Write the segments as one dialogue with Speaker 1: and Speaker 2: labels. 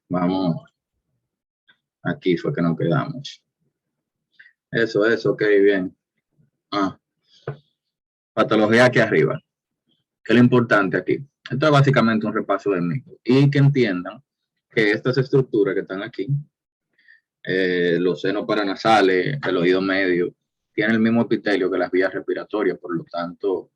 Speaker 1: Vamos, aquí fue que nos quedamos. Eso, ok, bien. Patología aquí arriba. ¿Qué es lo importante aquí? Esto es básicamente un repaso del mismo. Y que entiendan que estas estructuras que están aquí, los senos paranasales, el oído medio, tienen el mismo epitelio que las vías respiratorias, por lo tanto,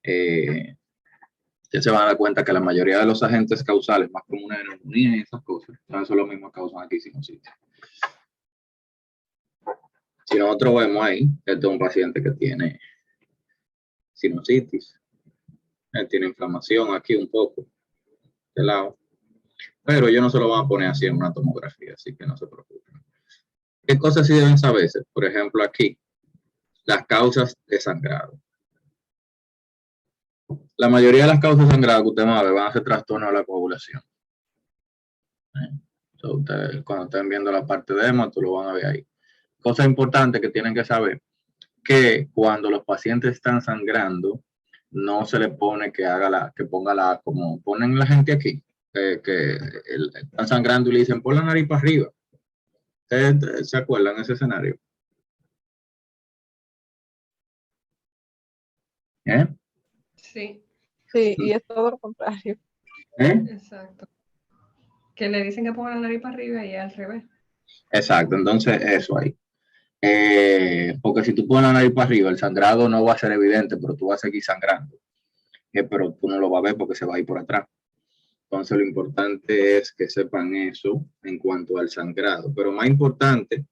Speaker 1: ya se van a dar cuenta que la mayoría de los agentes causales más comunes de neumonía y esas cosas, son los mismos que causan aquí sinusitis. Si nosotros vemos ahí, este es un paciente que tiene sinusitis, tiene inflamación aquí un poco, de lado, pero ellos no se lo van a poner así en una tomografía, así que no se preocupen. ¿Qué cosas sí deben saberse? Por ejemplo, aquí, las causas de sangrado. La mayoría de las causas de sangrado que usted va a ver van a ser trastornos de la coagulación. Ustedes, cuando estén viendo la parte de hematología, lo van a ver ahí. Cosa importante que tienen que saber, que cuando los pacientes están sangrando, no se le pone que ponga la, como ponen la gente aquí, están sangrando y le dicen, pon la nariz para arriba. ¿Ustedes se acuerdan de ese escenario?
Speaker 2: Sí.
Speaker 3: Sí, y es todo lo contrario.
Speaker 2: Exacto. Que le dicen que ponga la nariz para arriba y al revés.
Speaker 1: Exacto, entonces eso ahí. Porque si tú pones la nariz para arriba, el sangrado no va a ser evidente, pero tú vas a seguir sangrando. Pero tú no lo vas a ver porque se va a ir por atrás. Entonces lo importante es que sepan eso en cuanto al sangrado. Pero más importante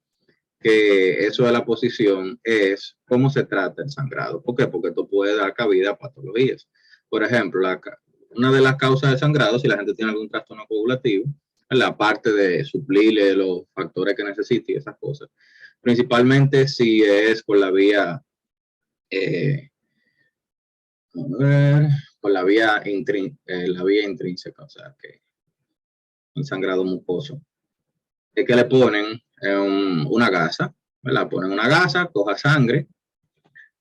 Speaker 1: que eso de la posición es cómo se trata el sangrado. ¿Por qué? Porque esto puede dar cabida a patologías. Por ejemplo, una de las causas de sangrado, si la gente tiene algún trastorno coagulativo, es la parte de suplirle los factores que necesite y esas cosas. Principalmente si es por la vía, por la vía intrínseca, o sea, que un sangrado mucoso. Es que le ponen una gasa, ¿verdad? Ponen una gasa, coja sangre.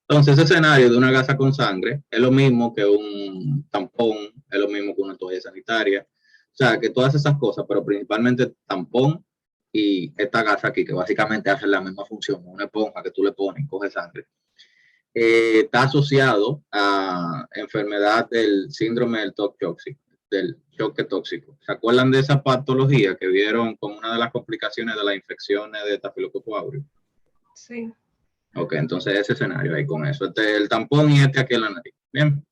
Speaker 1: Entonces, ese escenario de una gasa con sangre es lo mismo que un tampón, es lo mismo que una toalla sanitaria. O sea, que todas esas cosas, pero principalmente tampón y esta gasa aquí, que básicamente hace la misma función, una esponja que tú le pones y coge sangre. Está asociado a enfermedad del síndrome del choque tóxico. ¿Se acuerdan de esa patología que vieron como una de las complicaciones de las infecciones de Staphylococcus aureus?
Speaker 2: Sí.
Speaker 1: Ok, entonces ese escenario ahí con eso. El tampón y aquí en la nariz. Bien.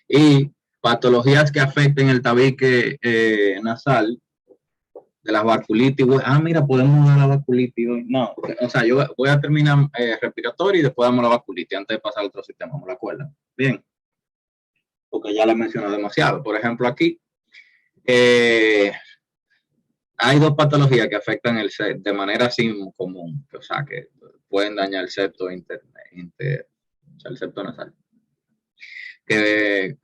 Speaker 1: Y patologías que afecten el tabique nasal, de las vasculitis. Mira, podemos dar la vasculitis hoy. No, o sea, yo voy a terminar respiratorio y después damos la vasculitis antes de pasar al otro sistema, ¿me lo acuerdan? Bien. Porque ya la mencioné demasiado. Por ejemplo, aquí hay dos patologías que afectan el septo de manera así común, o sea, que pueden dañar el septo o sea, el septo nasal. Que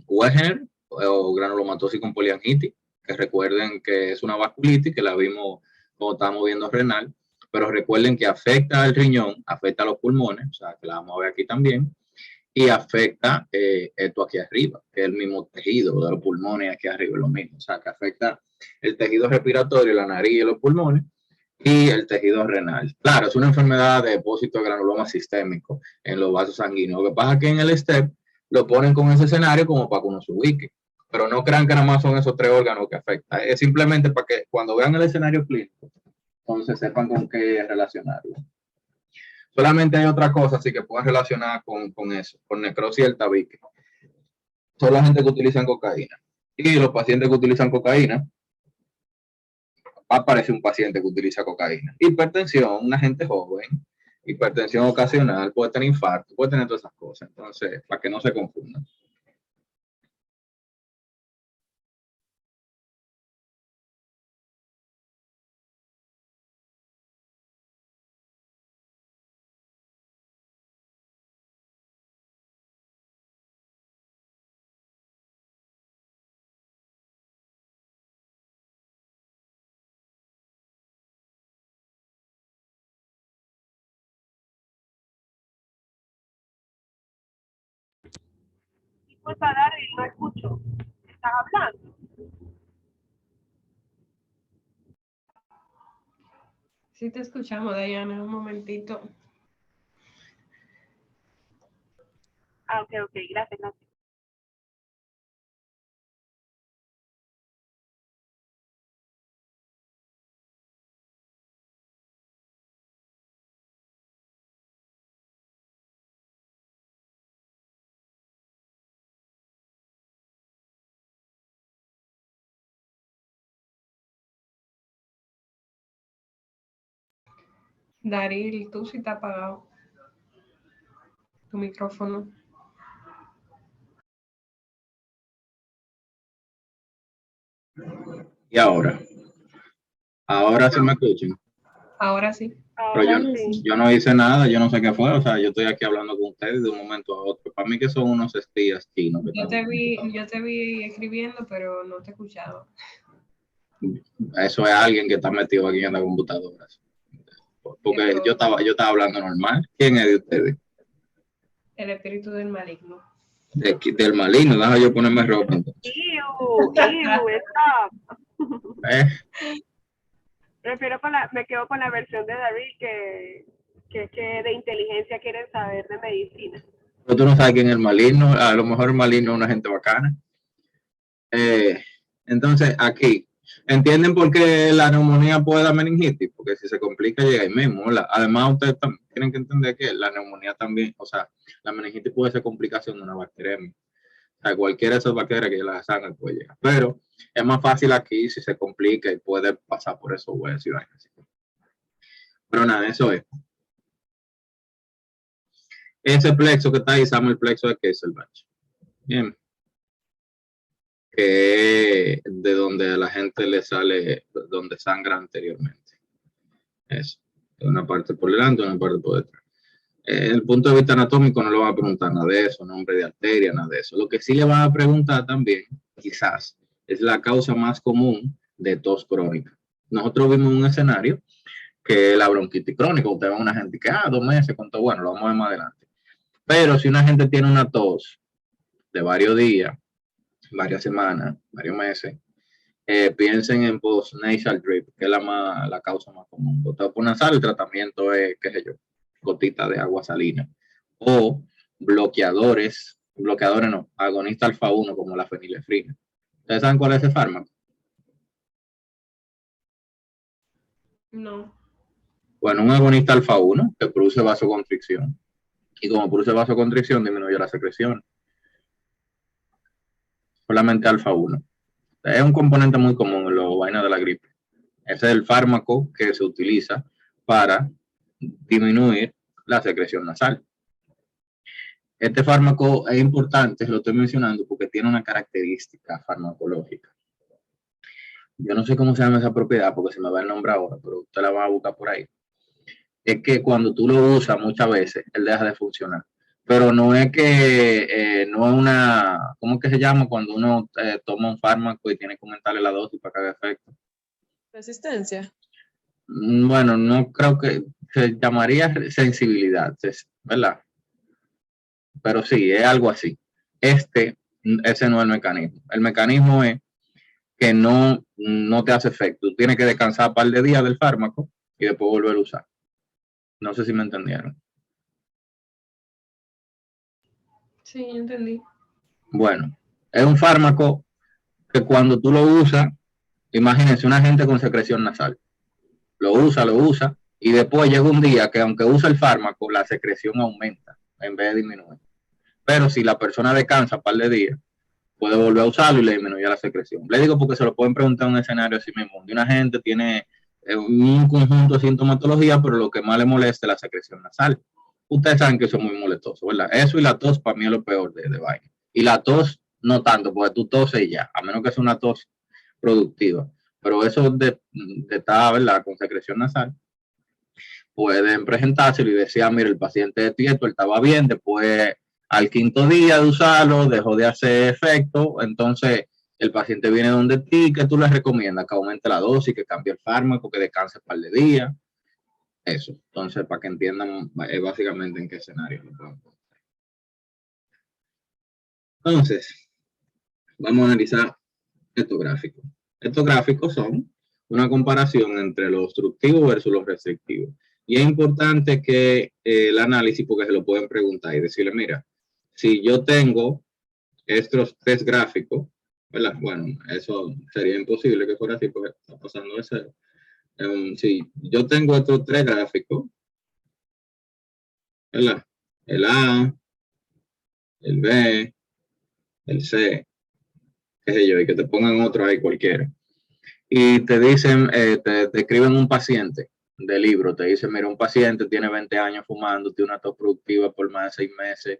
Speaker 1: Wegener o granulomatosis con poliangitis, que recuerden que es una vasculitis que la vimos cuando estábamos viendo renal, pero recuerden que afecta al riñón, afecta a los pulmones, o sea, que la vamos a ver aquí también, y afecta esto aquí arriba, que es el mismo tejido de los pulmones aquí arriba, es lo mismo, o sea, que afecta el tejido respiratorio, la nariz y los pulmones, y el tejido renal. Claro, es una enfermedad de depósito de granuloma sistémico en los vasos sanguíneos. Lo que pasa es que en el STEP lo ponen con ese escenario como para que uno se ubique, pero no crean que nada más son esos tres órganos que afectan, es simplemente para que cuando vean el escenario clínico, entonces sepan con qué relacionarlo. Solamente hay otra cosa, así que pueden relacionar con eso, con necrosis del tabique. Son la gente que utilizan cocaína. Y los pacientes que utilizan cocaína, aparece un paciente que utiliza cocaína. Hipertensión, una gente joven, hipertensión ocasional, puede tener infarto, puede tener todas esas cosas. Entonces, para que no se confundan.
Speaker 3: Disculpa, Darby, no escucho.
Speaker 4: están hablando.
Speaker 2: Sí te escuchamos, Diana, un momentito.
Speaker 4: Ah, ok, gracias.
Speaker 2: Daril, tú sí te has apagado tu micrófono.
Speaker 1: Y ahora sí me escuchan.
Speaker 2: Ahora sí.
Speaker 1: Pero
Speaker 4: Ahora sí.
Speaker 1: yo no hice nada, yo no sé qué fue, o sea, yo estoy aquí hablando con ustedes de un momento a otro. Para mí que son unos espías chinos.
Speaker 2: Yo te vi escribiendo, pero no te he escuchado.
Speaker 1: Eso es alguien que está metido aquí en la computadora. Porque yo estaba hablando normal. ¿Quién es de ustedes?
Speaker 2: El espíritu del maligno.
Speaker 1: Del maligno, déjame yo ponerme ropa entonces.
Speaker 4: Stop.
Speaker 1: ¿Eh?
Speaker 4: Me quedo con la versión de David que de inteligencia quieren saber de medicina.
Speaker 1: Pero tú no sabes quién es el maligno, a lo mejor el maligno es una gente bacana. Entonces, aquí, ¿entienden por qué la neumonía puede dar meningitis? Porque si se complica, llega ahí mismo. Además, ustedes tienen que entender que la neumonía también, o sea, la meningitis puede ser complicación de una bacteria. O sea, cualquiera de esas bacterias que la sangre puede llegar. Pero es más fácil aquí si se complica y puede pasar por esos huesos y vainas. Pero nada, eso es. Ese plexo que está ahí, se llama el plexo de Kesselbach. Bien. Que es de donde a la gente le sale, donde sangra anteriormente. Eso. Una parte por delante, una parte por detrás. El punto de vista anatómico no le van a preguntar nada de eso, nombre de arteria, nada de eso. Lo que sí le van a preguntar también, quizás, es la causa más común de tos crónica. Nosotros vimos un escenario que es la bronquitis crónica. Usted va a una gente que, 2 meses, con todo, bueno, lo vamos a ver más adelante. Pero si una gente tiene una tos de varios días, varias semanas, varios meses, piensen en post-nasal drip, que es la causa más común. Goteo por nasal, el tratamiento es, qué sé yo, gotita de agua salina. O bloqueadores no, agonista alfa 1 como la fenilefrina. ¿Ustedes saben cuál es ese fármaco?
Speaker 2: No.
Speaker 1: Bueno, un agonista alfa 1 que produce vasoconstricción. Y como produce vasoconstricción, disminuye la secreción. Solamente alfa 1. Es un componente muy común en los vainas de la gripe. Ese es el fármaco que se utiliza para disminuir la secreción nasal. Este fármaco es importante, lo estoy mencionando, porque tiene una característica farmacológica. Yo no sé cómo se llama esa propiedad, porque se me va el nombre ahora, pero usted la va a buscar por ahí. Es que cuando tú lo usas muchas veces, él deja de funcionar. Pero no es que, no es una, ¿cómo que se llama? Cuando uno toma un fármaco y tiene que aumentarle la dosis para que haga efecto.
Speaker 3: Resistencia.
Speaker 1: Bueno, no creo que se llamaría sensibilidad, ¿verdad? Pero sí, es algo así. Ese no es el mecanismo. El mecanismo es que no te hace efecto. Tú tienes que descansar un par de días del fármaco y después volver a usar. No sé si me entendieron.
Speaker 2: Sí, yo entendí.
Speaker 1: Bueno, es un fármaco que cuando tú lo usas, imagínense una gente con secreción nasal. Lo usa, y después llega un día que aunque usa el fármaco, la secreción aumenta en vez de disminuir. Pero si la persona descansa un par de días, puede volver a usarlo y le disminuye la secreción. Le digo porque se lo pueden preguntar en un escenario así mismo. De una gente tiene un conjunto de sintomatología, pero lo que más le molesta es la secreción nasal. Ustedes saben que eso es muy molestoso, ¿verdad? Eso y la tos para mí es lo peor de vaina. Y la tos no tanto, porque tú toses y ya, a menos que sea una tos productiva. Pero eso de estar, ¿verdad? Con secreción nasal, pueden presentárselo y decir, mira, el paciente es tieto, él estaba bien, después al quinto día de usarlo, dejó de hacer efecto, entonces el paciente viene donde ti, que tú le recomiendas que aumente la dosis, que cambie el fármaco, que descanse un par de días, eso. Entonces, para que entiendan básicamente en qué escenario lo pueden poner. Entonces, vamos a analizar estos gráficos. Estos gráficos son una comparación entre lo obstructivo versus lo restrictivo. Y es importante que el análisis, porque se lo pueden preguntar y decirle, mira, si yo tengo estos 3 gráficos, ¿verdad? Bueno, eso sería imposible que fuera así porque está pasando de cero. Si yo tengo estos 3 gráficos, ¿verdad? El A, el B, el C, qué sé yo, y que te pongan otro ahí cualquiera. Y te dicen, te escriben un paciente de libro, te dicen, mira, un paciente tiene 20 años fumando, tiene una tos productiva por más de 6 meses,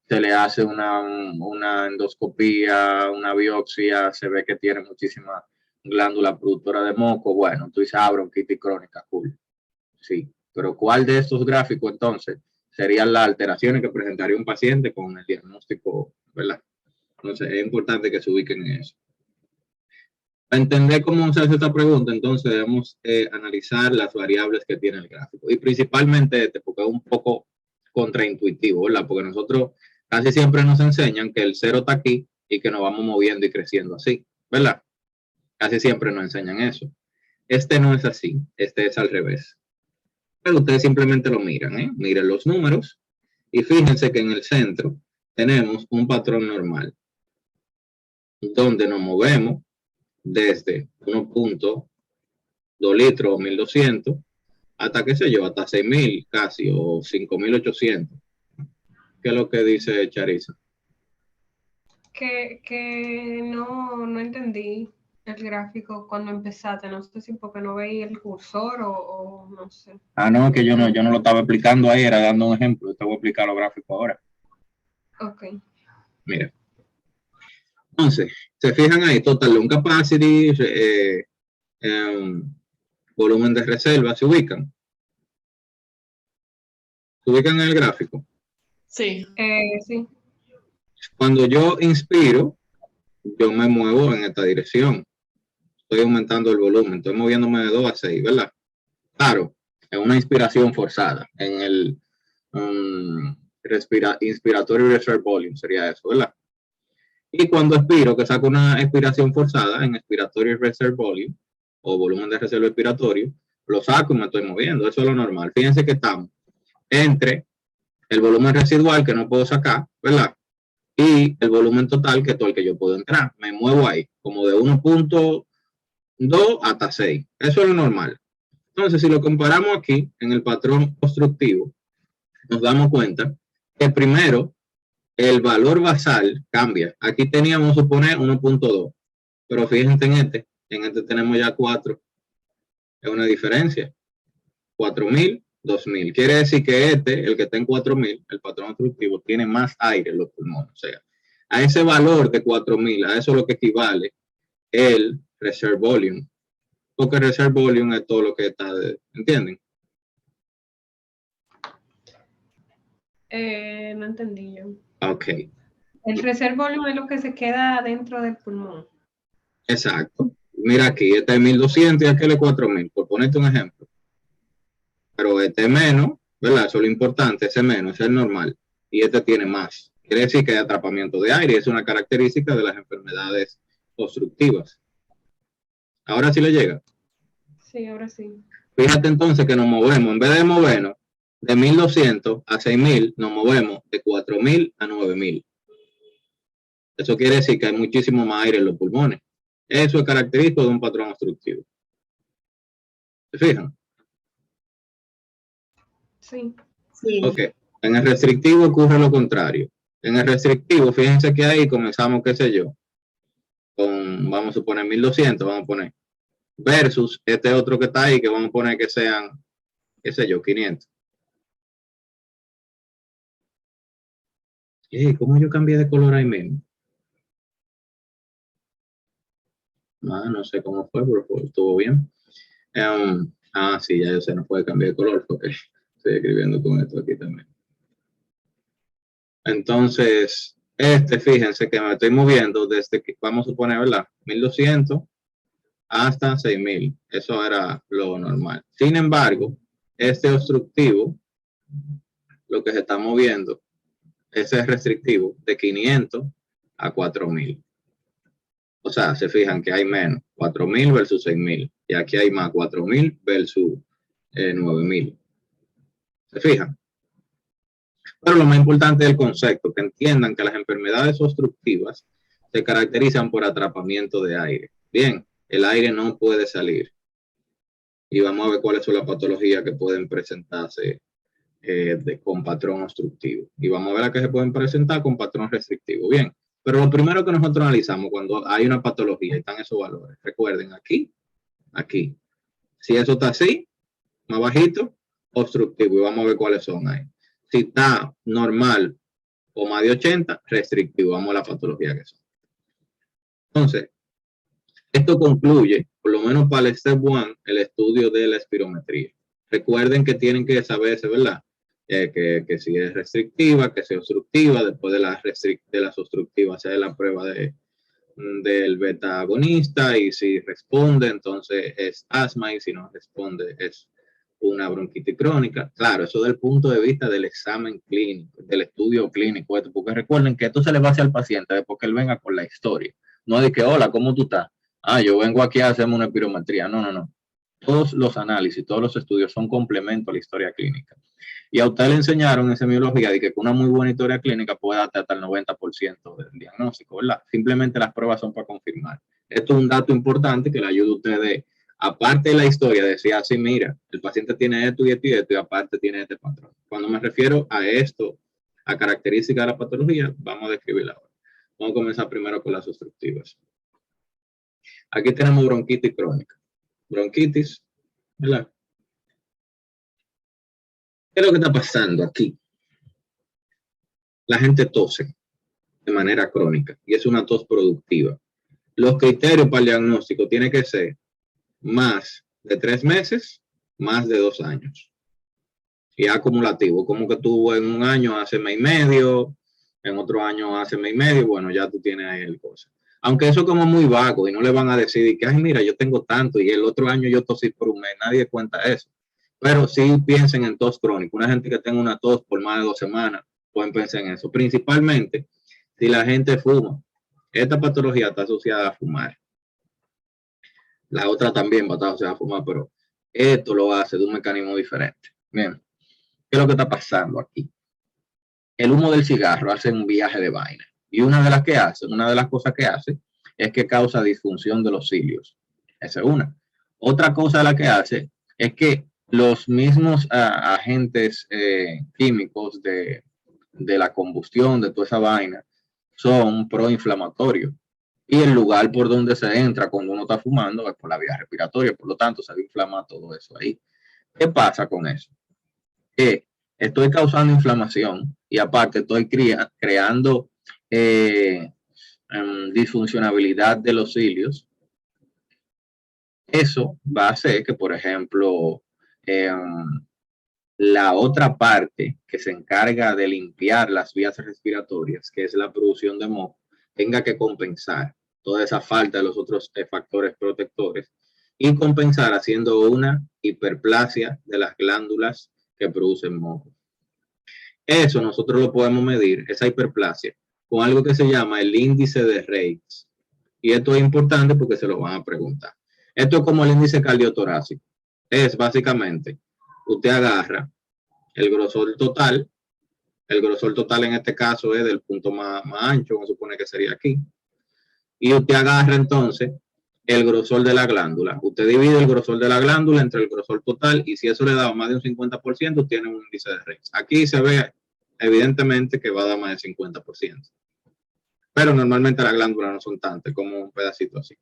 Speaker 1: se le hace una endoscopía, una biopsia, se ve que tiene muchísima glándula productora de moco. Bueno, tú dices, bronquitis crónica, cool. Sí, pero ¿cuál de estos gráficos entonces serían las alteraciones que presentaría un paciente con el diagnóstico, ¿verdad? Entonces es importante que se ubiquen en eso. Para entender cómo se hace esta pregunta, entonces debemos analizar las variables que tiene el gráfico. Y principalmente porque es un poco contraintuitivo, ¿verdad? Porque nosotros casi siempre nos enseñan que el 0 está aquí y que nos vamos moviendo y creciendo así, ¿verdad? Casi siempre nos enseñan eso. Este no es así, este es al revés. Pero ustedes simplemente lo miran, ¿eh? Miren los números y fíjense que en el centro tenemos un patrón normal, donde nos movemos desde 1.2 litros o 1200 hasta, qué sé yo, hasta 6000 casi o 5800. ¿Qué es lo que dice Charisa?
Speaker 2: Que no entendí el gráfico cuando empezaste. No sé si porque no veía el cursor o no sé.
Speaker 1: No, que yo no lo estaba explicando ahí, era dando un ejemplo. Te voy a explicar los gráficos ahora.
Speaker 2: Ok.
Speaker 1: Mira. Entonces, se fijan ahí, total loan capacity, volumen de reserva, se ubican en el gráfico.
Speaker 3: Sí.
Speaker 2: Sí.
Speaker 1: Cuando yo inspiro, yo me muevo en esta dirección. Estoy aumentando el volumen, estoy moviéndome de 2 a 6, ¿verdad? Claro, es una inspiración forzada. En el inspiratory reserve volume sería eso, ¿verdad? Y cuando expiro, que saco una expiración forzada en expiratory reserve volume o volumen de reserva expiratorio, lo saco y me estoy moviendo. Eso es lo normal. Fíjense que estamos entre el volumen residual que no puedo sacar, ¿verdad? Y el volumen total, que es todo el que yo puedo entrar. Me muevo ahí, como de 1.2 hasta 6. Eso es lo normal. Entonces, si lo comparamos aquí en el patrón constructivo, nos damos cuenta que primero el valor basal cambia. Aquí teníamos, suponer, 1.2, pero fíjense en este tenemos ya 4. Es una diferencia. 4000, 2000. Quiere decir que el que está en 4000, el patrón constructivo, tiene más aire en los pulmones. O sea, a ese valor de 4000, a eso es lo que equivale el reserve volume. Porque el reserve volume es todo lo que está, ¿entienden?
Speaker 2: No entendí yo.
Speaker 1: Ok.
Speaker 2: El reserve volume es lo que se queda dentro del pulmón.
Speaker 1: Exacto. Mira aquí, este es 1200 y aquel es 4000, por ponerte un ejemplo. Pero este es menos, ¿verdad? Eso es lo importante, ese menos, es el normal. Y este tiene más. Quiere decir que hay atrapamiento de aire, es una característica de las enfermedades obstructivas. Ahora sí le llega.
Speaker 2: Sí, ahora sí.
Speaker 1: Fíjate entonces que nos movemos, en vez de movernos de 1200 a 6000, nos movemos de 4000 a 9000. Eso quiere decir que hay muchísimo más aire en los pulmones. Eso es característico de un patrón obstructivo. ¿Se fijan?
Speaker 2: Sí.
Speaker 3: Sí.
Speaker 1: Ok. En el restrictivo ocurre lo contrario. En el restrictivo, fíjense que ahí comenzamos, qué sé yo, con, vamos a suponer 1200, vamos a poner, versus este otro que está ahí, que vamos a poner que sean, qué sé yo, 500. ¿Cómo yo cambié de color ahí mismo? No sé cómo fue, pero estuvo bien. Sí, ya yo sé, no puede cambiar de color porque estoy escribiendo con esto aquí también. Entonces, fíjense que me estoy moviendo desde que, vamos a suponer, ¿verdad? 1200 hasta 6000. Eso era lo normal. Sin embargo, este obstructivo, lo que se está moviendo, ese es restrictivo de 500 a 4000. O sea, se fijan que hay menos, 4.000 versus 6.000. Y aquí hay más, 4.000 versus 9.000. ¿Se fijan? Pero lo más importante es el concepto, que entiendan que las enfermedades obstructivas se caracterizan por atrapamiento de aire. Bien, el aire no puede salir. Y vamos a ver cuáles son las patologías que pueden presentarse con patrón obstructivo. Y vamos a ver a qué se pueden presentar con patrón restrictivo. Bien, pero lo primero que nosotros analizamos cuando hay una patología y están esos valores, recuerden aquí, aquí. Si eso está así, más bajito, obstructivo. Y vamos a ver cuáles son ahí. Si está normal o más de 80, restrictivo. Vamos a la patología que son. Entonces, esto concluye, por lo menos para el Step 1, el estudio de la espirometría. Recuerden que tienen que saberse, ¿verdad? Que si es restrictiva, que sea obstructiva, después de las obstructivas, se hace la prueba del beta agonista y si responde, entonces es asma y si no responde es una bronquitis crónica. Claro, eso desde el punto de vista del examen clínico, del estudio clínico, porque recuerden que esto se le va a hacer al paciente después que él venga con la historia. No de que, hola, ¿cómo tú estás? Ah, yo vengo aquí a hacerme una espirometría. No, no, no. Todos los análisis, todos los estudios son complemento a la historia clínica. Y a usted le enseñaron en semiología de que con una muy buena historia clínica puede dar hasta el 90% del diagnóstico, ¿verdad? Simplemente las pruebas son para confirmar. Esto es un dato importante que le ayuda a ustedes, aparte de la historia, decir así, mira, el paciente tiene esto y esto y esto, y aparte tiene este patrón. Cuando me refiero a esto, a características de la patología, vamos a describirla ahora. Vamos a comenzar primero con las obstructivas. Aquí tenemos bronquitis crónica. Bronquitis, ¿verdad? ¿Qué es lo que está pasando aquí? La gente tose de manera crónica y es una tos productiva. Los criterios para el diagnóstico tienen que ser más de 3 meses, más de 2 años. Y acumulativo, como que tú en un año hace mes y medio, en otro año hace mes y medio, bueno, ya tú tienes ahí el cosa. Aunque eso es como muy vago y no le van a decir que, ay, mira, yo tengo tanto y el otro año yo tosí por un mes, nadie cuenta eso. Pero sí piensen en tos crónica. Una gente que tenga una tos por más de 2 semanas, pueden pensar en eso. Principalmente si la gente fuma. Esta patología está asociada a fumar. La otra también va a estar asociada a fumar, pero esto lo hace de un mecanismo diferente. Bien, ¿qué es lo que está pasando aquí? El humo del cigarro hace un viaje de vaina. Y una de las cosas que hace es que causa disfunción de los cilios. Esa es una. Otra cosa de la que hace es que los mismos agentes químicos de la combustión, de toda esa vaina, son proinflamatorios. Y el lugar por donde se entra cuando uno está fumando es por la vía respiratoria, por lo tanto se inflama todo eso ahí. ¿Qué pasa con eso? Que estoy causando inflamación y aparte estoy creando disfuncionabilidad de los cilios. Eso va a hacer que, por ejemplo, la otra parte que se encarga de limpiar las vías respiratorias, que es la producción de moco, tenga que compensar toda esa falta de los otros factores protectores y compensar haciendo una hiperplasia de las glándulas que producen moco. Eso nosotros lo podemos medir, esa hiperplasia, con algo que se llama el índice de Reims. Y esto es importante porque se lo van a preguntar. Esto es como el índice cardiotorácico. Es básicamente, usted agarra el grosor total en este caso es del punto más ancho, se supone que sería aquí. Y usted agarra entonces el grosor de la glándula. Usted divide el grosor de la glándula entre el grosor total y si eso le da más de un 50%, tiene un índice de Reims. Aquí se ve evidentemente que va a dar más del 50%. Pero normalmente las glándulas no son tantas como un pedacito así.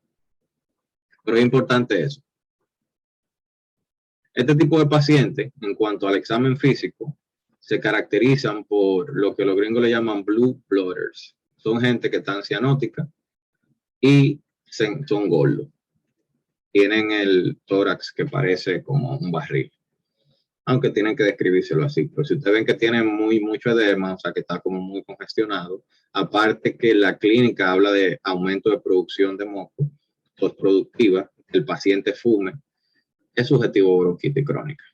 Speaker 1: Pero es importante eso. Este tipo de pacientes, en cuanto al examen físico, se caracterizan por lo que los gringos le llaman blue blooders. Son gente que están cianótica y son gordos. Tienen el tórax que parece como un barril. Aunque tienen que describírselo así. Pero si ustedes ven que tienen mucho edema, o sea que está como muy congestionado, aparte que la clínica habla de aumento de producción de moco, tos productiva, el paciente fume, es subjetivo a bronquitis crónica.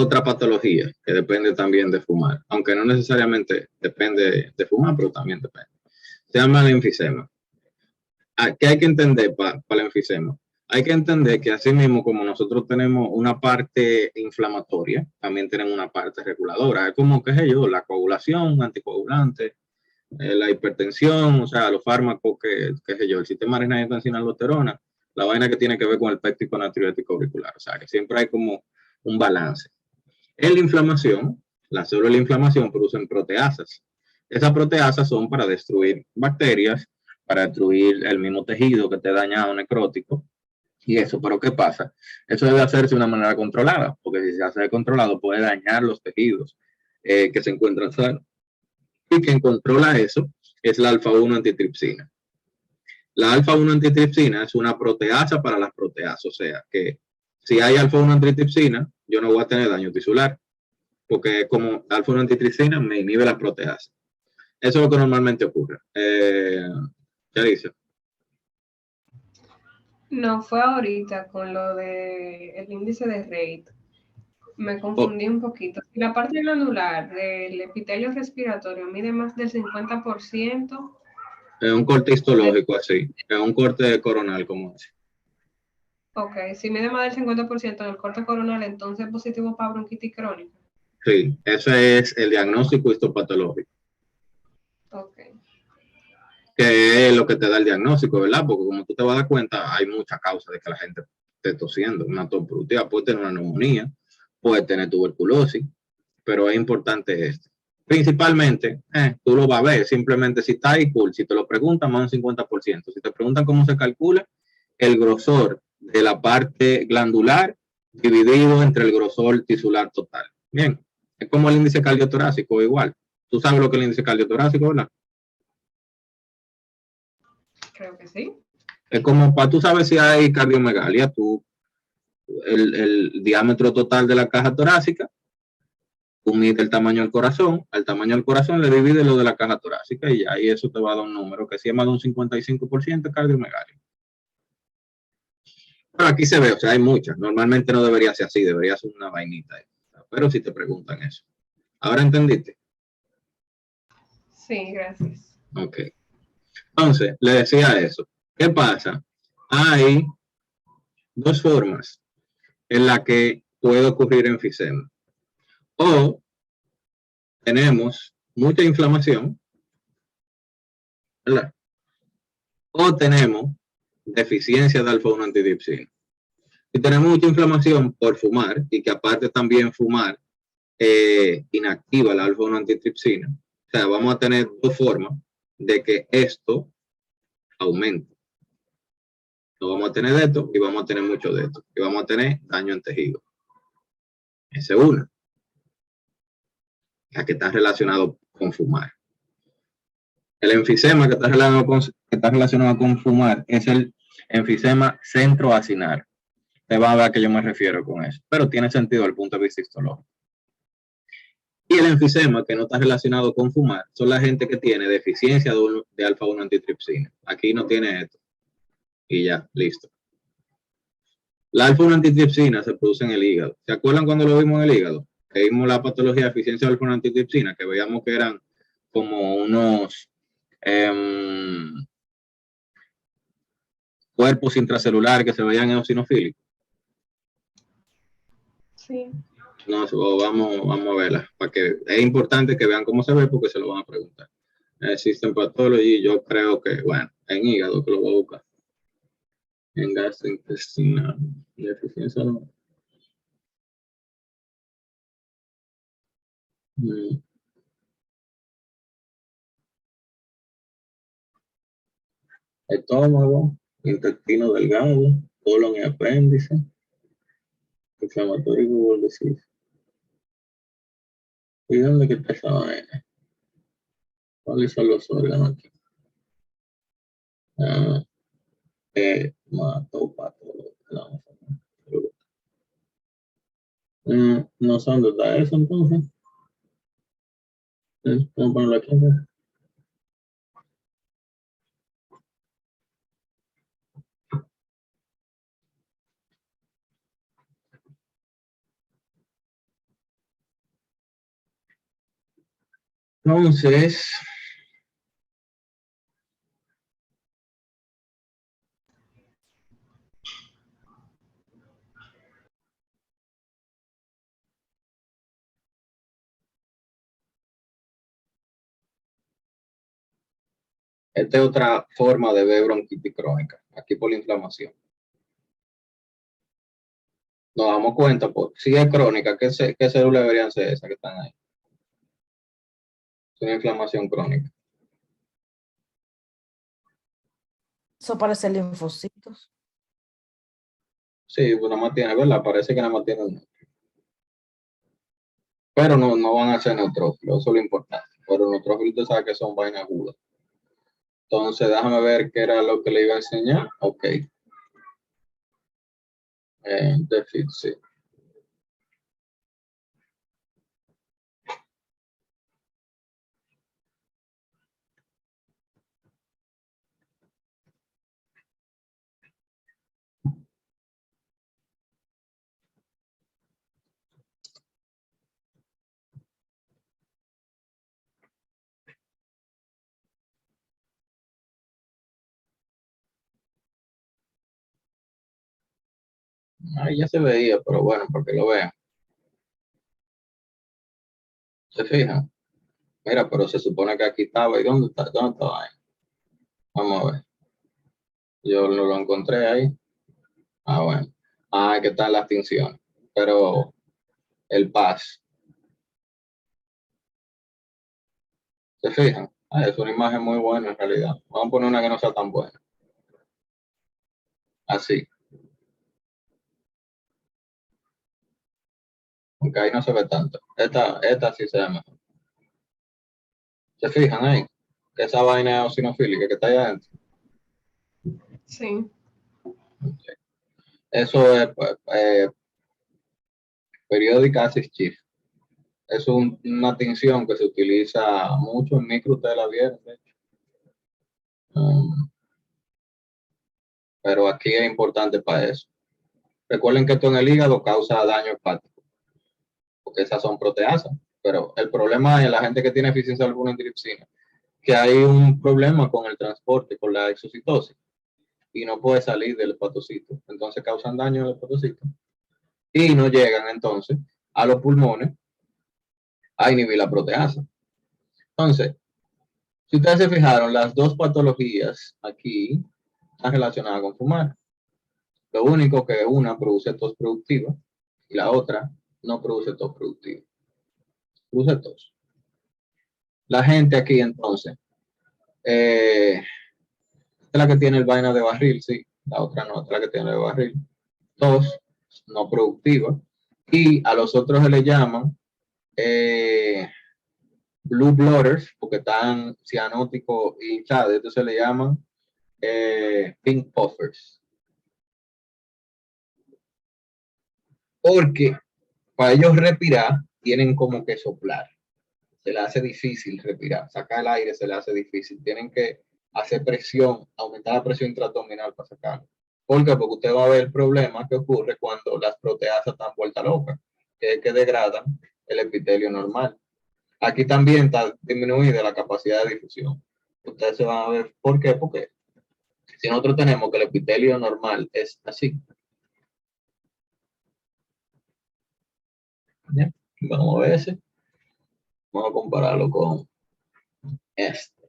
Speaker 1: otra patología que depende también de fumar, aunque no necesariamente depende de fumar, pero también depende. Se llama el enfisema. ¿Qué hay que entender para el enfisema? Hay que entender que así mismo como nosotros tenemos una parte inflamatoria, también tenemos una parte reguladora. Es como, qué sé yo, la coagulación, anticoagulante, la hipertensión, o sea, los fármacos qué sé yo, el sistema renal y aldosterona, la vaina que tiene que ver con el péptico natriurético auricular. O sea, que siempre hay como un balance. En la inflamación, las células de la inflamación producen proteasas. Esas proteasas son para destruir bacterias, para destruir el mismo tejido que te ha dañado necrótico. Y eso, pero ¿qué pasa? Eso debe hacerse de una manera controlada, porque si se hace controlado puede dañar los tejidos que se encuentran sanos. Y quien controla eso es la alfa-1 antitripsina. La alfa-1 antitripsina es una proteasa para las proteasas, o sea que si hay alfa-1 antitripsina, yo no voy a tener daño tisular, porque como alfa-1 antitripsina me inhibe las proteasas. Eso es lo que normalmente ocurre. ¿Qué dice?
Speaker 2: No, fue ahorita con lo de el índice de Reid. Me confundí un poquito. Si la parte glandular del epitelio respiratorio mide más del 50%,
Speaker 1: Es un corte histológico así, es un corte coronal como ese.
Speaker 2: ok, si mide más del 50% en el corte coronal, entonces es positivo para bronquitis crónica.
Speaker 1: Sí, ese es el diagnóstico histopatológico,
Speaker 2: Ok.
Speaker 1: que es lo que te da el diagnóstico, ¿verdad? Porque como tú te vas a dar cuenta, hay muchas causas de que la gente esté tosiendo. Una tos productiva puede tener una neumonía, puede tener tuberculosis, pero es importante esto. Principalmente, tú lo vas a ver, simplemente si está ahí, cool. Si te lo preguntan, más un 50%. Si te preguntan cómo se calcula, el grosor de la parte glandular dividido entre el grosor tisular total. Bien, es como el índice cardiotorácico, igual. Tú sabes lo que es el índice cardiotorácico, ¿verdad?
Speaker 2: Creo que sí.
Speaker 1: Es como para tú sabes si hay cardiomegalia, el diámetro total de la caja torácica, tú mides el tamaño del corazón, al tamaño del corazón le divide lo de la caja torácica y ya, y eso te va a dar un número que si es más de un 55% cardiomegalia. Pero aquí se ve, o sea, hay muchas. Normalmente no debería ser así, debería ser una vainita. Pero si te preguntan eso. ¿Ahora entendiste?
Speaker 2: Sí, gracias.
Speaker 1: Ok. Entonces, le decía eso. ¿Qué pasa? Hay dos formas en las que puede ocurrir enfisema. O tenemos mucha inflamación, ¿verdad? O tenemos deficiencia de alfa-1 antidipsina. Si tenemos mucha inflamación por fumar y que aparte también fumar inactiva la alfa-1 antitripsina, o sea, vamos a tener dos formas de que esto aumente. No vamos a tener de esto y vamos a tener mucho de esto. Y vamos a tener daño en tejido. Esa es una. La que está relacionado con fumar. El enfisema que está relacionado con fumar es el enfisema centroacinar. Te va a ver a qué yo me refiero con eso. Pero tiene sentido desde el punto de vista histológico. Y el enfisema que no está relacionado con fumar son la gente que tiene deficiencia de alfa-1 antitripsina. Aquí no tiene esto. Y ya, listo. La alfa-1 antitripsina se produce en el hígado. ¿Se acuerdan cuando lo vimos en el hígado? Que vimos la patología de deficiencia de alfa-1 antitripsina, que veíamos que eran como unos cuerpos intracelulares que se veían eosinofílicos.
Speaker 2: Sí.
Speaker 1: No, vamos a verla, para que es importante que vean cómo se ve porque se lo van a preguntar. Existen patologías, yo creo que, bueno, en hígado que lo voy a buscar. En gastrointestinal, deficiencia no. Estómago, intestino delgado, colon y apéndice, inflamatorio y bowel disease. ¿Y dónde que está esa vaina? ¿Cuáles son los órganos aquí? Ah, hematopatología. No sé dónde está eso entonces. Vamos a ponerlo aquí. Entonces, esta es otra forma de ver bronquitis crónica, aquí por la inflamación. Nos damos cuenta, pues, si es crónica, ¿qué células deberían ser esas que están ahí? Es una inflamación crónica.
Speaker 5: Eso parece linfocitos.
Speaker 1: Sí, pues nada más tiene, ¿verdad? Parece que nada más tiene uno. Pero no van a ser neutrófilos, eso es lo importante. Pero neutrófilos, tú sabes que son vainas agudas. Entonces, déjame ver qué era lo que le iba a enseñar. Ok. Déficit. Ahí ya se veía, pero bueno, para que lo vean. ¿Se fijan? Mira, pero se supone que aquí estaba. ¿Y dónde está? ¿Dónde estaba ahí? Vamos a ver. Yo no lo encontré ahí. Ah, bueno. Ah, que está la extinción. Pero el PAS. ¿Se fijan? Ah, es una imagen muy buena en realidad. Vamos a poner una que no sea tan buena. Así. Aunque ahí no se ve tanto. Esta sí se ve mejor. ¿Se fijan ahí? Que esa vaina es eosinofílica que está ahí adentro.
Speaker 2: Sí.
Speaker 1: Okay. Eso es pues, periódica acid chief. Es una tinción que se utiliza mucho en micro, ustedes la vieron, de hecho. Pero aquí es importante para eso. Recuerden que esto en el hígado causa daño hepático, porque esas son proteasas. Pero el problema es la gente que tiene eficiencia de alguna tripsina, que hay un problema con el transporte, con la exocitosis, y no puede salir del hepatocito. Entonces causan daño al hepatocito. Y no llegan entonces a los pulmones a inhibir la proteasa. Entonces, si ustedes se fijaron, las dos patologías aquí están relacionadas con fumar. Lo único que una produce tos productiva y la otra no produce tos productiva. Produce tos. La gente aquí entonces, es la que tiene el vaina de barril, sí. La otra no, es la que tiene el barril. Tos no productiva. Y a los otros se le llaman blue blooders, porque están cianóticos y hinchados. Entonces se le llaman pink puffers. Porque para ellos respirar, tienen como que soplar. Se les hace difícil respirar. Sacar el aire se les hace difícil. Tienen que hacer presión, aumentar la presión intraabdominal para sacarlo. ¿Por qué? Porque usted va a ver el problema que ocurre cuando las proteasas están vueltas locas, que es que degradan el epitelio normal. Aquí también está disminuida la capacidad de difusión. Ustedes se van a ver por qué, porque si nosotros tenemos que el epitelio normal es así. ¿Ya? Vamos a ver ese. Vamos a compararlo con este.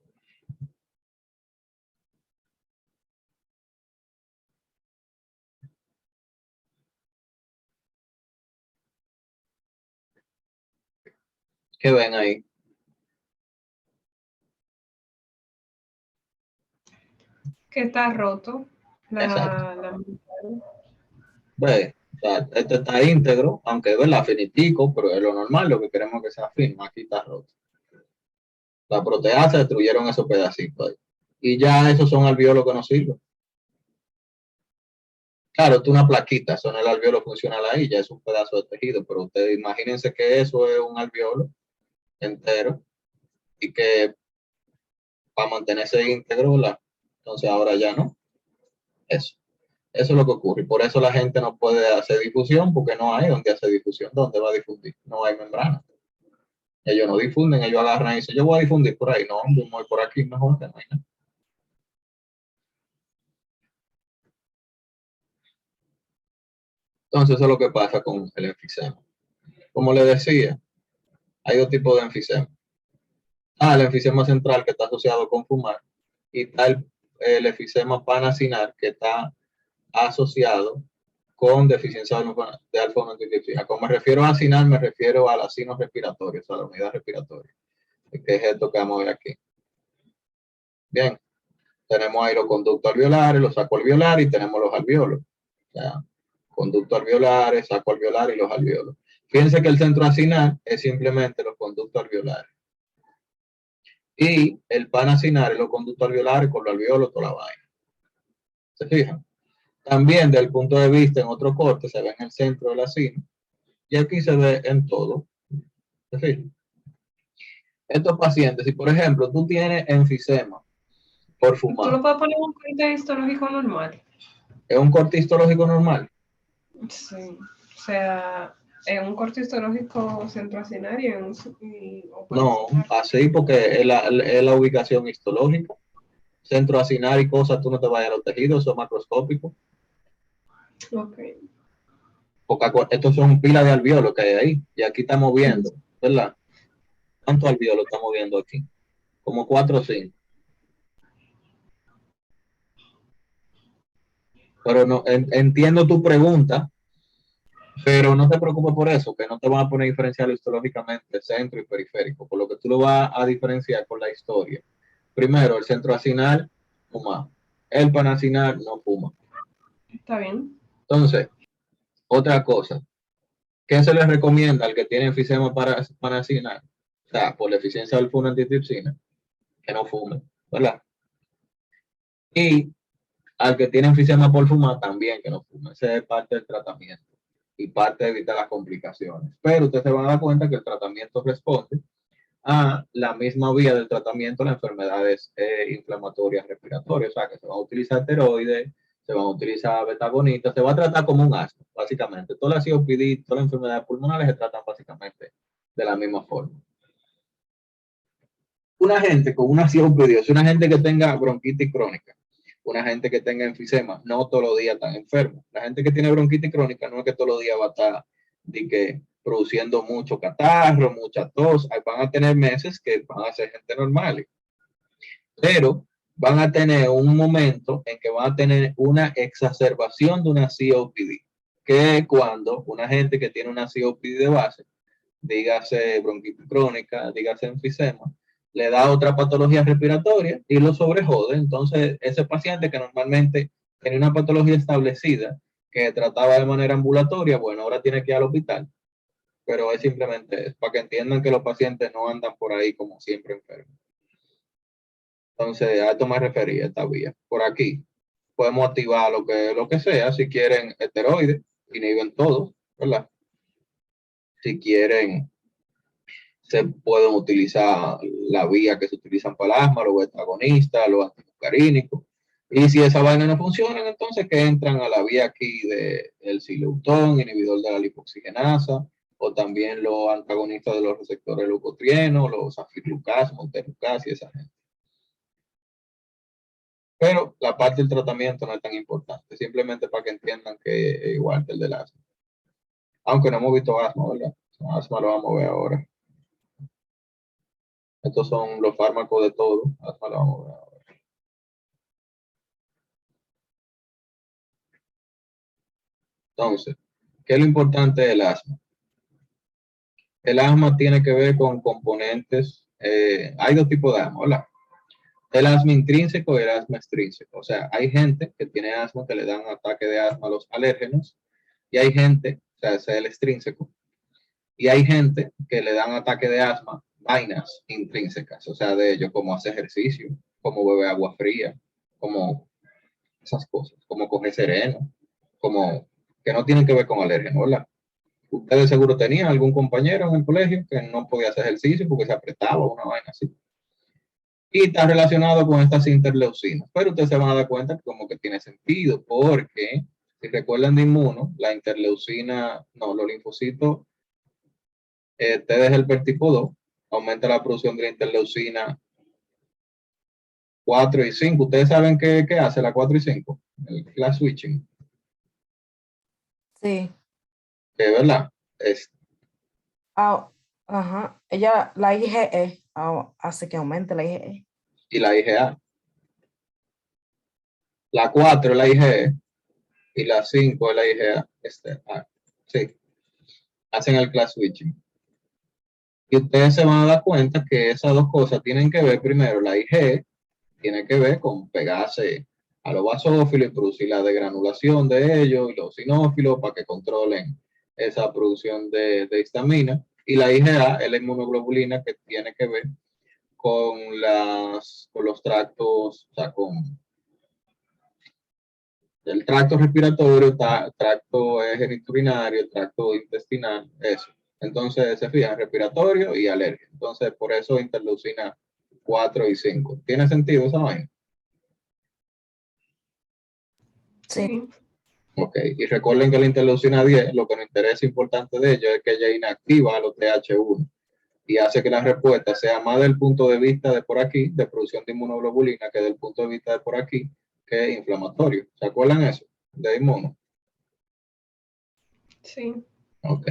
Speaker 1: ¿Qué ven ahí?
Speaker 2: Que está roto.
Speaker 1: Exacto. Ve, o sea, este está íntegro, aunque es la finitico, pero es lo normal, lo que queremos que sea fino. Aquí está roto. La proteasa destruyeron esos pedacitos ahí. Y ya esos son alveolos que no sirven. Claro, esto es una plaquita, eso no es el alveolo funcional ahí, ya es un pedazo de tejido, pero ustedes imagínense que eso es un alveolo entero y que para mantenerse íntegro, entonces ahora ya no. Eso es lo que ocurre. Y por eso la gente no puede hacer difusión, porque no hay donde hacer difusión. ¿Dónde va a difundir? No hay membrana. Ellos no difunden, ellos agarran y dicen, yo voy a difundir por ahí. No, yo me voy por aquí mejor que no hay nada. Entonces, eso es lo que pasa con el enfisema. Como le decía, hay dos tipos de enfisema. El enfisema central, que está asociado con fumar, y está el enfisema panacinal, que está asociado con deficiencia de alfa-1 Como me refiero a acinar, me refiero al acino respiratorio, o sea, la unidad respiratoria, que es esto que vamos a ver aquí. Bien, tenemos ahí los conductos alveolares, los sacos alveolares y tenemos los alveolos. O sea, conductos alveolares, saco alveolar y los alveolos. Fíjense que el centro acinar es simplemente los conductos alveolares. Y el panacinar es los conductos alveolares con los alveolos, toda la vaina. ¿Se fijan? También, desde el punto de vista en otro corte, se ve en el centro del acino. Y aquí se ve en todo. ¿Se fijan? Estos pacientes, si por ejemplo tú tienes enfisema por
Speaker 2: ¿Tú
Speaker 1: fumar,
Speaker 2: lo puedes poner en un corte histológico normal?
Speaker 1: ¿es un corte histológico normal?
Speaker 2: Sí. O sea, en un corte histológico centroacinario o
Speaker 1: No,
Speaker 2: panacinar.
Speaker 1: así porque es la ubicación histológica. Centro acinar y cosas, tú no te vayas a los tejidos, son macroscópicos.
Speaker 2: Ok.
Speaker 1: Porque estos son pilas de alveolos que hay ahí. Y aquí estamos viendo, ¿verdad? ¿Cuántos alveolos estamos viendo aquí? Como 4 o 5. Pero no, entiendo tu pregunta, pero no te preocupes por eso, que no te van a poner diferencial histológicamente centro y periférico, por lo que tú lo vas a diferenciar con la historia. Primero, el centro acinal fuma, el panacinal no fuma.
Speaker 2: Está bien.
Speaker 1: Entonces, otra cosa, ¿qué se les recomienda al que tiene enfisema panacinal? O sea, por la eficiencia del antitripsina, que no fume, ¿verdad? Y al que tiene enfisema por fumar, también que no fume. Ese es parte del tratamiento y parte de evitar las complicaciones. Pero ustedes se van a dar cuenta que el tratamiento responde a la misma vía del tratamiento de las enfermedades inflamatorias respiratorias. O sea, que se van a utilizar esteroides, se van a utilizar betagonitas, se va a tratar como un asma, básicamente. Todas las COPD, todas las enfermedades pulmonares se tratan básicamente de la misma forma. Una gente con una COPD, o sea, una gente que tenga bronquitis crónica, una gente que tenga enfisema, no todos los días están enfermos. La gente que tiene bronquitis crónica no es que todos los días va a estar produciendo mucho catarro, mucha tos. Van a tener meses que van a ser gente normal, pero van a tener un momento en que van a tener una exacerbación de una COPD, que es cuando una gente que tiene una COPD de base, dígase bronquitis crónica, dígase enfisema, le da otra patología respiratoria y lo sobrejode. Entonces, ese paciente que normalmente tenía una patología establecida, que trataba de manera ambulatoria, bueno, ahora tiene que ir al hospital. Pero es simplemente para que entiendan que los pacientes no andan por ahí como siempre enfermos. Entonces, a esto me refería, esta vía. Por aquí podemos activar lo que sea. Si quieren esteroides, inhiben todo, ¿verdad? Si quieren, se pueden utilizar la vía que se utilizan para el asma, los beta-agonistas, los antimuscarínicos. Y si esa vaina no funciona, entonces que entran a la vía aquí del sileutón, inhibidor de la lipoxigenasa, o también los antagonistas de los receptores leucotrienos, los afirlucas, montelukas y esa gente. Pero la parte del tratamiento no es tan importante, simplemente para que entiendan que es igual que el del asma. Aunque no hemos visto asma, ¿verdad? Asma lo vamos a ver ahora. Estos son los fármacos de todo. Asma lo vamos a ver ahora. Entonces, ¿qué es lo importante del asma? El asma tiene que ver con componentes. Hay dos tipos de asma, ¿verdad? El asma intrínseco y el asma extrínseco. O sea, hay gente que tiene asma que le dan ataque de asma a los alérgenos, y hay gente, o sea, ese es el extrínseco, y hay gente que le dan ataque de asma vainas intrínsecas, o sea, de ellos, como hacer ejercicio, como beber agua fría, como esas cosas, como coger sereno, como que no tienen que ver con alérgenos, ¿verdad? Ustedes seguro tenían algún compañero en el colegio que no podía hacer ejercicio porque se apretaba una vaina así. Y está relacionado con estas interleucinas. Pero ustedes se van a dar cuenta que como que tiene sentido, porque si recuerdan de inmuno, la interleucina, no, los linfocitos T de helper tipo 2, aumenta la producción de la interleucina 4 y 5. ¿Ustedes saben qué hace la 4 y 5? El class switching.
Speaker 5: Sí.
Speaker 1: ¿Verdad?
Speaker 5: Ajá. La IgE hace que aumente la IgE.
Speaker 1: Y la IgA. La 4 es la IgE y la 5 es la IgA. Sí, hacen el class switching. Y ustedes se van a dar cuenta que esas dos cosas tienen que ver, primero, la IgE tiene que ver con pegarse a los basófilos y producir la degranulación de ellos y los sinófilos para que controlen esa producción de histamina. Y la IgA es la inmunoglobulina que tiene que ver con los tractos, o sea, con el tracto respiratorio, tracto genitourinario, tracto intestinal, eso. Entonces se fijan, respiratorio y alergia. Entonces, por eso interleucina 4 y 5. ¿Tiene sentido esa vaina?
Speaker 5: Sí.
Speaker 1: Ok, y recuerden que la interleucina 10, lo que nos interesa importante de ello es que ella inactiva a los TH1 y hace que la respuesta sea más del punto de vista de por aquí, de producción de inmunoglobulina, que del punto de vista de por aquí, que es inflamatorio. ¿Se acuerdan eso? De inmuno.
Speaker 2: Sí.
Speaker 1: Ok.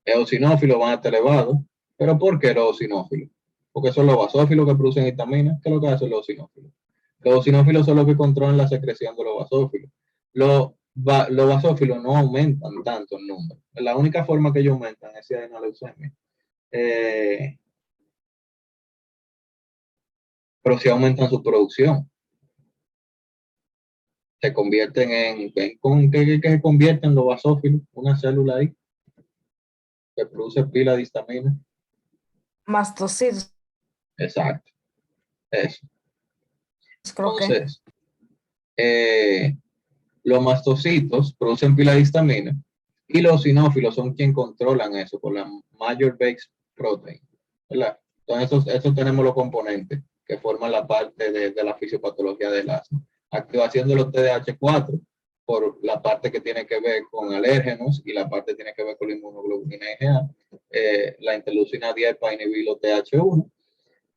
Speaker 1: Eosinófilos van a estar elevados. ¿Pero por qué los eosinófilos? Porque son los basófilos que producen histamina. ¿Qué es lo que hacen los eosinófilos? Los eosinófilos son los que controlan la secreción de los basófilos. Los basófilos no aumentan tanto en número. La única forma que ellos aumentan es si hay una leucemia. Pero si aumentan su producción. Se convierten ¿qué se convierten los basófilos? Una célula ahí que produce pila de histamina.
Speaker 5: Mastocitos,
Speaker 1: Exacto. Eso.
Speaker 5: creo que.
Speaker 1: Entonces, los mastocitos producen pila de histamina y los sinófilos son quienes controlan eso con la major base protein, ¿verdad? Entonces, estos tenemos los componentes que forman la parte de la fisiopatología del asma. Activación de los TDH4 por la parte que tiene que ver con alérgenos y la parte que tiene que ver con la inmunoglobulina IgA. La interleucina 10 para inhibir los TH1.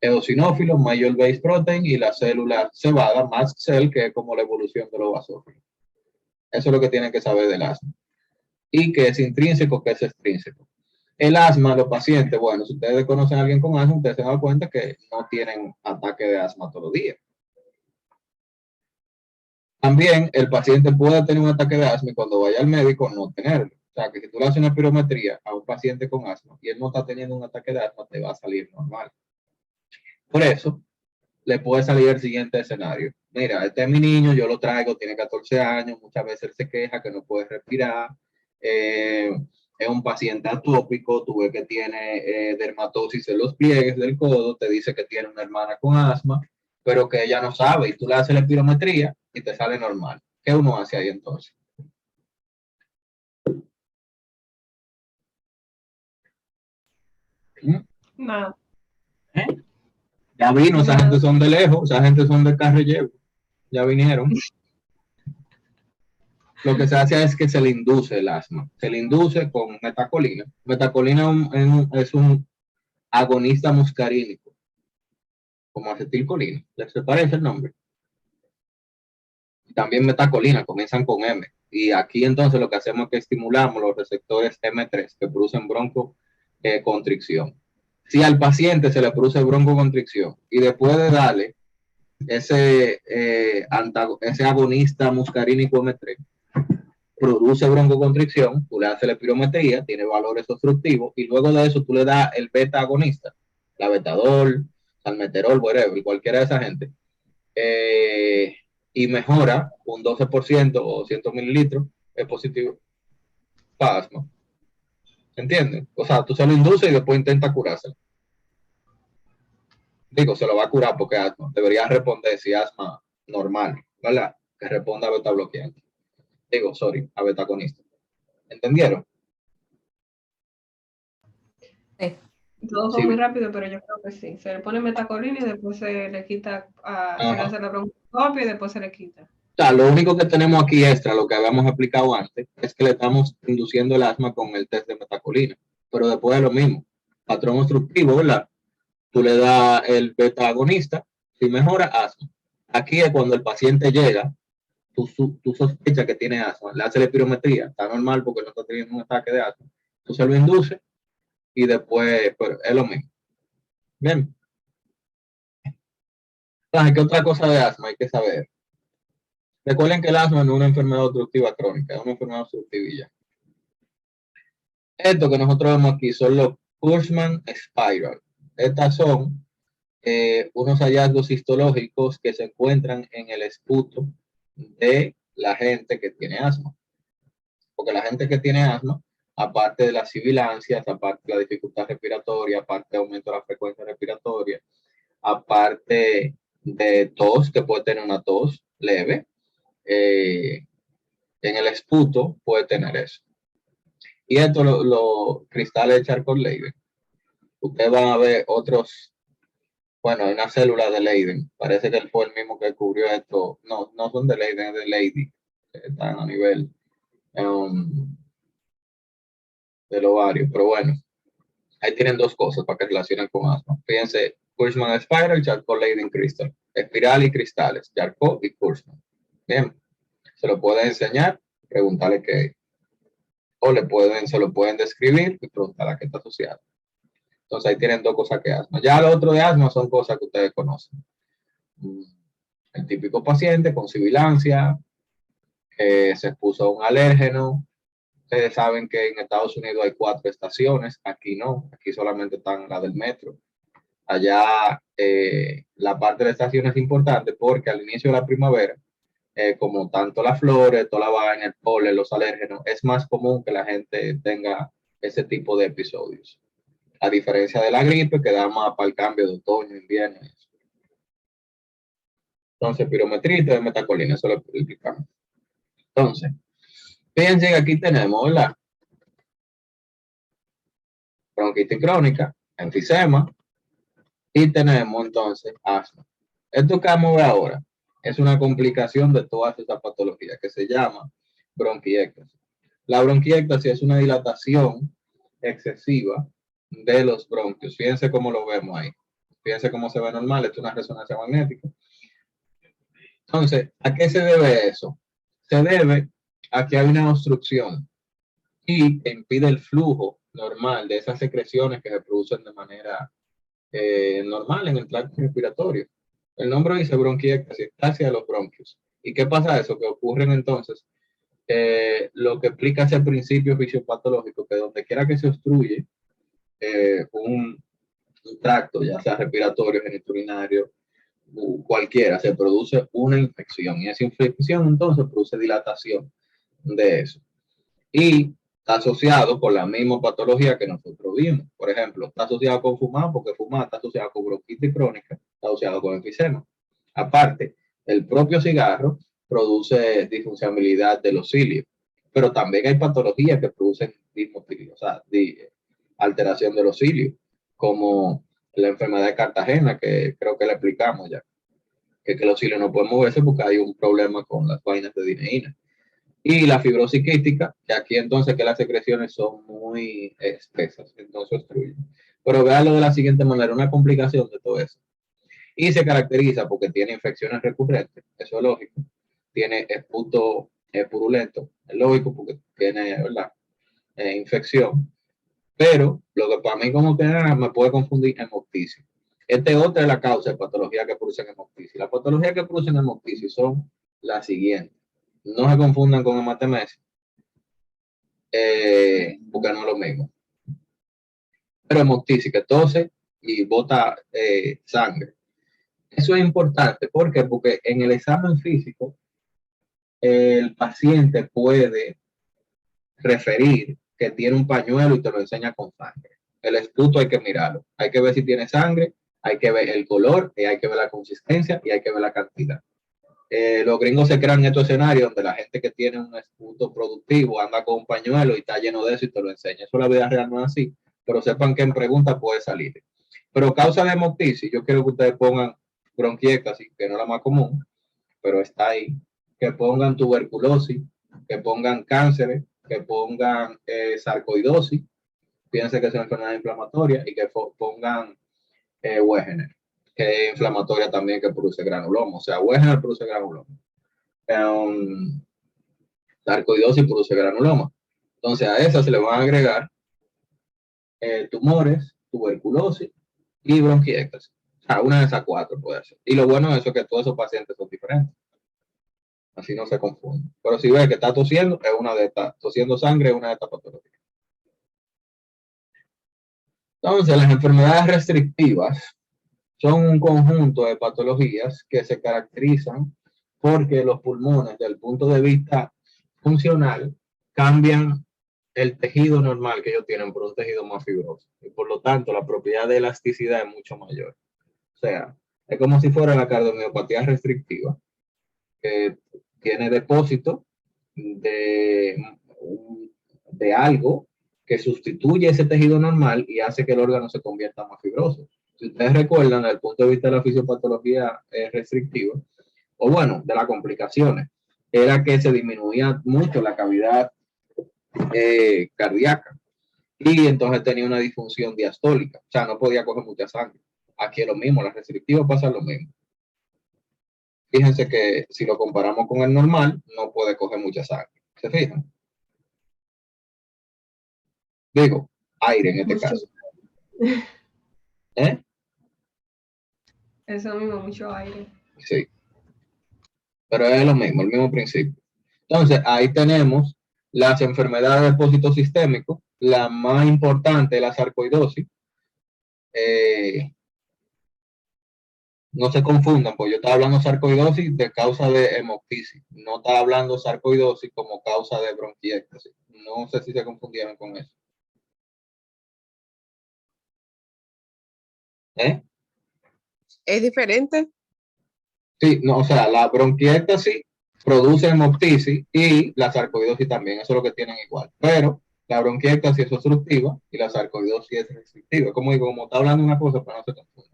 Speaker 1: Eosinófilos, major base protein y la célula cebada, mast cell, que es como la evolución de los basófilos. Eso es lo que tienen que saber del asma. Y qué es intrínseco, qué es extrínseco. El asma, los pacientes, bueno, si ustedes conocen a alguien con asma, ustedes se dan cuenta que no tienen ataque de asma todos los días. También el paciente puede tener un ataque de asma y cuando vaya al médico no tenerlo. O sea, que si tú le haces una espirometría a un paciente con asma y él no está teniendo un ataque de asma, te va a salir normal. Por eso, le puede salir el siguiente escenario. Mira, este es mi niño, yo lo traigo, tiene 14 años, muchas veces él se queja que no puede respirar, es un paciente atópico, tú ves que tiene dermatosis en los pliegues del codo, te dice que tiene una hermana con asma, pero que ella no sabe y tú le haces la espirometría y te sale normal. ¿Qué uno hace ahí entonces?
Speaker 2: Nada.
Speaker 1: Ya vino, esa gente son de lejos, esa gente son de Carrellevo, ya vinieron. Lo que se hace es que se le induce el asma. Se le induce con metacolina. Metacolina es un agonista muscarínico, como acetilcolina. ¿Les parece el nombre? También metacolina, comienzan con M. Y aquí entonces lo que hacemos es que estimulamos los receptores M3 que producen broncoconstricción. Si al paciente se le produce broncoconstricción y después de darle ese agonista muscarínico M3, produce broncoconstricción, tú le haces la espirometría, tiene valores obstructivos, y luego de eso tú le das el beta agonista, la betadol, salmeterol, whatever, cualquiera de esa gente, y mejora un 12% o 200 mililitros, es positivo para asma. ¿Entiendes? O sea, tú se lo induces y después intenta curárselo. Digo, se lo va a curar porque asma. Debería responder si asma normal, ¿verdad? Que responda a beta bloqueante. Digo, sorry, a beta agonista. ¿Entendieron?
Speaker 5: Sí.
Speaker 2: Todo fue
Speaker 1: Sí.
Speaker 2: muy rápido, pero yo creo que sí. Se le pone metacolina y después se le quita, se le hace la broncoscopia y después se le quita.
Speaker 1: O sea, lo único que tenemos aquí extra, lo que habíamos aplicado antes, es que le estamos induciendo el asma con el test de metacolina, pero después es lo mismo. Patrón obstructivo, ¿verdad? Tú le das el beta agonista, si mejora, asma. Aquí es cuando el paciente llega, tú sospechas que tiene asma, le hace la espirometría, está normal porque no está teniendo un ataque de asma, tú se lo induce y después, pero es lo mismo. Bien. Entonces, ¿qué otra cosa de asma hay que saber? Recuerden que el asma no es una enfermedad obstructiva crónica, es una enfermedad obstructiva. Esto que nosotros vemos aquí son los Kurzman Spiral. Estas son unos hallazgos histológicos que se encuentran en el esputo de la gente que tiene asma. Porque la gente que tiene asma, aparte de las sibilancias, aparte de la dificultad respiratoria, aparte de aumento de la frecuencia respiratoria, aparte de tos, que puede tener una tos leve, en el esputo puede tener eso. Y esto los cristales de Charcot-Leyden. Ustedes van a ver otros, bueno, hay una célula de Leyden. Parece que él fue el mismo que descubrió esto. No, no son de Leyden, es de Leydig. Están a nivel del ovario. Pero bueno, ahí tienen dos cosas para que relacionen con asma. Fíjense, Kurzman Spiral, Charcot-Leyden Crystal. Espiral y cristales, Charcot y Kurzman. Bien, se lo pueden enseñar, preguntarle qué es. O se lo pueden describir y preguntarle a qué está asociado. Entonces ahí tienen dos cosas que asma. Ya lo otro de asma son cosas que ustedes conocen. El típico paciente con sibilancia, que se expuso a un alérgeno. Ustedes saben que en Estados Unidos hay 4 estaciones, aquí no, aquí solamente están las del metro. Allá la parte de la estación es importante porque al inicio de la primavera, como tanto las flores, toda la vaina, el polen, los alérgenos, es más común que la gente tenga ese tipo de episodios. A diferencia de la gripe, que da más para el cambio de otoño, invierno. Entonces, pirometría y metacolina, eso lo explicamos. Entonces, fíjense que aquí tenemos, ¿verdad? Bronquitis crónica, enfisema, y tenemos entonces asma. Esto que vamos a ver ahora es una complicación de todas estas patologías que se llama bronquiectasis. La bronquiectasis es una dilatación excesiva de los bronquios. Fíjense cómo lo vemos ahí. Fíjense cómo se ve normal, esto es una resonancia magnética. Entonces, ¿a qué se debe eso? Se debe a que hay una obstrucción y impide el flujo normal de esas secreciones que se producen de manera normal en el tracto respiratorio. El nombre dice bronquiectasis, ectasia de los bronquios. ¿Y qué pasa eso? Que ocurren entonces lo que explica ese principio fisiopatológico, que donde quiera que se obstruye un tracto, ya sea respiratorio, genitourinario, cualquiera, se produce una infección y esa infección entonces produce dilatación de eso. Y está asociado con la misma patología que nosotros vimos. Por ejemplo, está asociado con fumar porque fumar está asociado con bronquitis crónica, está asociado con enfisema. Aparte, el propio cigarro produce disfuncionalidad de los cilios, pero también hay patologías que producen dismotilidad, o sea, alteración de los cilios, como la enfermedad de Cartagena, que creo que la explicamos ya, que los cilios no pueden moverse porque hay un problema con las vainas de dineína. Y la fibrosis quística, que aquí entonces que las secreciones son muy espesas, entonces obstruyen. Pero véanlo de la siguiente manera, una complicación de todo eso. Y se caracteriza porque tiene infecciones recurrentes, eso es lógico. Tiene esputo purulento, es lógico porque tiene, ¿verdad? Infección. Pero lo que para mí como que me puede confundir hemoptisis. Esta es otra de las causas de patología que producen hemoptisis. Las patologías que producen hemoptisis son las siguientes. No se confundan con hematemesis, porque no es lo mismo. Pero hemoptisis, que tose y bota sangre. Eso es importante. ¿Por qué? Porque en el examen físico, el paciente puede referir que tiene un pañuelo y te lo enseña con sangre. El esputo hay que mirarlo. Hay que ver si tiene sangre, hay que ver el color, hay que ver la consistencia y hay que ver la cantidad. Los gringos se crean estos escenarios donde la gente que tiene un esputo productivo anda con un pañuelo y está lleno de eso y te lo enseña. Eso la vida real no es así, pero sepan que en pregunta puede salir. Pero causa de hemoptisis, yo quiero que ustedes pongan bronquiectasis, que no es la más común, pero está ahí. que pongan tuberculosis, que pongan cánceres, que pongan sarcoidosis, piense que es una enfermedad inflamatoria, y que pongan Wegener, que es inflamatoria también, que produce granuloma. O sea, Wegener produce granuloma. Sarcoidosis produce granuloma. Entonces a esas se le van a agregar tumores, tuberculosis y bronquiectasis. O sea, una de esas cuatro puede ser. Y lo bueno de eso es que todos esos pacientes son diferentes. Así no se confunden. Pero si ves que está tosiendo, es una de estas. Tosiendo sangre es una de estas patologías. Entonces, las enfermedades restrictivas son un conjunto de patologías que se caracterizan porque los pulmones, desde el punto de vista funcional, cambian el tejido normal que ellos tienen por un tejido más fibroso. Y por lo tanto, la propiedad de elasticidad es mucho mayor. O sea, es como si fuera la cardiomiopatía restrictiva, que tiene depósito de, de algo que sustituye ese tejido normal y hace que el órgano se convierta más fibroso. Si ustedes recuerdan, desde el punto de vista de la fisiopatología restrictiva, o bueno, de las complicaciones, era que se disminuía mucho la cavidad cardíaca y entonces tenía una disfunción diastólica, o sea, no podía coger mucha sangre. Aquí es lo mismo, las restrictivas pasan lo mismo. Fíjense que si lo comparamos con el normal, no puede coger mucha sangre. ¿Se fijan? Digo, aire en este caso. ¿Eh?
Speaker 2: Eso mismo, mucho aire.
Speaker 1: Sí. Pero es lo mismo, el mismo principio. Entonces, ahí tenemos las enfermedades de depósito sistémico. La más importante es la sarcoidosis. No se confundan, pues yo estaba hablando de sarcoidosis de causa de hemoptisis. No estaba hablando de sarcoidosis como causa de bronquiectasis. No sé si se confundieron con eso. ¿Eh?
Speaker 3: ¿Es diferente?
Speaker 1: Sí, no, o sea, la bronquiectasis produce hemoptisis y la sarcoidosis también, eso es lo que tienen igual. Pero la bronquiectasis es obstructiva y la sarcoidosis es restrictiva. Como digo, como está hablando una cosa, pero no se confunda.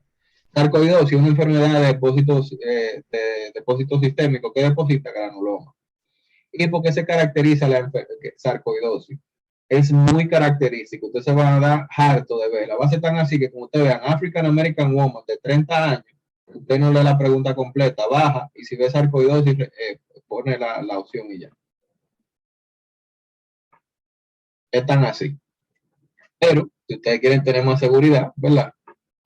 Speaker 1: Sarcoidosis es una enfermedad de depósito sistémico que deposita granuloma. ¿Y por qué se caracteriza la sarcoidosis? Es muy característico. Ustedes se van a dar harto de verla. Va a ser tan así que como ustedes vean African American Woman de 30 años, usted no lee la pregunta completa, baja y si ve sarcoidosis, pone la opción y ya. Es tan así. Pero si ustedes quieren tener más seguridad, ¿verdad?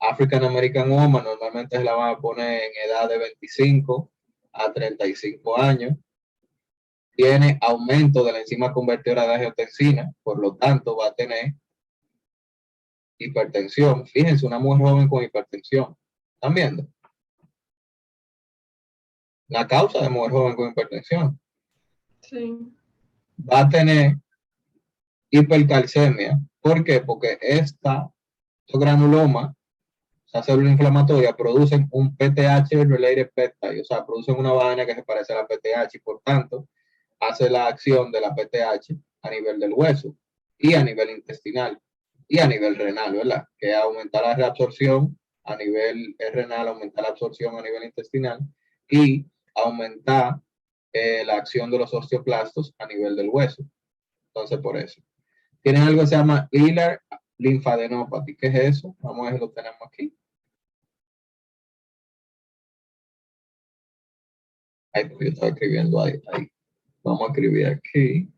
Speaker 1: African American Woman normalmente se la van a poner en edad de 25 a 35 años. Tiene aumento de la enzima convertidora de angiotensina, por lo tanto va a tener hipertensión. Fíjense, una mujer joven con hipertensión. ¿Están viendo? La causa de mujer joven con hipertensión.
Speaker 2: Sí.
Speaker 1: Va a tener hipercalcemia. ¿Por qué? Porque estos granulomas, esa célula inflamatoria, producen un PTH-related peptide, o sea, producen una vaina que se parece a la PTH y por tanto hace la acción de la PTH a nivel del hueso y a nivel intestinal y a nivel renal, ¿verdad? Que aumenta la reabsorción a nivel renal, aumenta la absorción a nivel intestinal y aumenta la acción de los osteoclastos a nivel del hueso. Entonces, por eso. Tienen algo que se llama hilar linfadenopathy. ¿Qué es eso? Vamos a ver si lo tenemos aquí. Ay, pues yo estaba escribiendo ahí. Vamos a escribir aquí.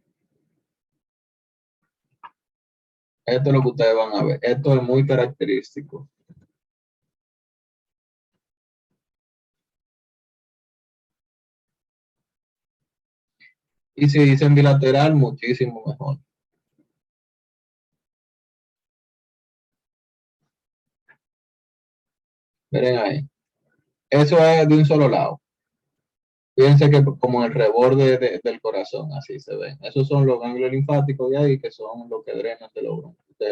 Speaker 1: Esto es lo que ustedes van a ver. Esto es muy característico. Y si dicen bilateral, muchísimo mejor. Miren ahí. Eso es de un solo lado. Fíjense que como el reborde del corazón, así se ven. Esos son los ganglios linfáticos de ahí, que son los que drenan de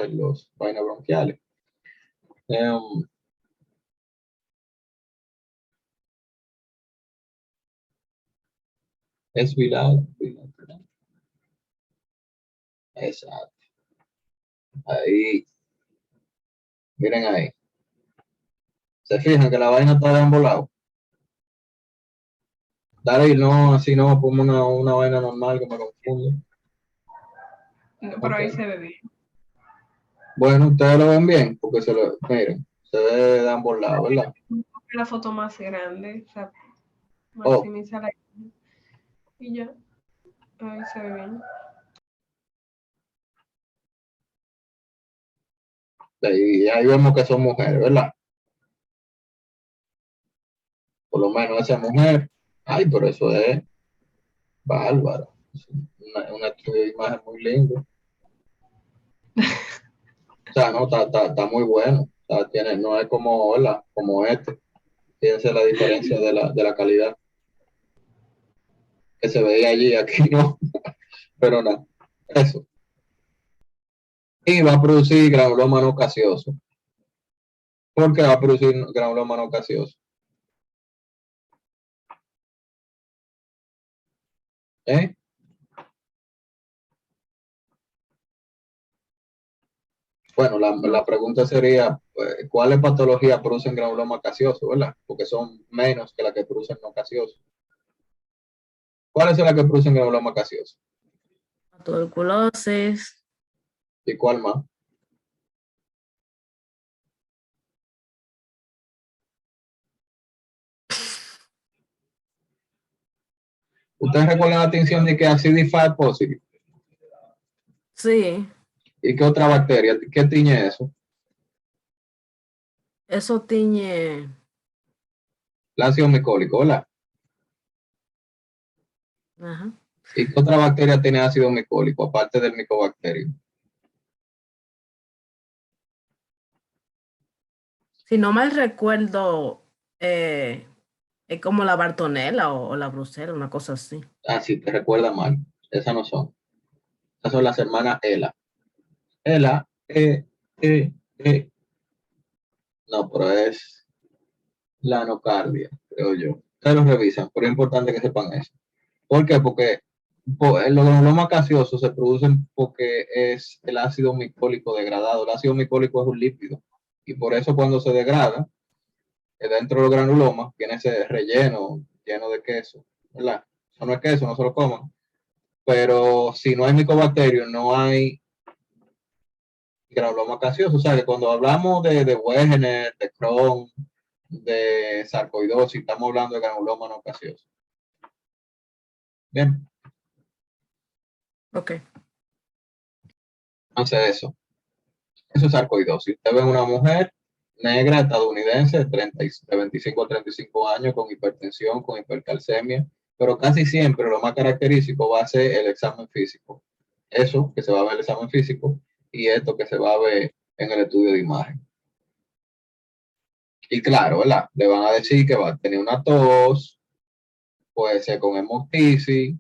Speaker 1: los vainas bronquiales. Es bilateral. Exacto. Ahí, miren ahí. Se fijan que la vaina está de ambos lados. Dale, no, así no, ponme una vaina normal que me confunde.
Speaker 2: No, pero ahí
Speaker 1: Ok.
Speaker 2: se ve bien.
Speaker 1: Bueno, ustedes lo ven bien, porque miren, se ve de ambos lados, ¿verdad?
Speaker 2: La foto más grande, o sea,
Speaker 1: Oh,
Speaker 2: maximiza la y ya, ahí se ve bien.
Speaker 1: y ahí vemos que son mujeres, ¿verdad? Por lo menos esa mujer. Ay, pero eso es bárbaro. Es un estudio de imagen muy lindo. O sea, no, está muy bueno. O sea, no es como, ¿verdad? Como este. Fíjense la diferencia de la calidad que se veía allí, aquí no. Pero nada, eso. Y va a producir granuloma no gaseoso. ¿Por qué va a producir granuloma no gaseoso? ¿Eh? Bueno, la pregunta sería, ¿cuáles patologías producen granuloma gaseoso, verdad? Porque son menos que las que producen no gaseoso. ¿Cuáles son las que producen granuloma gaseoso?
Speaker 5: Tuberculosis.
Speaker 1: ¿Y cuál más? ¿Ustedes recuerdan la tinción de que acidified positive?
Speaker 5: Sí,
Speaker 1: ¿Y qué otra bacteria? ¿Qué tiñe eso?
Speaker 5: eso tiñe.
Speaker 1: El ácido micólico, ¿verdad?
Speaker 5: Ajá.
Speaker 1: ¿Y qué otra bacteria tiene ácido micólico, aparte del micobacterio?
Speaker 5: Si no mal recuerdo, es como la Bartonella o la Brucela, una cosa así.
Speaker 1: Ah, sí, te recuerda mal. Esas no son. Esas son las hermanas ELA. ELA, E. No, pero es la anocardia, creo yo. Ustedes lo revisan, pero es importante que sepan eso. ¿Por qué? Porque los granulomas gaseosos se producen porque es el ácido micólico degradado. El ácido micólico es un lípido y por eso cuando se degrada, dentro de los granulomas tiene ese relleno lleno de queso, ¿verdad? Eso no es queso, no se lo coman. Pero si no hay micobacterios, no hay granuloma gaseoso. O sea que cuando hablamos de Wegener, de Crohn, de sarcoidosis, estamos hablando de granuloma no gaseoso. Bien,
Speaker 5: Ok.
Speaker 1: entonces eso es sarcoidosis. Usted ve una mujer negra estadounidense de 25 a 35 años con hipertensión, con hipercalcemia, pero casi siempre lo más característico va a ser el examen físico. Eso que se va a ver el examen físico y esto que se va a ver en el estudio de imagen. Y claro, ¿verdad? Le van a decir que va a tener una tos, puede ser con hemoptisis,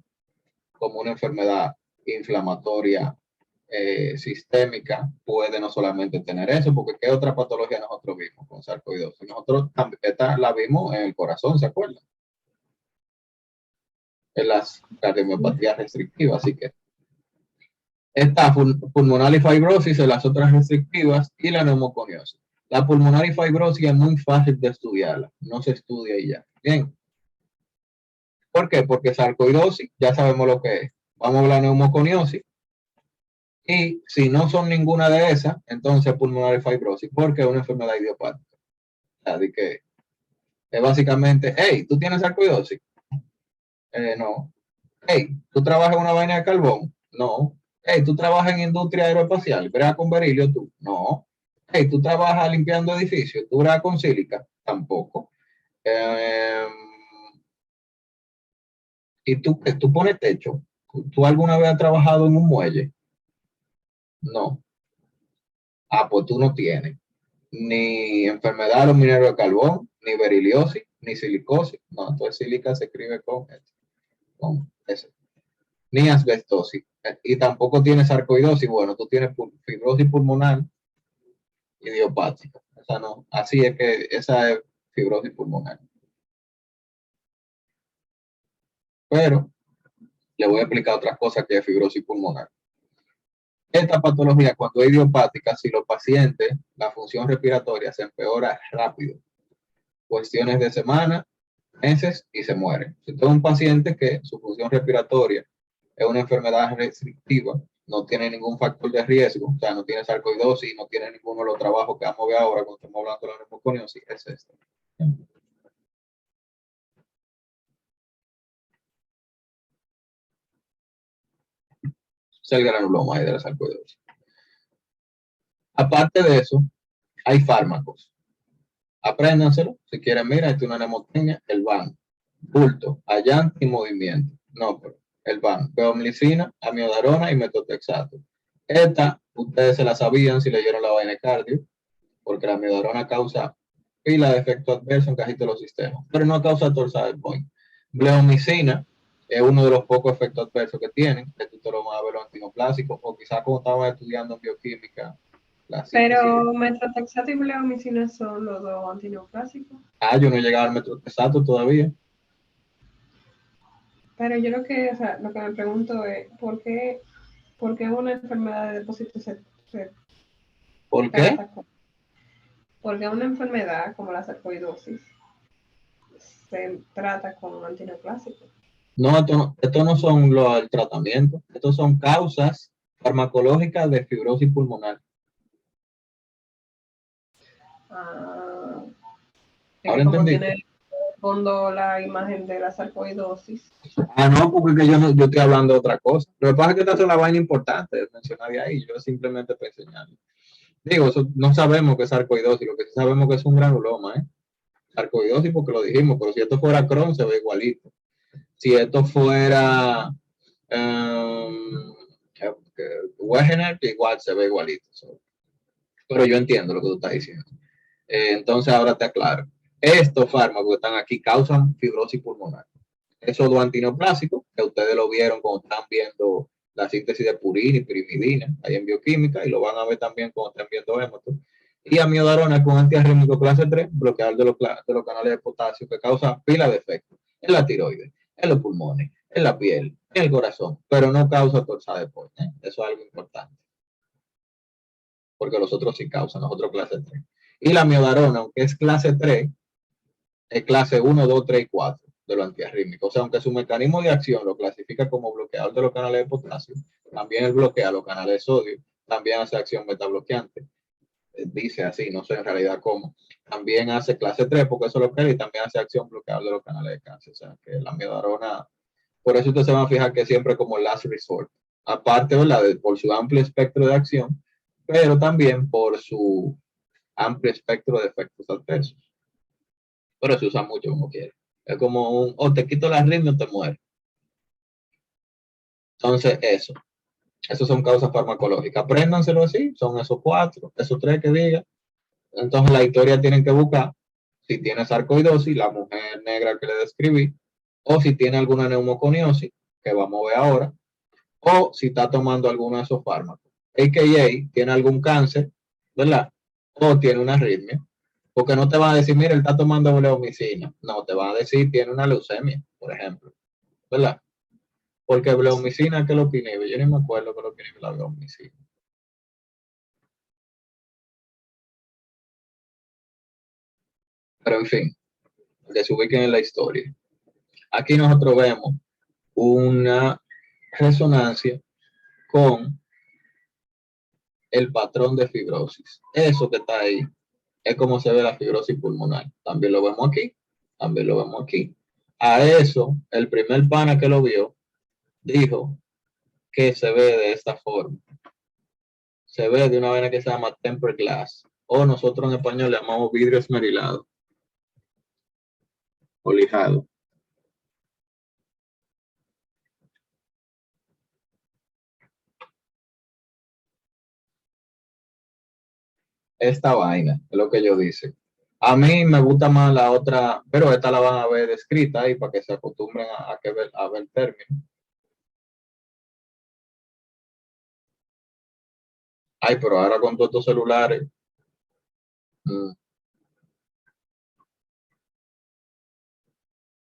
Speaker 1: como una enfermedad inflamatoria sistémica, puede no solamente tener eso, porque ¿qué otra patología nosotros vimos con sarcoidosis? Nosotros esta la vimos en el corazón, ¿se acuerdan? En las cardiomiopatías restrictivas, así que esta pulmonar y fibrosis en las otras restrictivas y la neumoconiosis. La pulmonar y fibrosis es muy fácil de estudiarla, no se estudia y ya. Bien. ¿Por qué? Porque sarcoidosis, ya sabemos lo que es. Vamos a hablar de neumoconiosis. Y si no son ninguna de esas, entonces pulmonar y fibrosis, porque es una enfermedad idiopática. O sea, de que es básicamente, hey, ¿tú tienes sarcoidosis? No. Hey, ¿tú trabajas en una vaina de carbón? No. Hey, ¿tú trabajas en industria aeroespacial? ¿Bregas con berilio tú? No. Hey, ¿tú trabajas limpiando edificios? ¿Tú bregas con sílica? Tampoco. Eh, ¿Y tú pones techo? ¿Tú alguna vez has trabajado en un muelle? No. Ah, pues tú no tienes ni enfermedad de los mineros de carbón, ni beriliosis, ni silicosis. No, entonces sílica se escribe con ese. Ni asbestosis. Y tampoco tienes sarcoidosis. Bueno, tú tienes fibrosis pulmonar idiopática. Esa no. Así es que esa es fibrosis pulmonar. Pero le voy a explicar otras cosas que es fibrosis pulmonar. Esta patología, cuando es idiopática, si los pacientes, la función respiratoria se empeora rápido, cuestiones de semanas meses y se muere. Si usted es un paciente que su función respiratoria es una enfermedad restrictiva, no tiene ningún factor de riesgo, o sea, no tiene sarcoidosis, no tiene ninguno de los trabajos que vamos a ver ahora cuando estamos hablando de la neumoconiosis, es este. Es el granuloma de la sarcoidosis. Aparte de eso, hay fármacos. Apréndanselo. Si quieren, mira, esto es una nemotecnia, el VAN, bulto, allante y movimiento. No, pero el VAN, peomlicina, amiodarona y metotrexato. Esta, ustedes se la sabían si leyeron la vaina de cardio, porque la amiodarona causa pila de efecto adverso en casi todos los sistemas, pero no causa dorsal point. Bleomicina es uno de los pocos efectos adversos que tienen, que tú te lo vas a ver los antinoplásico, o quizás como estabas estudiando en bioquímica, la
Speaker 2: Pero metotrexato y bleomicina son los dos antineoplásicos.
Speaker 1: yo no he llegado al metotrexato todavía.
Speaker 2: Pero yo lo que me pregunto es, ¿por qué una enfermedad de depósito se
Speaker 1: ¿Por qué?
Speaker 2: trata con? ¿Por qué una enfermedad como la sarcoidosis se trata con antineoplásicos?
Speaker 1: No, esto no son el tratamiento, estos son causas farmacológicas de fibrosis pulmonar.
Speaker 2: Ah, es
Speaker 1: Ahora
Speaker 2: que como
Speaker 1: entendí.
Speaker 2: tiene fondo la imagen de la sarcoidosis.
Speaker 1: No, porque yo estoy hablando de otra cosa. Lo que pasa es que esta es la vaina importante mencionar de ahí. Yo simplemente para enseñarlo. Digo, no sabemos qué es sarcoidosis, lo que sí sabemos que es un granuloma, ¿eh? Sarcoidosis porque lo dijimos, pero si esto fuera Crohn se ve igualito. Si esto fuera Wegener, igual se ve igualito. Pero yo entiendo lo que tú estás diciendo. Entonces ahora te aclaro. Estos fármacos que están aquí causan fibrosis pulmonar. Esos dos antineoplásicos, que ustedes lo vieron cuando están viendo la síntesis de purina y pirimidina, ahí en bioquímica, y lo van a ver también cuando estén viendo hémato. Y amiodarona con antiarrítmico clase 3, bloqueador de los canales de potasio, que causa pila de efectos en la tiroides, en los pulmones, en la piel, en el corazón, pero no causa torsada de pollo. Eso es algo importante. Porque los otros sí causan, los otros clase 3. Y la miodarona, aunque es clase 3, es clase 1, 2, 3 y 4 de los antiarrítmicos. O sea, aunque su mecanismo de acción lo clasifica como bloqueador de los canales de potasio, también él bloquea los canales de sodio, también hace acción metabloqueante. Dice así, no sé en realidad cómo. También hace clase 3, porque eso lo cree, y también hace acción bloqueador de los canales de cáncer. O sea, que la miodarona, por eso usted se va a fijar que siempre como last resort. Aparte, ¿verdad? Por su amplio espectro de acción, pero también por su amplio espectro de efectos adversos. Pero se usa mucho como quiera. Es como te quito la ritmo o te mueres. Entonces, esos son causas farmacológicas. Apréndanselo así, son esos 4, esos 3 que diga. Entonces, la historia tienen que buscar si tiene sarcoidosis, la mujer negra que le describí, o si tiene alguna neumoconiosis, que vamos a ver ahora, o si está tomando alguno de esos fármacos. AKA, tiene algún cáncer, ¿verdad? O tiene una arritmia. Porque no te van a decir, mira, él está tomando bleomicina. No, te van a decir, tiene una leucemia, por ejemplo. ¿Verdad? Porque bleomicina, ¿qué lo inhibe? Yo ni me acuerdo que lo inhibe la bleomicina. Pero en fin, que se ubiquen en la historia. Aquí nosotros vemos una resonancia con el patrón de fibrosis. Eso que está ahí es como se ve la fibrosis pulmonar. También lo vemos aquí, también lo vemos aquí. A eso, el primer pana que lo vio dijo que se ve de esta forma. Se ve de una vaina que se llama tempered glass, o nosotros en español le llamamos vidrio esmerilado o lijado. Esta vaina es lo que ellos dicen. A mí me gusta más la otra, pero esta la van a ver escrita ahí para que se acostumbren a ver el término. Ay, pero ahora con todos estos celulares.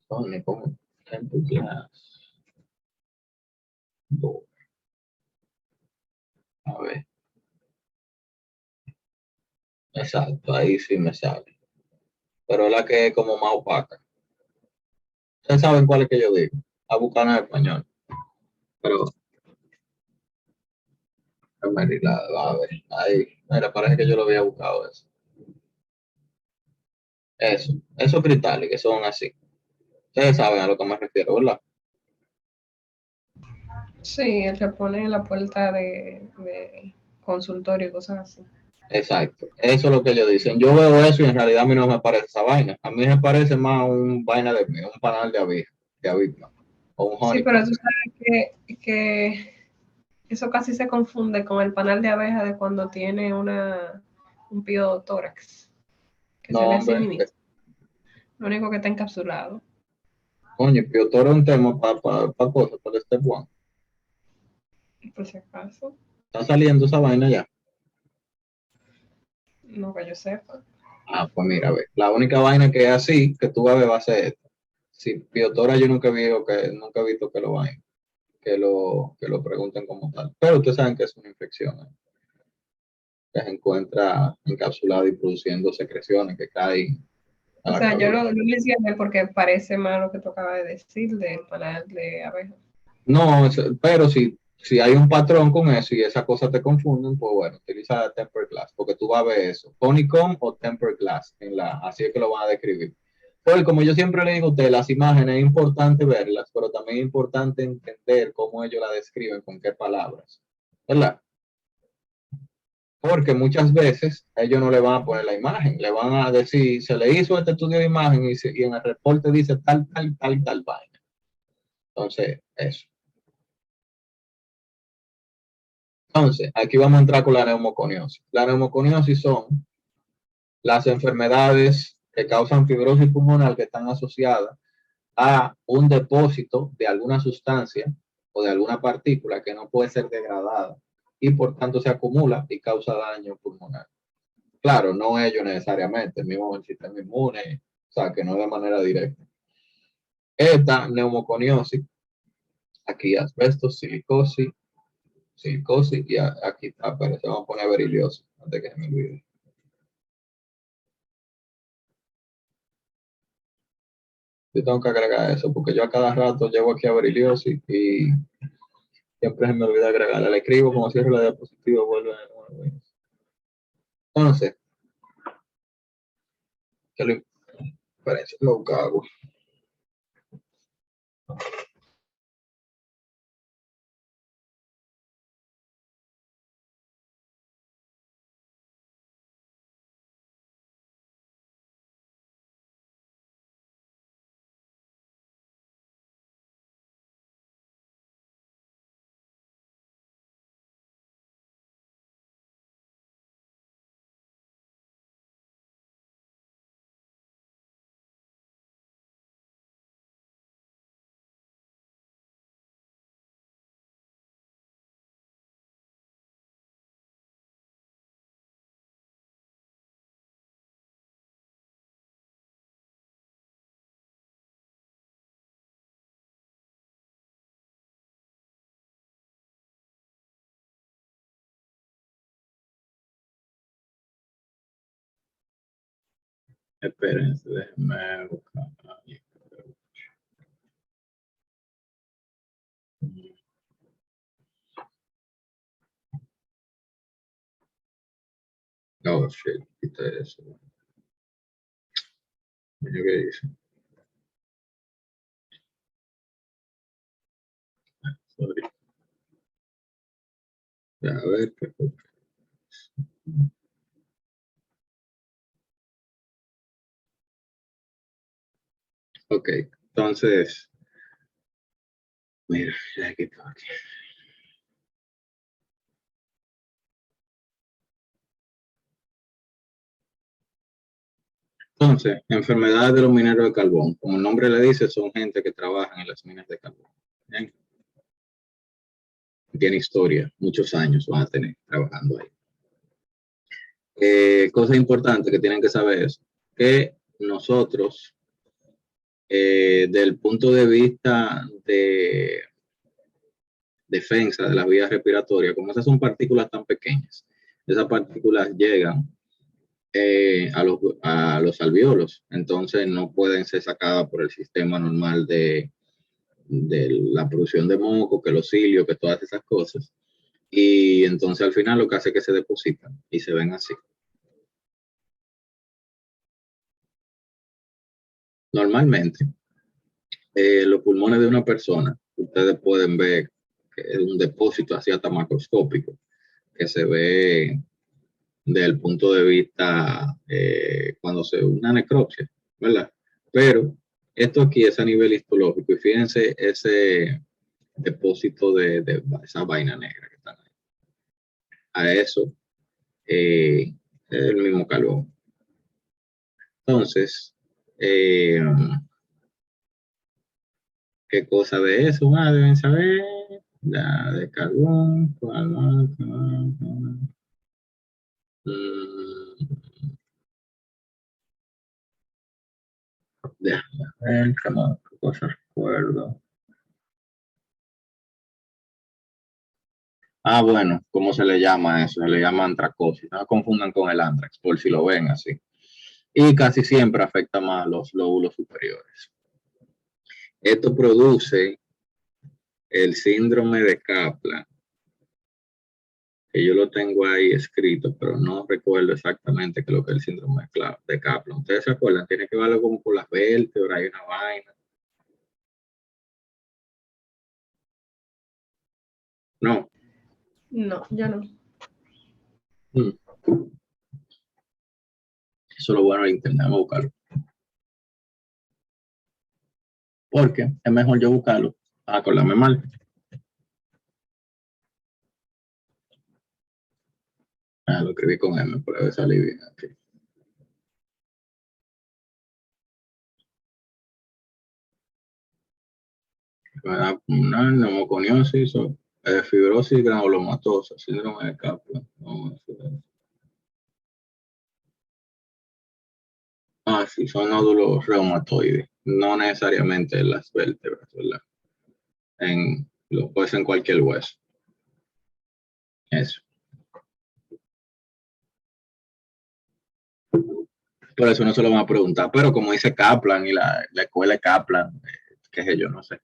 Speaker 1: Pone como tempered glass. A ver. Exacto, ahí sí me sale. Pero es la que es como más opaca. Ustedes saben cuál es que yo digo. A buscar en español. Pero, a ver, ahí, mira, parece que yo lo había buscado eso. Esos cristales que son así. Ustedes saben a lo que me refiero, ¿verdad?
Speaker 2: Sí, el que pone en la puerta de consultorio y cosas así.
Speaker 1: Exacto. Eso es lo que ellos dicen. Yo veo eso y en realidad a mí no me parece esa vaina. A mí me parece más un vaina de un panal de avispa, o un
Speaker 2: Sí, pero
Speaker 1: honeycomb.
Speaker 2: tú sabes que eso casi se confunde con el panal de abeja de cuando tiene un piotórax, que
Speaker 1: No,
Speaker 2: se ve así
Speaker 1: hombre,
Speaker 2: mismo. Lo único que está encapsulado.
Speaker 1: coño, Piotr es un tema para cosas, para este Juan.
Speaker 2: Por si acaso,
Speaker 1: Está saliendo esa vaina ya.
Speaker 2: no que yo sepa.
Speaker 1: Ah, pues mira, ve. La única vaina que es así, que tú vas a ver, va a ser esta. Si Piotora yo nunca he visto que lo vayan, que lo pregunten como tal. Pero ustedes saben que es una infección, que se encuentra encapsulada y produciendo secreciones que caen a
Speaker 2: O
Speaker 1: la
Speaker 2: sea, yo
Speaker 1: cabeza.
Speaker 2: lo mencioné porque parece más lo que tú acabas de decir del panal de abeja.
Speaker 1: No, pero si hay un patrón con eso y esas cosas te confunden, pues bueno, utiliza tempered glass, porque tú vas a ver eso, honeycomb o tempered glass, así es que lo van a describir. Porque como yo siempre le digo a usted, las imágenes es importante verlas, pero también es importante entender cómo ellos la describen, con qué palabras, ¿verdad? Porque muchas veces ellos no le van a poner la imagen, le van a decir, se le hizo este estudio de imagen y en el reporte dice tal vaina. Entonces, eso. Entonces, aquí vamos a entrar con la neumoconiosis. La neumoconiosis son las enfermedades que causan fibrosis pulmonar que están asociadas a un depósito de alguna sustancia o de alguna partícula que no puede ser degradada y por tanto se acumula y causa daño pulmonar. Claro, no ello necesariamente, el mismo el sistema inmune, o sea, que no de manera directa. Esta neumoconiosis, aquí asbestos, silicosis y aquí está, pero se vamos a poner beriliosis antes que se me olvide. Yo tengo que agregar eso, porque yo a cada rato llevo aquí a beriliosis y siempre se me olvida agregarla. La escribo como cierro la diapositiva, vuelve de nuevo. Entonces, ¿qué lo parece? Lo cago. Espérense, déjenme buscar. Oh, shit, quita eso. Coño, ¿qué dice? Sorry. Ya, a ver, qué fue. Ok, entonces, mira, ya quito aquí. Entonces, enfermedades de los mineros de carbón. Como el nombre le dice, son gente que trabaja en las minas de carbón. Bien. Tiene historia, muchos años van a tener trabajando ahí. Cosa importante que tienen que saber es que nosotros, del punto de vista de defensa de las vías respiratorias, como esas son partículas tan pequeñas, esas partículas llegan a los alvéolos. Entonces no pueden ser sacadas por el sistema normal de la producción de moco, que los cilios, que todas esas cosas. Y entonces al final lo que hace es que se depositan y se ven así. Normalmente, los pulmones de una persona, ustedes pueden ver que es un depósito así hasta macroscópico, que se ve desde el punto de vista cuando se ve una necropsia, ¿verdad? Pero esto aquí es a nivel histológico y fíjense ese depósito de esa vaina negra que están ahí. A eso es el mismo carbón. Entonces, ¿qué cosa de eso? Deben saber. La de carbón. Déjame ver qué cosa recuerdo. Bueno, ¿cómo se le llama eso? Se le llama antracosis. No se confundan con el antrax, por si lo ven así. Y casi siempre afecta más a los lóbulos superiores. Esto produce el síndrome de Kaplan, que yo lo tengo ahí escrito, pero no recuerdo exactamente qué es lo que es el síndrome de Kaplan. ¿Ustedes se acuerdan? Tiene que verlo como por las vértebras, hay una vaina. No.
Speaker 2: No, yo no.
Speaker 1: Eso es lo bueno de internet, vamos a buscarlo. Porque es mejor yo buscarlo a acordarme mal. Lo escribí con M, pero debe salir bien aquí. Una neumoconiosis o fibrosis granulomatosa, síndrome de Kaplan. Sí, son nódulos reumatoides, no necesariamente en las vértebras, ¿verdad? Puede ser en cualquier hueso. Eso. Por eso no se lo van a preguntar, pero como dice Kaplan y la escuela de Kaplan, qué sé yo, no sé.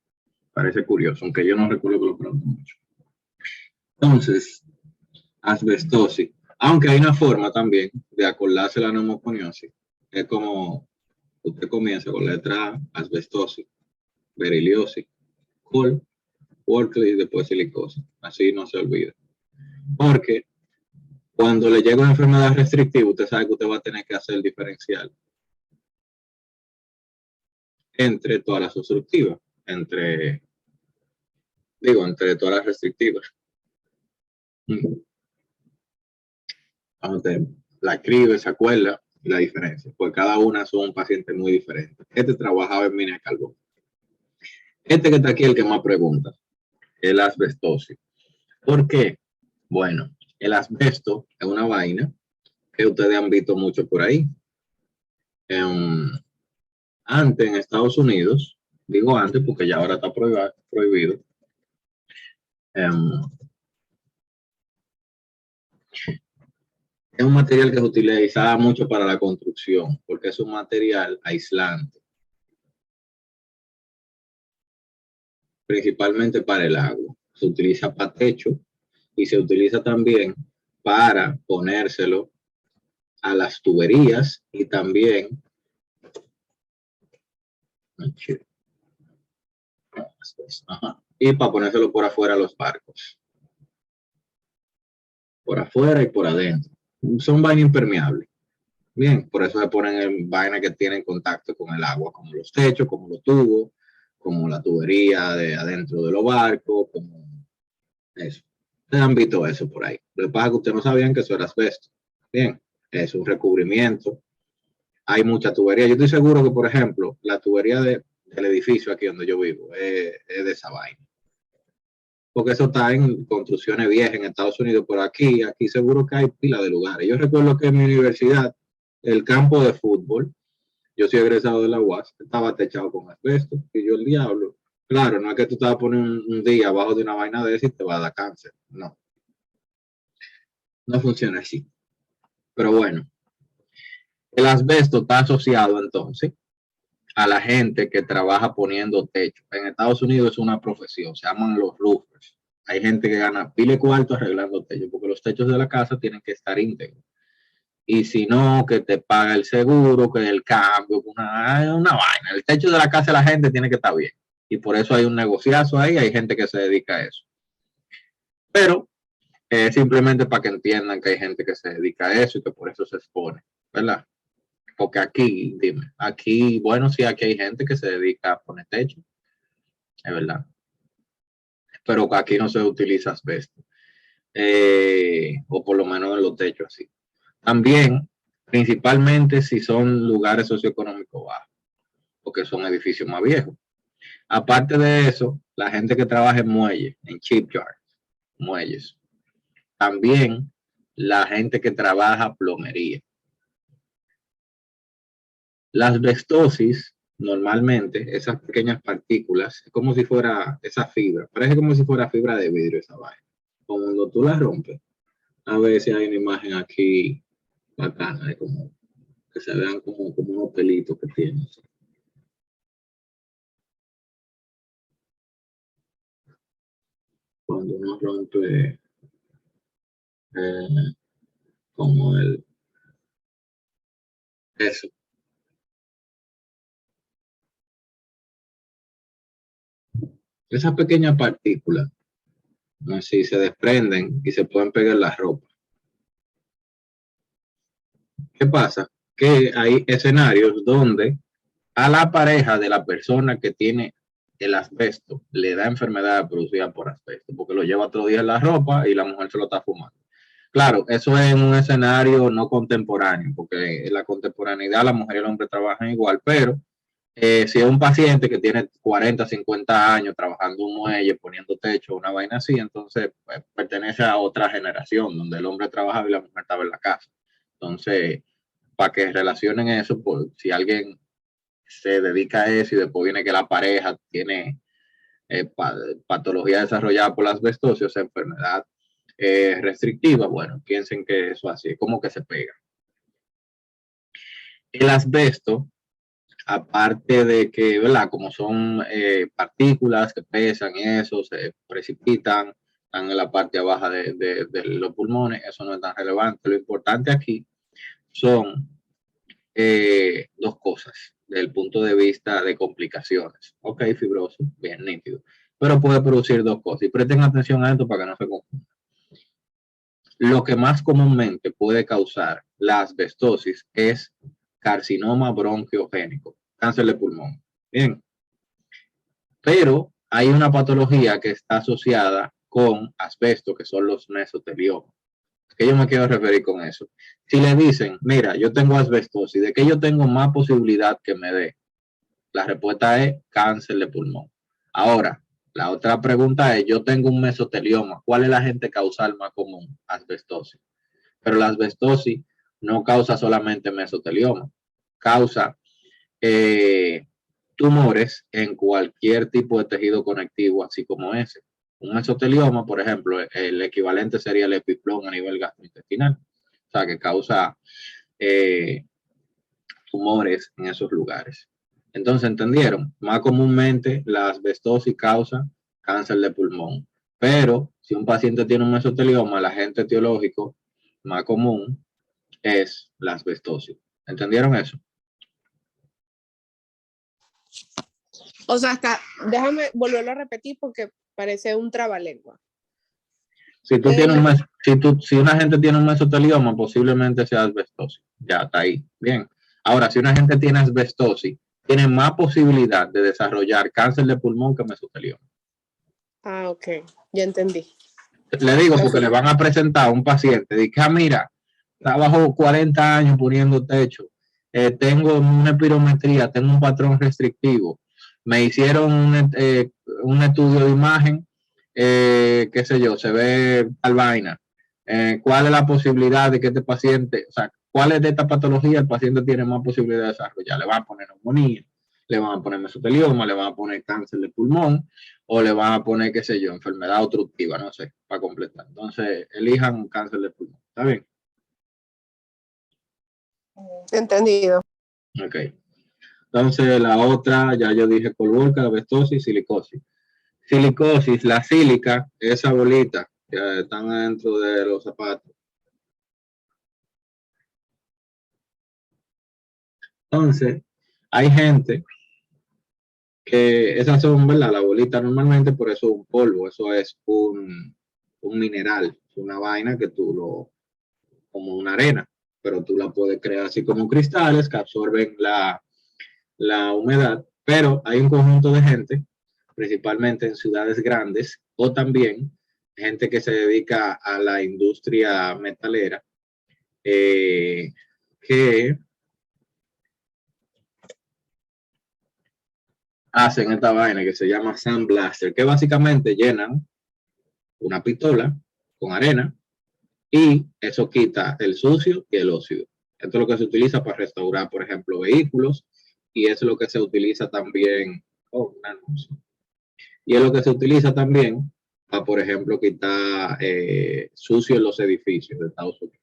Speaker 1: Parece curioso, aunque yo no recuerdo que lo pregunto mucho. Entonces, asbestosis. Aunque hay una forma también de acordarse la neumoconiosis. Es como usted comienza con la letra A, asbestosis, beriliosis, col, Walkley y después silicosis. Así no se olvida. Porque cuando le llega una enfermedad restrictiva, usted sabe que usted va a tener que hacer el diferencial entre todas las obstructivas, entre todas las restrictivas. Usted la escribe, se acuerda la diferencia, pues cada una son un paciente muy diferente. Este trabajaba en mina de carbón. Este que está aquí es el que más pregunta, el asbestosis. ¿Por qué? Bueno, el asbesto es una vaina que ustedes han visto mucho por ahí. Antes en Estados Unidos, digo antes porque ya ahora está prohibido. Es un material que se utilizaba mucho para la construcción porque es un material aislante, principalmente para el agua. Se utiliza para techo y se utiliza también para ponérselo a las tuberías y también y para ponérselo por afuera a los barcos. Por afuera y por adentro. Son vainas impermeables. Bien, por eso se ponen en vainas que tienen contacto con el agua, como los techos, como los tubos, como la tubería de adentro de los barcos, como eso. Ustedes han visto eso por ahí. Lo que pasa es que ustedes no sabían que eso era asbesto. Bien, es un recubrimiento. Hay mucha tubería. Yo estoy seguro que, por ejemplo, la tubería del edificio aquí donde yo vivo es de esa vaina. Porque eso está en construcciones viejas en Estados Unidos, pero aquí seguro que hay pila de lugares. Yo recuerdo que en mi universidad, el campo de fútbol, yo soy egresado de la UAS, estaba techado con asbesto, y yo el diablo. Claro, no es que tú te vas a poner un día abajo de una vaina de esa y te va a dar cáncer. No. No funciona así. Pero bueno, El asbesto está asociado entonces a la gente que trabaja poniendo techo. En Estados Unidos es una profesión, se llaman los roofers. Hay gente que gana pile cuarto arreglando techos, porque los techos de la casa tienen que estar íntegros. Y si no, que te paga el seguro, que el cambio, una vaina. El techo de la casa de la gente tiene que estar bien. Y por eso hay un negociazo ahí, hay gente que se dedica a eso. Pero simplemente para que entiendan que hay gente que se dedica a eso y que por eso se expone, ¿verdad? Porque aquí, dime, aquí, bueno, sí, aquí hay gente que se dedica a poner techo, es verdad. Pero aquí no se utiliza asbesto, o por lo menos en los techos así. También, principalmente si son lugares socioeconómicos bajos, porque son edificios más viejos. Aparte de eso, la gente que trabaja en muelles, en shipyards, muelles. También la gente que trabaja plomería. La asbestosis, normalmente, esas pequeñas partículas, es como si fuera esa fibra, parece como si fuera fibra de vidrio esa vaina. Cuando tú la rompes, a veces hay una imagen aquí bacana, de como que se vean como unos pelitos que tiene. Cuando uno rompe como eso. Esas pequeñas partículas, así se desprenden y se pueden pegar en la ropa. ¿Qué pasa? Que hay escenarios donde a la pareja de la persona que tiene el asbesto le da enfermedad producida por asbesto, porque lo lleva otro día en la ropa y la mujer se lo está fumando. Claro, eso es en un escenario no contemporáneo, porque en la contemporaneidad la mujer y el hombre trabajan igual, pero si es un paciente que tiene 40, 50 años trabajando un muelle, poniendo techo, una vaina así, entonces pues, pertenece a otra generación, donde el hombre trabajaba y la mujer estaba en la casa. Entonces, para que relacionen eso, pues, si alguien se dedica a eso y después viene que la pareja tiene patología desarrollada por la asbestosis, o sea, enfermedad restrictiva, bueno, piensen que eso así, como que se pega. El asbesto, aparte de que, ¿verdad? Como son partículas que pesan y eso, se precipitan, están en la parte baja de los pulmones, eso no es tan relevante. Lo importante aquí son dos cosas desde el punto de vista de complicaciones. Ok, fibroso, bien nítido, pero puede producir dos cosas. Y presten atención a esto para que no se confundan. Lo que más comúnmente puede causar la asbestosis es carcinoma bronquiogénico, cáncer de pulmón. Bien, pero hay una patología que está asociada con asbesto, que son los mesoteliomas. ¿Qué yo me quiero referir con eso? Si le dicen, mira, yo tengo asbestosis, ¿de qué yo tengo más posibilidad que me dé? La respuesta es cáncer de pulmón. Ahora, la otra pregunta es, yo tengo un mesotelioma, ¿cuál es la agente causal más común? Asbestosis. Pero la asbestosis no causa solamente mesotelioma, causa tumores en cualquier tipo de tejido conectivo, así como ese. Un mesotelioma, por ejemplo, el equivalente sería el epiplón a nivel gastrointestinal, o sea, que causa tumores en esos lugares. Entonces, ¿entendieron? Más comúnmente la asbestosis causa cáncer de pulmón, pero si un paciente tiene un mesotelioma, el agente etiológico más común es la asbestosis. ¿Entendieron eso?
Speaker 3: O sea, déjame volverlo a repetir porque parece un trabalengua.
Speaker 1: Si tú tienes si una gente tiene un mesotelioma, posiblemente sea asbestosis. Ya está ahí. Bien. Ahora, si una gente tiene asbestosis, tiene más posibilidad de desarrollar cáncer de pulmón que mesotelioma.
Speaker 3: Ah, ok. Ya entendí.
Speaker 1: Le digo porque le van a presentar a un paciente. Dice, mira, trabajo 40 años poniendo techo. Tengo una espirometría, tengo un patrón restrictivo. Me hicieron un estudio de imagen, qué sé yo, se ve tal vaina. ¿Cuál es la posibilidad de que este paciente, o sea, cuál es de esta patología el paciente tiene más posibilidad de desarrollar? Le van a poner neumonía, le van a poner mesotelioma, le van a poner cáncer de pulmón, o le van a poner, qué sé yo, enfermedad obstructiva, no sé, para completar. Entonces, elijan un cáncer de pulmón. ¿Está bien?
Speaker 3: Entendido.
Speaker 1: Ok. Entonces, la otra, ya yo dije colvolca, asbestosis, silicosis. Silicosis, la sílica, esa bolita que están dentro de los zapatos. Entonces, hay gente que esas son, ¿verdad? La bolita normalmente, por eso es un polvo, eso es un mineral, es una vaina que tú lo, como una arena, pero tú la puedes crear así como cristales que absorben la humedad, pero hay un conjunto de gente, principalmente en ciudades grandes, o también gente que se dedica a la industria metalera, que hacen esta vaina que se llama sandblaster, que básicamente llenan una pistola con arena y eso quita el sucio y el óxido. Esto es lo que se utiliza para restaurar, por ejemplo, vehículos y es lo que se utiliza también, y es lo que se utiliza también para, por ejemplo, quitar sucio en los edificios de Estados Unidos,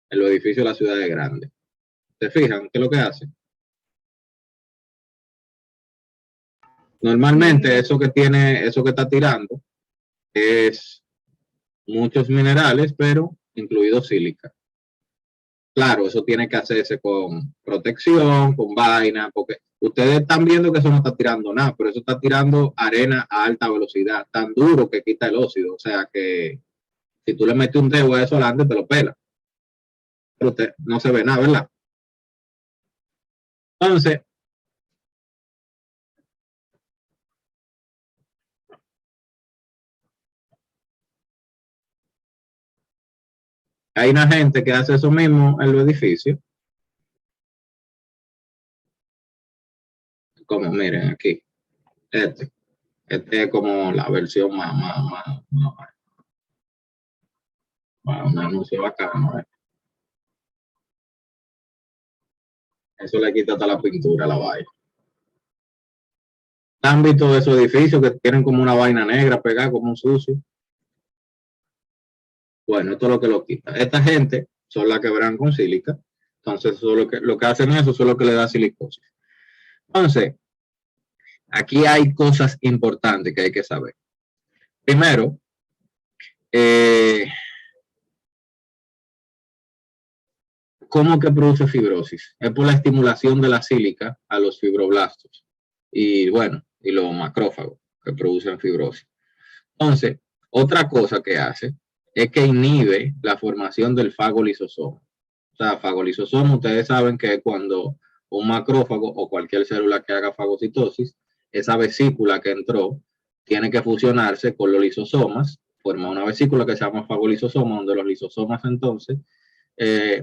Speaker 1: en los edificios de las ciudades grandes. ¿Se fijan qué es lo que hace? Normalmente eso que tiene, eso que está tirando es muchos minerales, pero incluido sílica. Claro, eso tiene que hacerse con protección, con vaina, porque ustedes están viendo que eso no está tirando nada, pero eso está tirando arena a alta velocidad, tan duro que quita el óxido. O sea que si tú le metes un dedo a eso adelante, te lo pela. Pero no se ve nada, ¿verdad? Entonces, hay una gente que hace eso mismo en los edificios. Como miren aquí, este es como la versión más un anuncio bacano. Eso le quita hasta la pintura a la vaina. ¿Han visto esos edificios que tienen como una vaina negra pegada, como un sucio? Bueno, esto es lo que lo quita. Esta gente son las que verán con sílica. Entonces, eso lo que hacen eso es lo que le da silicosis. Entonces, aquí hay cosas importantes que hay que saber. Primero, ¿cómo que produce fibrosis? Es por la estimulación de la sílica a los fibroblastos y bueno, y los macrófagos que producen fibrosis. Entonces, otra cosa que hace es que inhibe la formación del fagolisosoma. O sea, fagolisosoma, ustedes saben que es cuando un macrófago o cualquier célula que haga fagocitosis, esa vesícula que entró tiene que fusionarse con los lisosomas, forma una vesícula que se llama fagolisosoma, donde los lisosomas entonces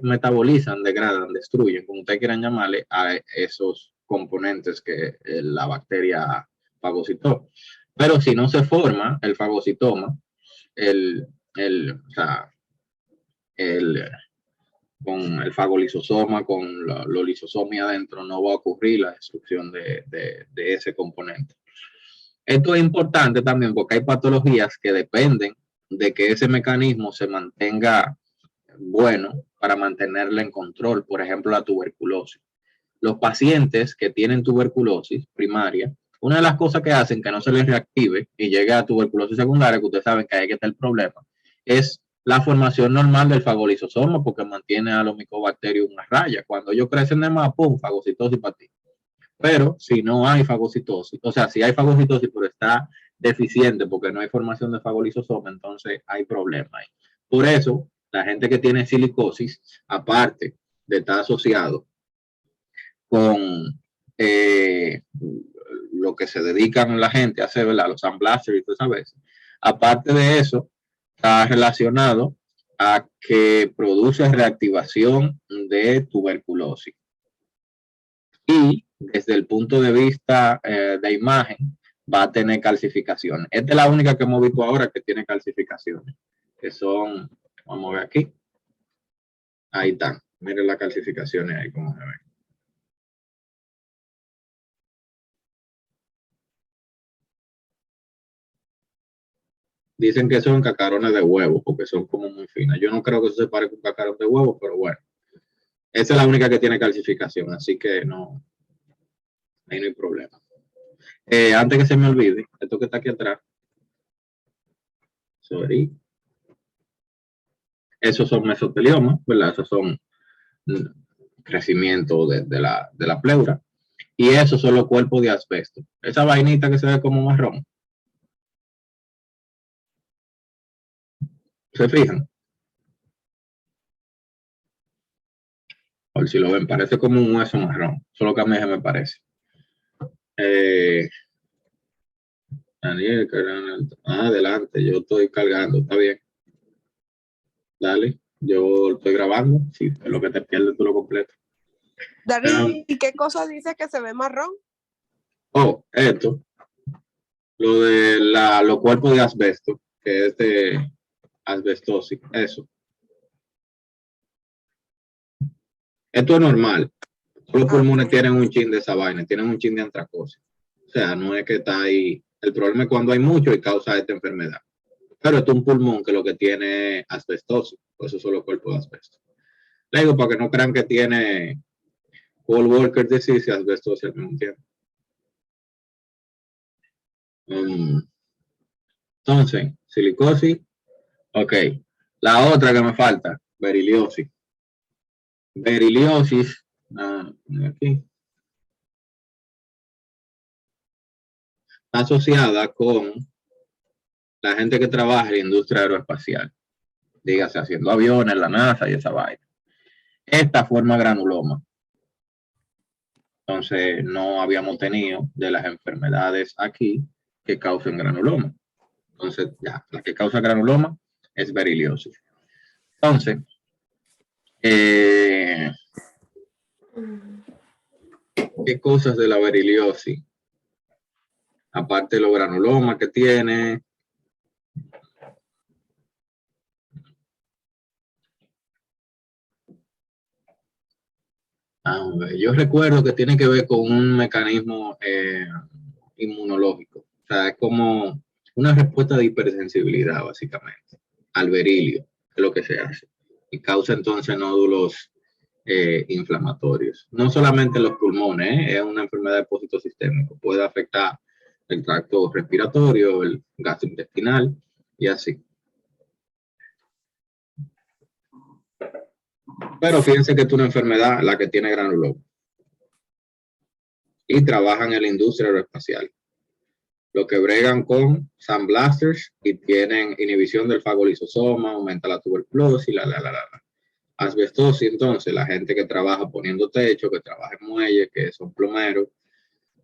Speaker 1: metabolizan, degradan, destruyen, como ustedes quieran llamarle, a esos componentes que la bacteria fagocitó. Pero si no se forma el fagocitoma, o sea, con el fagolisosoma, con los lisosomas adentro, no va a ocurrir la destrucción de ese componente. Esto es importante también porque hay patologías que dependen de que ese mecanismo se mantenga bueno para mantenerla en control, por ejemplo, la tuberculosis. Los pacientes que tienen tuberculosis primaria, una de las cosas que hacen que no se les reactive y llegue a tuberculosis secundaria, que ustedes saben que ahí está el problema, es la formación normal del fagolisosoma porque mantiene a los micobacterios una raya. Cuando ellos crecen de más, ¡pum!, fagocitosis para ti. Pero si no hay fagocitosis, o sea, si hay fagocitosis pero está deficiente porque no hay formación de fagolisosoma, entonces hay problema ahí. Por eso, la gente que tiene silicosis, aparte de estar asociado con lo que se dedican la gente a hacer, ¿verdad? Los sandblasters y todas esas veces. Aparte de eso, está relacionado a que produce reactivación de tuberculosis. Y desde el punto de vista de imagen, va a tener calcificaciones. Esta es la única que hemos visto ahora que tiene calcificaciones, que son, vamos a ver aquí, ahí están, miren las calcificaciones ahí como se ven. Dicen que son cacarones de huevo, porque son como muy finas. Yo no creo que eso se parezca a un cacarón de huevo, pero bueno. Esa es la única que tiene calcificación, así que no, ahí no hay problema. Antes que se me olvide, esto que está aquí atrás, sorry, esos son mesoteliomas, ¿verdad? Esos son crecimiento de la pleura. Y esos son los cuerpos de asbesto. Esa vainita que se ve como marrón. ¿Se fijan? Por si lo ven, parece como un hueso marrón. Solo que a mí se me parece. Daniel, adelante, yo estoy cargando, está bien. Dale, yo estoy grabando. Si es lo que te pierdes, tú lo completo.
Speaker 3: David, ¿y qué cosa dice que se ve marrón?
Speaker 1: Esto, lo de los cuerpos de asbesto, que es de asbestosis, eso. Esto es normal. Los pulmones tienen un chin de esa vaina, tienen un chin de antracosis. O sea, no es que está ahí. El problema es cuando hay mucho y causa esta enfermedad. Pero esto es un pulmón que lo que tiene es asbestosis. Por eso son los cuerpos de asbesto. Le digo para que no crean que tiene Paul Walker disease y asbestosis al mismo tiempo. Entonces, silicosis. Ok. La otra que me falta, beriliosis. Beriliosis. Aquí. Está asociada con la gente que trabaja en la industria aeroespacial. Dígase haciendo aviones, la NASA y esa vaina. Esta forma granuloma. Entonces, no habíamos tenido de las enfermedades aquí que causen granuloma. Entonces, ya, la que causa granuloma es beriliosis. Entonces, ¿qué cosas de la beriliosis? Aparte de los granulomas que tiene. Yo recuerdo que tiene que ver con un mecanismo inmunológico. O sea, es como una respuesta de hipersensibilidad, básicamente, al berilio, que es lo que se hace. Y causa entonces nódulos inflamatorios. No solamente los pulmones, es una enfermedad de depósito sistémico. Puede afectar el tracto respiratorio, el gastrointestinal y así. Pero fíjense que es una enfermedad la que tiene granuloma. Y trabajan en la industria aeroespacial. Lo que bregan con sandblasters y tienen inhibición del fagolisosoma, aumenta la tuberculosis, asbestosis. Entonces, la gente que trabaja poniendo techo, que trabaja en muelles, que son plomeros,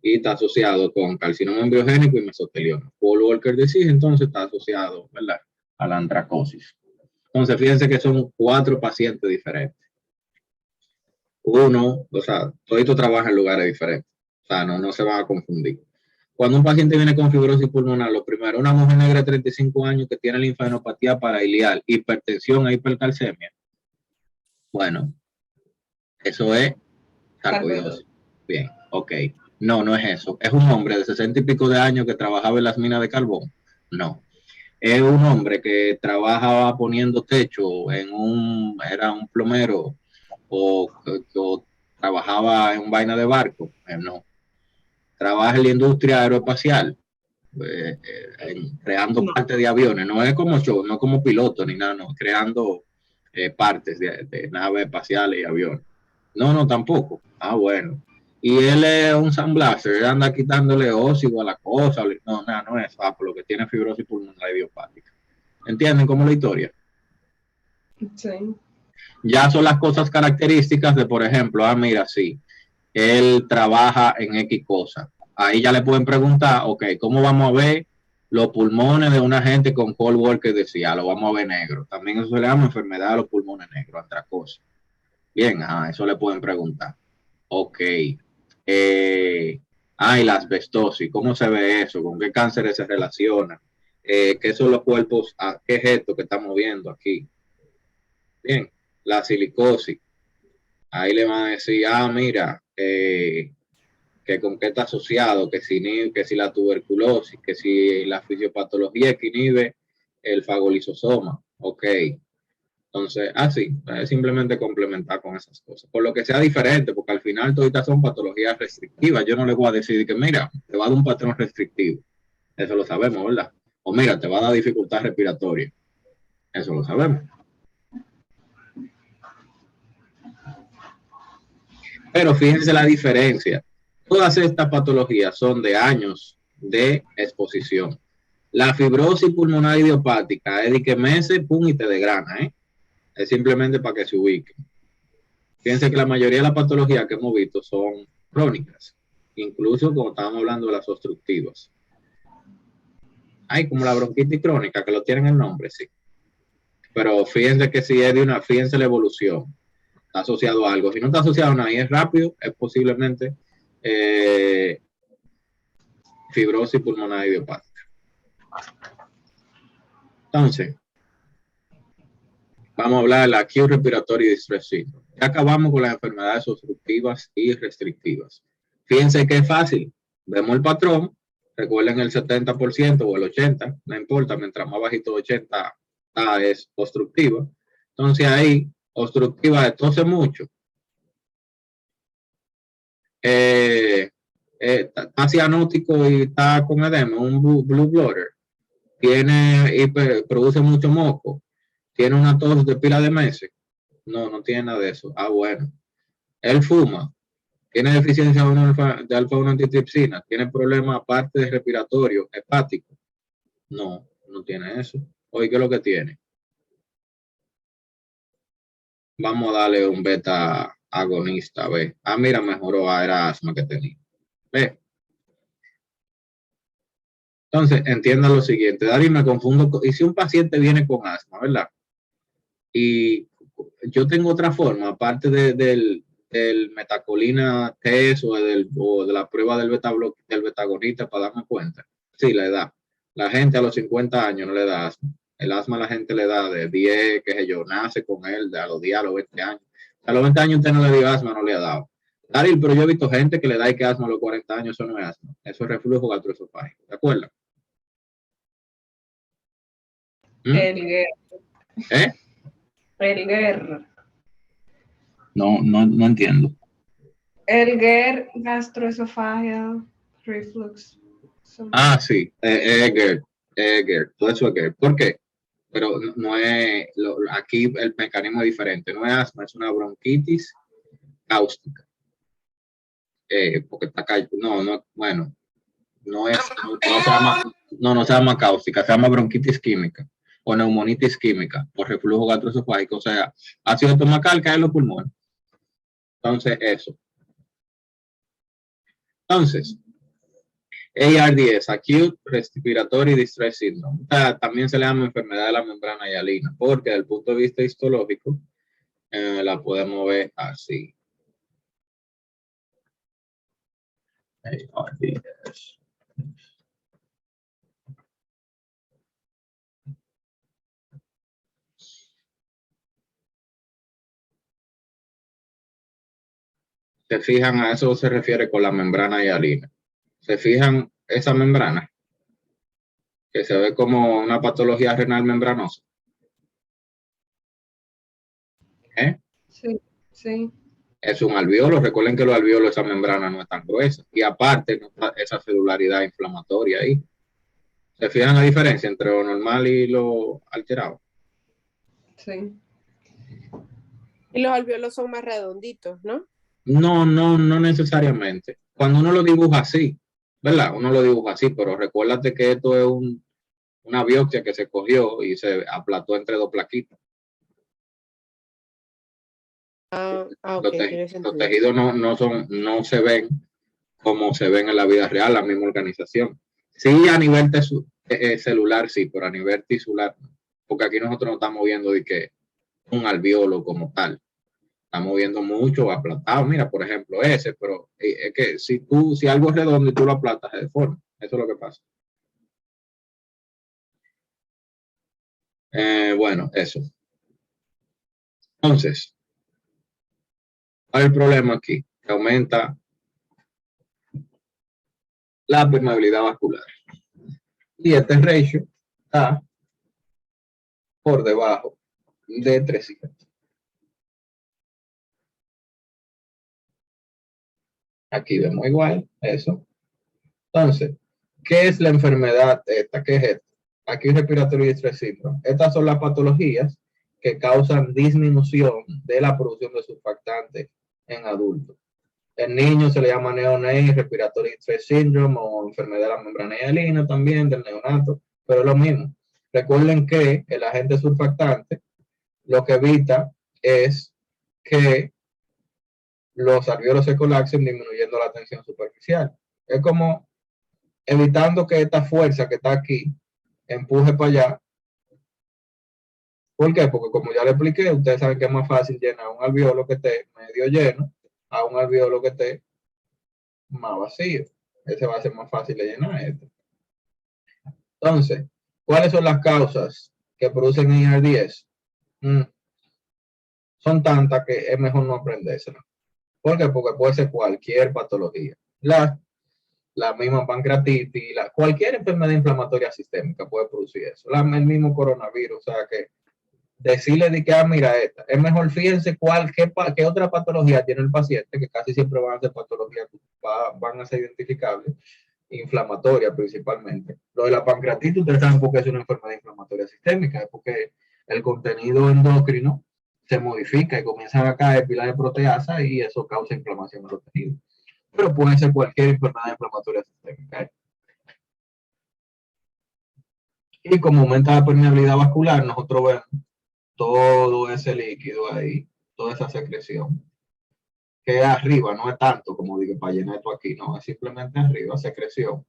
Speaker 1: y está asociado con carcinoma embriogénico y mesotelioma. Paul Walker disease, entonces, está asociado, ¿verdad?, a la antracosis. Entonces, fíjense que son 4 pacientes diferentes. Uno, o sea, todito trabaja en lugares diferentes. O sea, no se van a confundir. Cuando un paciente viene con fibrosis pulmonar, lo primero, una mujer negra de 35 años que tiene linfadenopatía parailial, hipertensión e hipercalcemia. Bueno, eso es sarcoidosis. Bien, ok. No es eso. Es un hombre de 60 y pico de años que trabajaba en las minas de carbón. No. Es un hombre que trabajaba poniendo techo era un plomero o trabajaba en vaina de barco. No. Trabaja en la industria aeroespacial, creando partes de aviones. No es como show, no como piloto ni nada, no, creando partes de naves espaciales y aviones. No, tampoco. Bueno. Y él es un sandblaster, él anda quitándole óxido a la cosa. No es por lo que tiene fibrosis pulmonar idiopática. ¿Entienden cómo es la historia?
Speaker 2: Sí.
Speaker 1: Ya son las cosas características de, por ejemplo, mira, sí, él trabaja en X cosa. Ahí ya le pueden preguntar, ok, ¿cómo vamos a ver los pulmones de una gente con Paul Walker decía? Lo vamos a ver negro. También eso se le llama enfermedad de los pulmones negros, antracosis. Bien, eso le pueden preguntar. Ok. Y la asbestosis, ¿cómo se ve eso? ¿Con qué cánceres se relaciona? ¿Qué son los cuerpos? ¿Qué es esto que estamos viendo aquí? Bien, la silicosis. Ahí le van a decir, mira, que con qué está asociado, que si la tuberculosis, que si la fisiopatología que inhibe el fagolisosoma. Ok. Entonces, así, es simplemente complementar con esas cosas. Por lo que sea diferente, porque al final todas son patologías restrictivas. Yo no le voy a decir que, mira, te va a dar un patrón restrictivo. Eso lo sabemos, ¿verdad? O mira, te va a dar dificultad respiratoria. Eso lo sabemos. Pero fíjense la diferencia. Todas estas patologías son de años de exposición. La fibrosis pulmonar idiopática es de que meses, pum, y te desgrana, ¿eh? Es simplemente para que se ubiquen. Fíjense que la mayoría de las patologías que hemos visto son crónicas, incluso como estábamos hablando de las obstructivas. Hay como la bronquitis crónica, que lo tienen el nombre, sí. Pero fíjense que si es de una, fíjense la evolución, está asociado a algo. Si no está asociado a nada y es rápido, es posiblemente fibrosis pulmonar idiopática. Entonces, vamos a hablar de la Acute Respiratory Distress Syndrome. Ya acabamos con las enfermedades obstructivas y restrictivas. Fíjense que es fácil. Vemos el patrón. Recuerden el 70% o el 80%, no importa, mientras más bajito 80 es obstructiva. Entonces ahí, obstructiva es tose mucho. Está cianótico y está con edema, un blue bloater. Produce mucho moco. Tiene una tos de pila de meses. No tiene nada de eso. Bueno. Él fuma. Tiene deficiencia de alfa-1 antitripsina. Tiene problemas aparte de respiratorio, hepático. No tiene eso. Oye, ¿qué es lo que tiene? Vamos a darle un beta agonista, ve. Mira, mejoró, era asma que tenía. Ve. Entonces, entiendan lo siguiente. Dari, me confundo. Y si un paciente viene con asma, ¿verdad? Y yo tengo otra forma, aparte del metacolina test o de la prueba del betagonista para darme cuenta. Sí, la edad. La gente a los 50 años no le da asma. El asma a la gente le da de 10, qué sé yo, nace con él, a los 10, a los 20 años. A los 20 años usted no le dio asma, no le ha dado. Daril, pero yo he visto gente que le da y que asma a los 40 años, eso no es asma. Eso es reflujo gastroesofágico. ¿De acuerdo?
Speaker 2: Elguer.
Speaker 1: ¿Eh?
Speaker 2: Elguer.
Speaker 1: No entiendo.
Speaker 2: Elguer, gastroesofagio, reflux.
Speaker 1: Sí, Egger, todo eso es Egger. ¿Por qué? Pero no es, aquí el mecanismo es diferente, no es asma, es una bronquitis cáustica. Porque está bueno, no se llama cáustica, se llama bronquitis química o neumonitis química por reflujo gastroesofágico, o sea, ácido estomacal cae en los pulmones. Entonces, eso. Entonces, ARDS, Acute Respiratory Distress Syndrome. También se le llama enfermedad de la membrana hialina, porque desde el punto de vista histológico la podemos ver así. ARDS. Se fijan, a eso se refiere con la membrana hialina. Se fijan esa membrana que se ve como una patología renal membranosa.
Speaker 2: Sí.
Speaker 1: Es un alveolo. Recuerden que los alveolos, esa membrana no es tan gruesa. Y aparte, no está esa celularidad inflamatoria ahí. ¿Se fijan la diferencia entre lo normal y lo alterado?
Speaker 2: Sí.
Speaker 3: Y los alvéolos son más redonditos, ¿no?
Speaker 1: No necesariamente. Cuando uno lo dibuja así, ¿verdad? Uno lo dibuja así, pero recuérdate que esto es una biopsia que se cogió y se aplató entre dos plaquitas.
Speaker 3: Okay,
Speaker 1: los tejidos no se ven como se ven en la vida real, la misma organización. Sí, a nivel celular, sí, pero a nivel tisular, no. Porque aquí nosotros no estamos viendo de que un alveolo como tal. Estamos viendo mucho aplatado. Mira, por ejemplo, ese, pero es que si algo es redondo y tú lo aplatas, se deforma. Eso es lo que pasa. Bueno, eso. Entonces, ¿cuál es el problema aquí? Que aumenta la permeabilidad vascular. Y este ratio está por debajo de 300. Aquí vemos igual eso. Entonces, ¿qué es la enfermedad esta? ¿Qué es esto? Aquí respiratorio distress syndrome. Estas son las patologías que causan disminución de la producción de surfactantes en adultos. En niños se le llama neonate respiratory distress syndrome o enfermedad de la membrana hialina también del neonato, pero es lo mismo. Recuerden que el agente surfactante lo que evita es que los alvéolos se colapsen disminuyendo la tensión superficial. Es como evitando que esta fuerza que está aquí empuje para allá. ¿Por qué? Porque como ya le expliqué, ustedes saben que es más fácil llenar un alvéolo que esté medio lleno a un alvéolo que esté más vacío. Ese va a ser más fácil de llenar este. Entonces, ¿cuáles son las causas que producen IRDS? Son tantas que es mejor no aprendérselas. ¿Por qué? Porque puede ser cualquier patología. La misma pancreatitis, cualquier enfermedad inflamatoria sistémica puede producir eso. El mismo coronavirus, o sea que decirle de que, mira, esta, es mejor fíjense qué otra patología tiene el paciente, que casi siempre van a ser patologías que van a ser identificables, inflamatoria principalmente. Lo de la pancreatitis, ustedes saben por qué es una enfermedad inflamatoria sistémica, es porque el contenido endocrino se modifica y comienzan a caer pilas de proteasa y eso causa inflamación en los tejidos. Pero puede ser cualquier enfermedad inflamatoria sistémica. Y como aumenta la permeabilidad vascular, nosotros vemos todo ese líquido ahí, toda esa secreción, que arriba no es tanto como digo para llenar esto aquí, no, es simplemente arriba, secreción,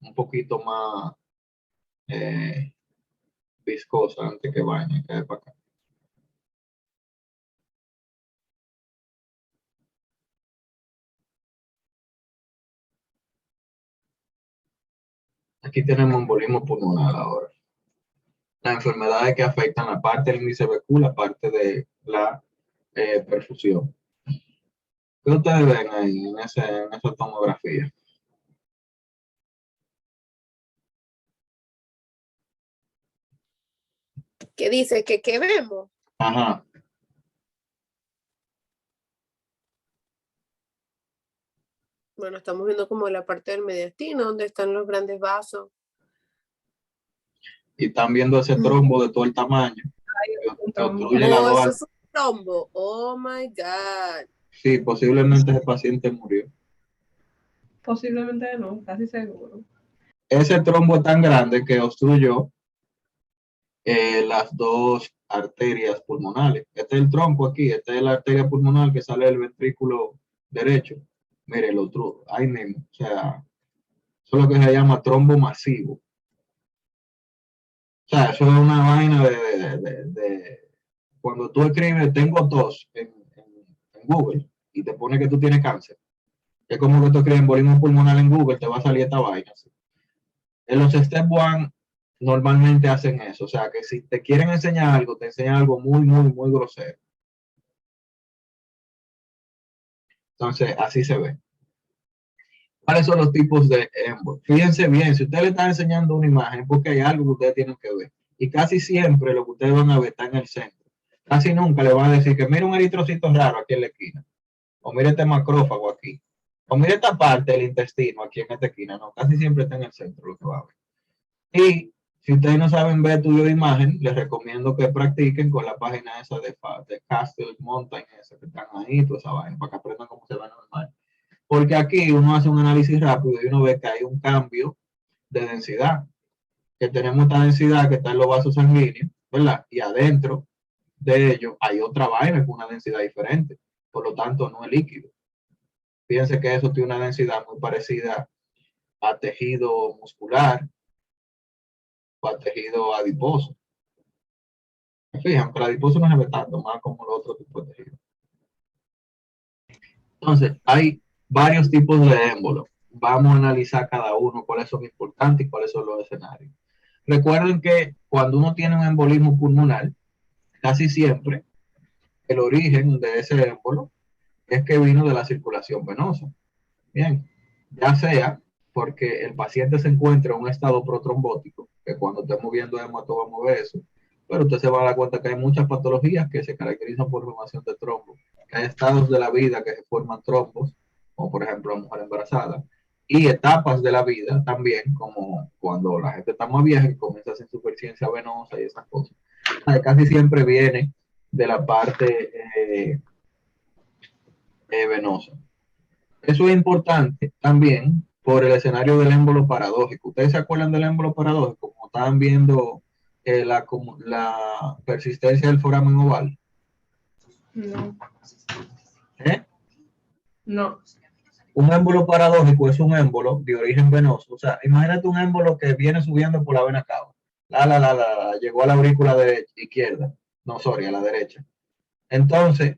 Speaker 1: un poquito más viscosa antes que bañe, que para acá. Aquí tenemos embolismo pulmonar ahora. Las enfermedades que afectan la parte del índice VQ, la parte de la perfusión. ¿Qué ustedes ven ahí en esa tomografía?
Speaker 3: ¿Qué dice? ¿Qué vemos?
Speaker 1: Ajá.
Speaker 3: Bueno, estamos viendo como la parte del mediastino, donde están los grandes vasos.
Speaker 1: Y están viendo ese trombo de todo el tamaño.
Speaker 3: Oh, eso es un trombo. Oh my God.
Speaker 1: Sí, posiblemente ese paciente murió.
Speaker 2: Posiblemente no, casi seguro.
Speaker 1: Ese trombo es tan grande que obstruyó las dos arterias pulmonales. Este es el tronco aquí, esta es la arteria pulmonar que sale del ventrículo derecho. Mire, el otro, ahí mismo. O sea, eso es lo que se llama trombo masivo. O sea, eso es una vaina de cuando tú escribes tengo tos en Google y te pone que tú tienes cáncer. Es como que tú escribes embolismo pulmonar en Google, te va a salir esta vaina. En los Step 1 normalmente hacen eso. O sea, que si te quieren enseñar algo, te enseñan algo muy, muy, muy grosero. Entonces, así se ve. ¿Cuáles son los tipos de émbolo? Fíjense bien, si usted le está enseñando una imagen, porque hay algo que ustedes tienen que ver. Y casi siempre lo que ustedes van a ver está en el centro. Casi nunca le van a decir que mire un eritrocito raro aquí en la esquina. O mire este macrófago aquí. O mire esta parte del intestino aquí en esta esquina. No, casi siempre está en el centro lo que va a ver. Y si ustedes no saben ver estudio de imagen, les recomiendo que practiquen con la página esa de Castle Mountain, esa que están ahí, toda esa vaina, para que aprendan cómo se ve normal. Porque aquí uno hace un análisis rápido y uno ve que hay un cambio de densidad. Que tenemos esta densidad que está en los vasos sanguíneos, ¿verdad? Y adentro de ellos hay otra vaina con una densidad diferente. Por lo tanto, no es líquido. Fíjense que eso tiene una densidad muy parecida a tejido muscular o a tejido adiposo. Fijan, pero el adiposo no se ve tanto, más como los otros tipos de tejido. Entonces, hay varios tipos de émbolos. Vamos a analizar cada uno, cuáles son importantes y cuáles son los escenarios. Recuerden que cuando uno tiene un embolismo pulmonar, casi siempre el origen de ese émbolo es que vino de la circulación venosa. Bien, ya sea porque el paciente se encuentra en un estado protrombótico, que cuando estemos viendo hemato vamos a ver eso, pero usted se va a dar cuenta que hay muchas patologías que se caracterizan por formación de trombos. Hay estados de la vida que se forman trombos, como por ejemplo la mujer embarazada, y etapas de la vida también, como cuando la gente está más vieja y comienza a hacer insuficiencia venosa y esas cosas. Casi siempre viene de la parte venosa. Eso es importante también por el escenario del émbolo paradójico. ¿Ustedes se acuerdan del émbolo paradójico? Como estaban viendo la persistencia del foramen oval.
Speaker 2: No,
Speaker 1: ¿Eh?
Speaker 2: no.
Speaker 1: Un émbolo paradójico es un émbolo de origen venoso. O sea, imagínate un émbolo que viene subiendo por la vena cava. Llegó a la aurícula izquierda. No, sorry, a la derecha. Entonces,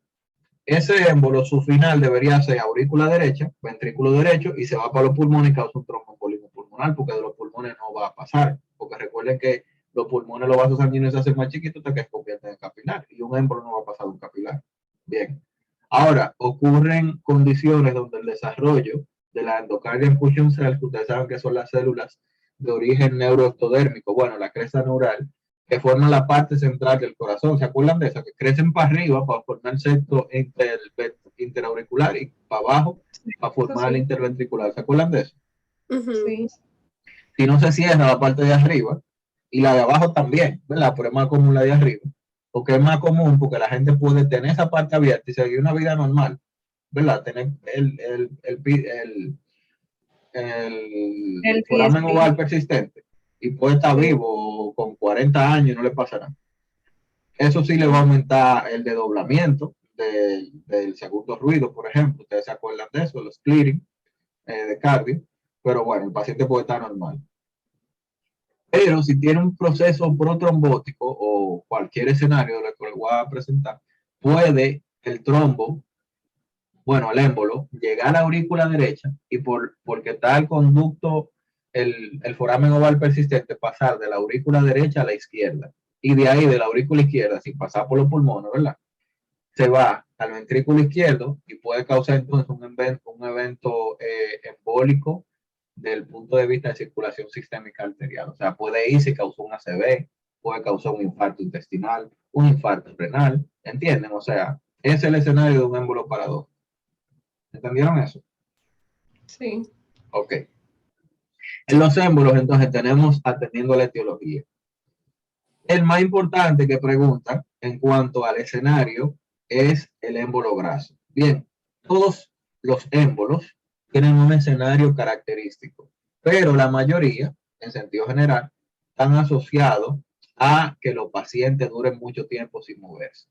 Speaker 1: ese émbolo, su final debería ser aurícula derecha, ventrículo derecho, y se va para los pulmones y causa un tromboembolismo pulmonar, porque de los pulmones no va a pasar. Porque recuerden que los pulmones, los vasos sanguíneos se hacen más chiquitos hasta que se convierten en capilar, y un émbolo no va a pasar de un capilar. Bien. Ahora, ocurren condiciones donde el desarrollo de la endocardia infusion cells, que ustedes saben que son las células de origen neuroectodérmico, bueno, la cresta neural, que forman la parte central del corazón. ¿Se acuerdan de eso? Que crecen para arriba para formar el septo interauricular y para abajo para formar el interventricular. ¿Se acuerdan de eso?
Speaker 2: Sí.
Speaker 1: Si no se cierra la parte de arriba y la de abajo también, ¿verdad? Pero es más común la de arriba, porque es más común porque la gente puede tener esa parte abierta y seguir una vida normal, ¿verdad? Tener el foramen oval persistente y puede estar vivo con 40 años y no le pasará. Eso sí le va a aumentar el desdoblamiento del segundo ruido, por ejemplo. Ustedes se acuerdan de eso, los clearing de cardio, pero bueno, el paciente puede estar normal. Pero si tiene un proceso protrombótico o cualquier escenario de lo que le voy a presentar, puede el trombo, bueno, el émbolo, llegar a la aurícula derecha y porque está el conducto, el foramen oval persistente, pasar de la aurícula derecha a la izquierda. Y de ahí, de la aurícula izquierda, sin pasar por los pulmones, ¿verdad? Se va al ventrículo izquierdo y puede causar entonces un evento embólico del punto de vista de circulación sistémica arterial. O sea, puede irse y causar un ACV, puede causar un infarto intestinal, un infarto renal, ¿entienden? O sea, es el escenario de un émbolo paradójico. ¿Entendieron eso?
Speaker 2: Sí.
Speaker 1: Ok. En los émbolos, entonces, tenemos atendiendo la etiología. El más importante que pregunta en cuanto al escenario es el émbolo graso. Bien, todos los émbolos tienen un escenario característico, pero la mayoría, en sentido general, están asociados a que los pacientes duren mucho tiempo sin moverse.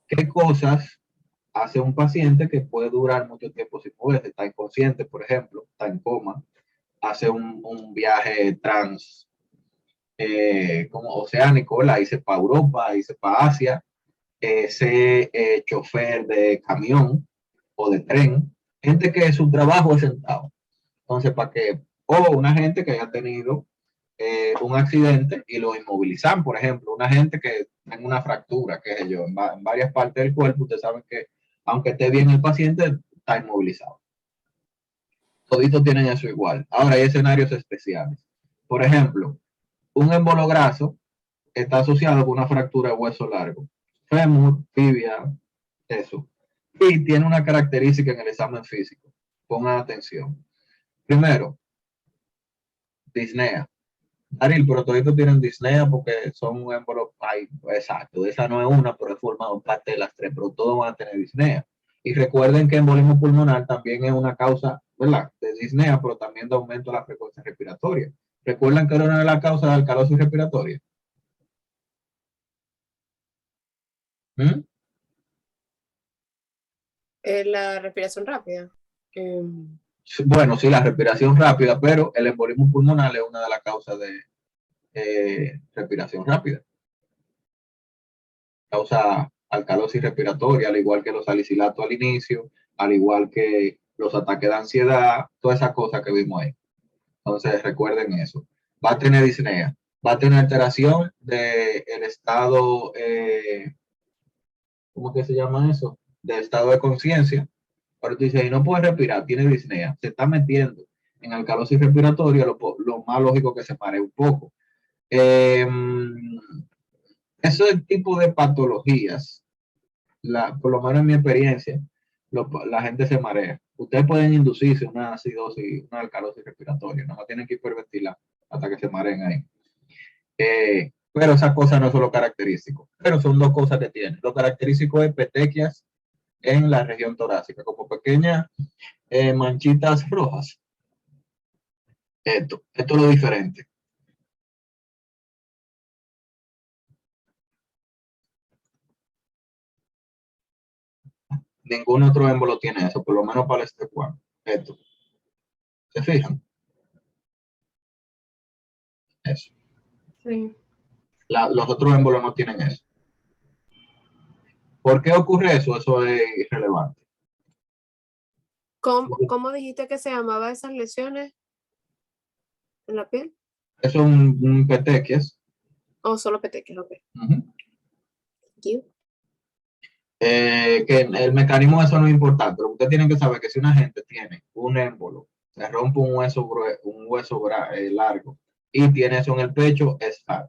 Speaker 1: ¿Qué cosas hace un paciente que puede durar mucho tiempo sin moverse? Está inconsciente, por ejemplo, está en coma, hace un viaje como oceánico, ¿verdad? Hice para Europa, hice para Asia, ese chofer de camión o de tren, gente que su trabajo es sentado. Entonces, para que, o una gente que haya tenido un accidente y lo inmovilizan, por ejemplo, una gente que tenga una fractura, que es yo, en varias partes del cuerpo, ustedes saben que aunque esté bien el paciente, está inmovilizado. Toditos tienen eso igual. Ahora hay escenarios especiales. Por ejemplo, un émbolo graso está asociado con una fractura de hueso largo, fémur, tibia, eso. Y tiene una característica en el examen físico. Pongan atención. Primero, disnea. Daril, pero todos tienen disnea porque son un émbolo. Ay, exacto, esa no es una, pero es formado parte de las tres, pero todos van a tener disnea. Y recuerden que embolismo pulmonar también es una causa, ¿verdad?, de disnea, pero también de aumento de la frecuencia respiratoria. ¿Recuerdan que era una de las causas de alcalosis respiratoria? ¿Mm?
Speaker 3: La respiración rápida.
Speaker 1: Bueno, sí, la respiración rápida, pero el embolismo pulmonar es una de las causas de respiración rápida. Causa alcalosis respiratoria, al igual que los salicilatos al inicio, al igual que los ataques de ansiedad, todas esas cosas que vimos ahí. Entonces, recuerden eso. Va a tener disnea, va a tener alteración del estado, ¿cómo que se llama eso? Del estado de conciencia. Pero tú dices, y no puede respirar, tiene disnea, se está metiendo en alcalosis respiratoria, lo más lógico que se pare un poco. ese tipo de patologías, por lo menos en mi experiencia, la gente se marea. Ustedes pueden inducirse una acidosis, una alcalosis respiratoria, no tienen que hiperventilar hasta que se mareen ahí. Pero esas cosas no son lo característico, pero son dos cosas que tienen. Lo característico es petequias en la región torácica, como pequeñas manchitas rojas. Esto es lo diferente. Ningún otro émbolo tiene eso, por lo menos para este cuadro. Esto. ¿Se fijan? Eso.
Speaker 2: Sí.
Speaker 1: Los otros émbolos no tienen eso. ¿Por qué ocurre eso? Eso es irrelevante.
Speaker 3: ¿Cómo dijiste que se llamaban esas lesiones en la piel?
Speaker 1: Eso es un petequias.
Speaker 3: ¿O solo petequias? Ok.
Speaker 1: Que el mecanismo de eso no es importante, pero ustedes tienen que saber que si una gente tiene un émbolo, se rompe un hueso largo y tiene eso en el pecho, es FAD.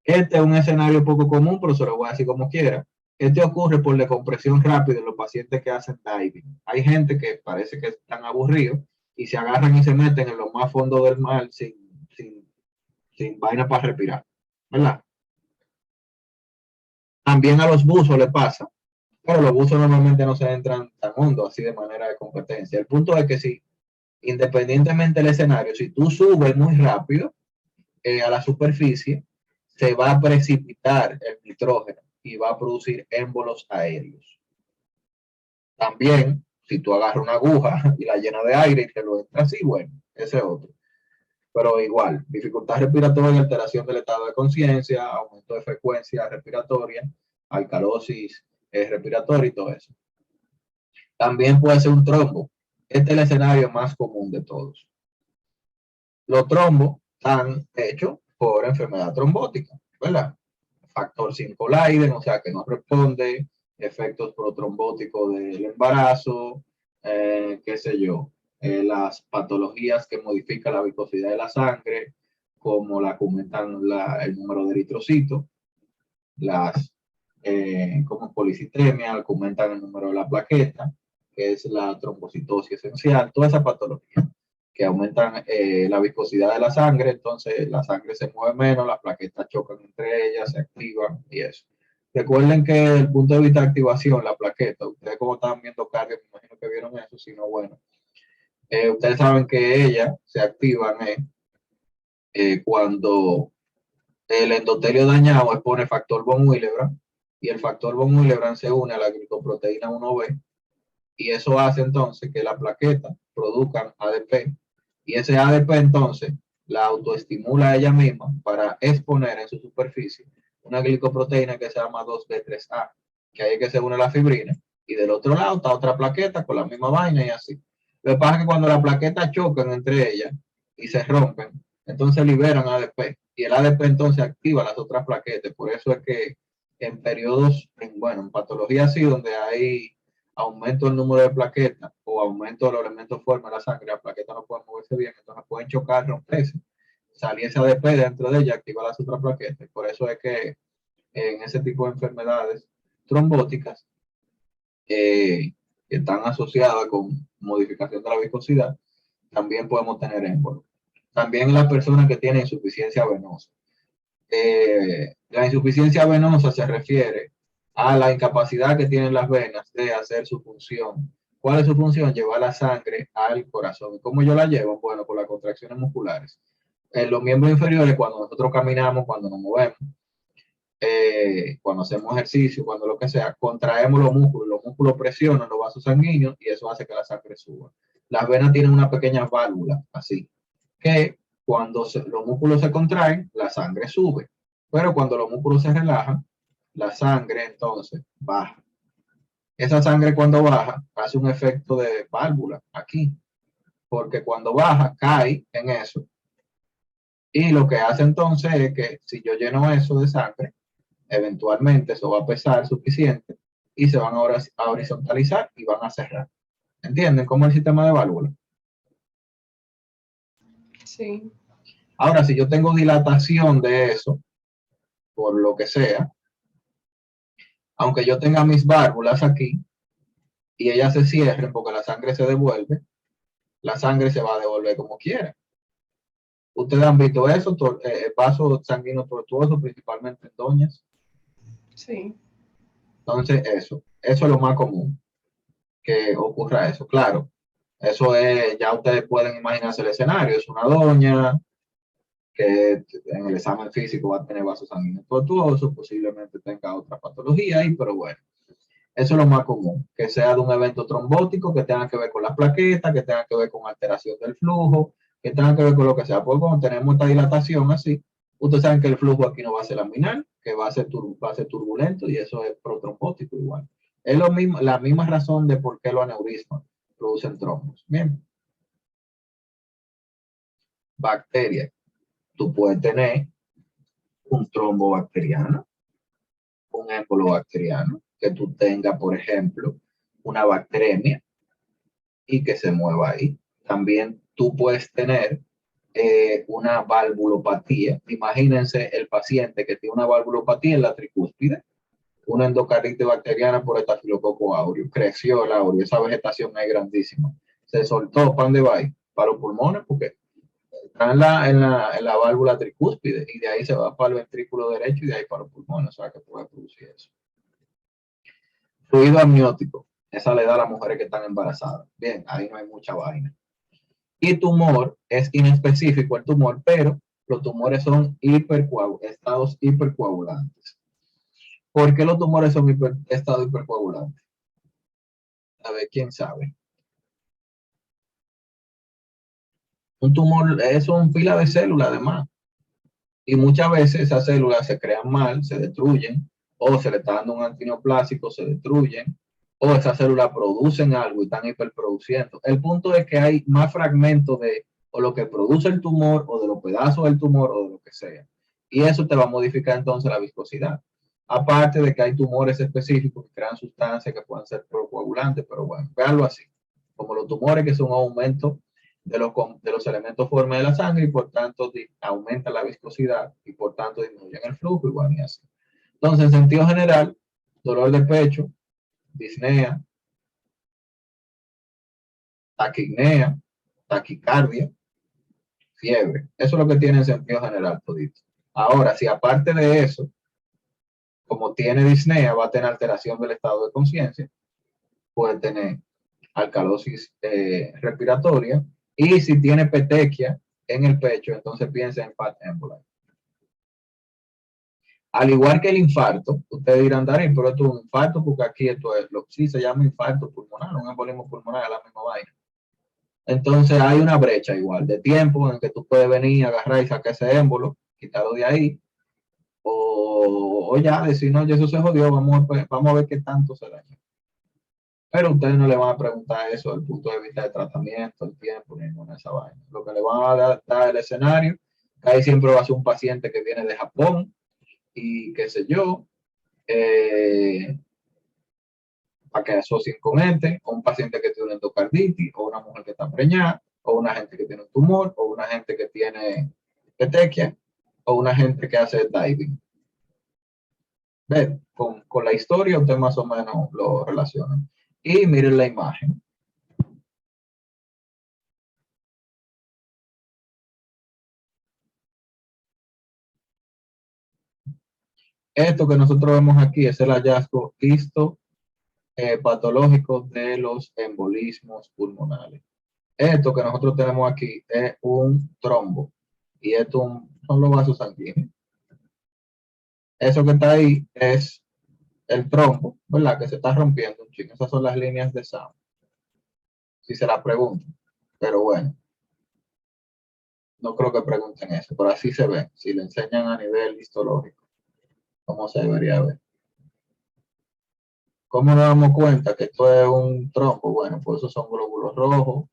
Speaker 1: Este es un escenario poco común, pero se lo voy a decir como quiera. Este ocurre por decompresión rápida en los pacientes que hacen diving. Hay gente que parece que están aburridos y se agarran y se meten en lo más fondo del mar sin vaina para respirar, ¿verdad? También a los buzos les pasa, pero los buzos normalmente no se entran tan hondo, así de manera de competencia. El punto es que si, independientemente del escenario, si tú subes muy rápido a la superficie, se va a precipitar el nitrógeno y va a producir émbolos aéreos. También, si tú agarras una aguja y la llenas de aire y te lo entra así, bueno, ese es otro. Pero igual, dificultad respiratoria, alteración del estado de conciencia, aumento de frecuencia respiratoria, alcalosis respiratoria y todo eso. También puede ser un trombo. Este es el escenario más común de todos. Los trombos están hechos por enfermedad trombótica, ¿verdad? Factor 5 Leiden, o sea que no responde, efectos protrombóticos del embarazo, qué sé yo, las patologías que modifican la viscosidad de la sangre, como la que aumentan el número de eritrocitos, las como policitemia, que aumentan el número de la plaqueta, que es la trombocitosis esencial, toda esa patología que aumentan la viscosidad de la sangre, entonces la sangre se mueve menos, las plaquetas chocan entre ellas, se activan y eso. Recuerden que desde el punto de vista de activación, la plaqueta, ustedes como estaban viendo cardio, me imagino que vieron eso, si no, bueno, ustedes saben que ellas se activan cuando el endotelio dañado expone factor von Willebrand y el factor von Willebrand se une a la glicoproteína 1B y eso hace entonces que la plaqueta produzcan ADP y ese ADP entonces la autoestimula a ella misma para exponer en su superficie una glicoproteína que se llama 2B3A, que ahí es que se une la fibrina y del otro lado está otra plaqueta con la misma vaina y así. Lo que pasa es que cuando las plaquetas chocan entre ellas y se rompen, entonces liberan ADP y el ADP entonces activa las otras plaquetas. Por eso es que en periodos, en patologías así, donde hay aumento del número de plaquetas o aumento de los elementos forma de la sangre, las plaquetas no pueden moverse bien, entonces pueden chocar, romperse, salir ese ADP dentro de ella, activar las otras plaquetas. Por eso es que en ese tipo de enfermedades trombóticas que están asociadas con modificación de la viscosidad, también podemos tener émbolos. También las personas que tienen insuficiencia venosa. La insuficiencia venosa se refiere a la incapacidad que tienen las venas de hacer su función. ¿Cuál es su función? Llevar la sangre al corazón. ¿Y cómo yo la llevo? Bueno, con las contracciones musculares. En los miembros inferiores, cuando nosotros caminamos, cuando nos movemos, cuando hacemos ejercicio, cuando lo que sea, contraemos los músculos presionan los vasos sanguíneos y eso hace que la sangre suba. Las venas tienen una pequeña válvula, así, que cuando los músculos se contraen, la sangre sube, pero cuando los músculos se relajan, la sangre entonces baja. Esa sangre cuando baja hace un efecto de válvula aquí, porque cuando baja cae en eso y lo que hace entonces es que si yo lleno eso de sangre, eventualmente eso va a pesar suficiente y se van a horizontalizar y van a cerrar. ¿Entienden cómo es el sistema de válvulas?
Speaker 2: Sí.
Speaker 1: Ahora, si yo tengo dilatación de eso, por lo que sea, aunque yo tenga mis válvulas aquí y ellas se cierren porque la sangre se devuelve, la sangre se va a devolver como quiera. Ustedes han visto eso, vaso sanguíneo tortuoso, principalmente en doñas.
Speaker 2: Sí.
Speaker 1: Entonces, eso es lo más común, que ocurra eso. Claro, eso es, ya ustedes pueden imaginarse el escenario, es una doña que en el examen físico va a tener vasos sanguíneos tortuosos, posiblemente tenga otra patología ahí, pero bueno, eso es lo más común, que sea de un evento trombótico, que tenga que ver con las plaquetas, que tenga que ver con alteración del flujo, que tenga que ver con lo que sea. Porque cuando tenemos esta dilatación así, ustedes saben que el flujo aquí no va a ser laminar, que va a ser turbulento y eso es protrombótico igual. Es lo mismo, la misma razón de por qué los aneurismas producen trombos. Bien. Bacterias. Tú puedes tener un trombo bacteriano, un émbolo bacteriano, que tú tengas, por ejemplo, una bacteremia y que se mueva ahí. También tú puedes tener una valvulopatía. Imagínense el paciente que tiene una valvulopatía en la tricúspide, una endocarditis bacteriana por estafilococo aureus. Creció el aureo, esa vegetación es grandísima. Se soltó, ¿para dónde va? Para los pulmones, porque está en la válvula tricúspide y de ahí se va para el ventrículo derecho y de ahí para los pulmones, o sea que puede producir eso. Fluido amniótico, esa le da a las mujeres que están embarazadas. Bien, ahí no hay mucha vaina. Y tumor, es inespecífico el tumor, pero los tumores son estados hipercoagulantes. ¿Por qué los tumores son estados hipercoagulantes? A ver, ¿quién sabe? Un tumor es una fila de células además. Y muchas veces esas células se crean mal, se destruyen, o se le está dando un antineoplásico, se destruyen, o esas células producen algo y están hiperproduciendo. El punto es que hay más fragmentos de o lo que produce el tumor, o de los pedazos del tumor, o de lo que sea. Y eso te va a modificar entonces la viscosidad. Aparte de que hay tumores específicos que crean sustancias que pueden ser procoagulantes, pero bueno, véanlo así. Como los tumores que son un aumento de los elementos formes de la sangre y por tanto aumenta la viscosidad y por tanto disminuyen el flujo y bueno, y así. Entonces, en sentido general, dolor de pecho, disnea, taquipnea, taquicardia, fiebre. Eso es lo que tiene en sentido general todito. Ahora, si aparte de eso, como tiene disnea, va a tener alteración del estado de conciencia, puede tener alcalosis respiratoria, y si tiene petequia en el pecho, entonces piensa en fat embolism. Al igual que el infarto, ustedes dirán, Darín, pero esto es un infarto porque aquí esto es, sí se llama infarto pulmonar, un embolismo pulmonar es la misma vaina. Entonces hay una brecha igual de tiempo en que tú puedes venir, agarrar y sacar ese émbolo, quitarlo de ahí, o ya decir, no, ya eso se jodió, vamos a ver qué tanto se daña. Pero ustedes no le van a preguntar eso desde el punto de vista de tratamiento, el tiempo, ni ninguna de esa vaina. Lo que le van a dar el escenario, que ahí siempre va a ser un paciente que viene de Japón y qué sé yo, para que asocien con este, o un paciente que tiene una endocarditis, o una mujer que está preñada, o una gente que tiene un tumor, o una gente que tiene petequia, o una gente que hace diving. ¿Ven? Con la historia usted más o menos lo relaciona. Y miren la imagen. Esto que nosotros vemos aquí es el hallazgo patológico de los embolismos pulmonares. Esto que nosotros tenemos aquí es un trombo y esto son los vasos sanguíneos. Eso que está ahí es el trombo, ¿verdad? Que se está rompiendo un chingo. Esas son las líneas de Sound. Si se la preguntan. Pero bueno, no creo que pregunten eso, pero así se ve. Si le enseñan a nivel histológico, cómo se debería ver. ¿Cómo nos damos cuenta que esto es un trombo? Bueno, pues esos son glóbulos rojos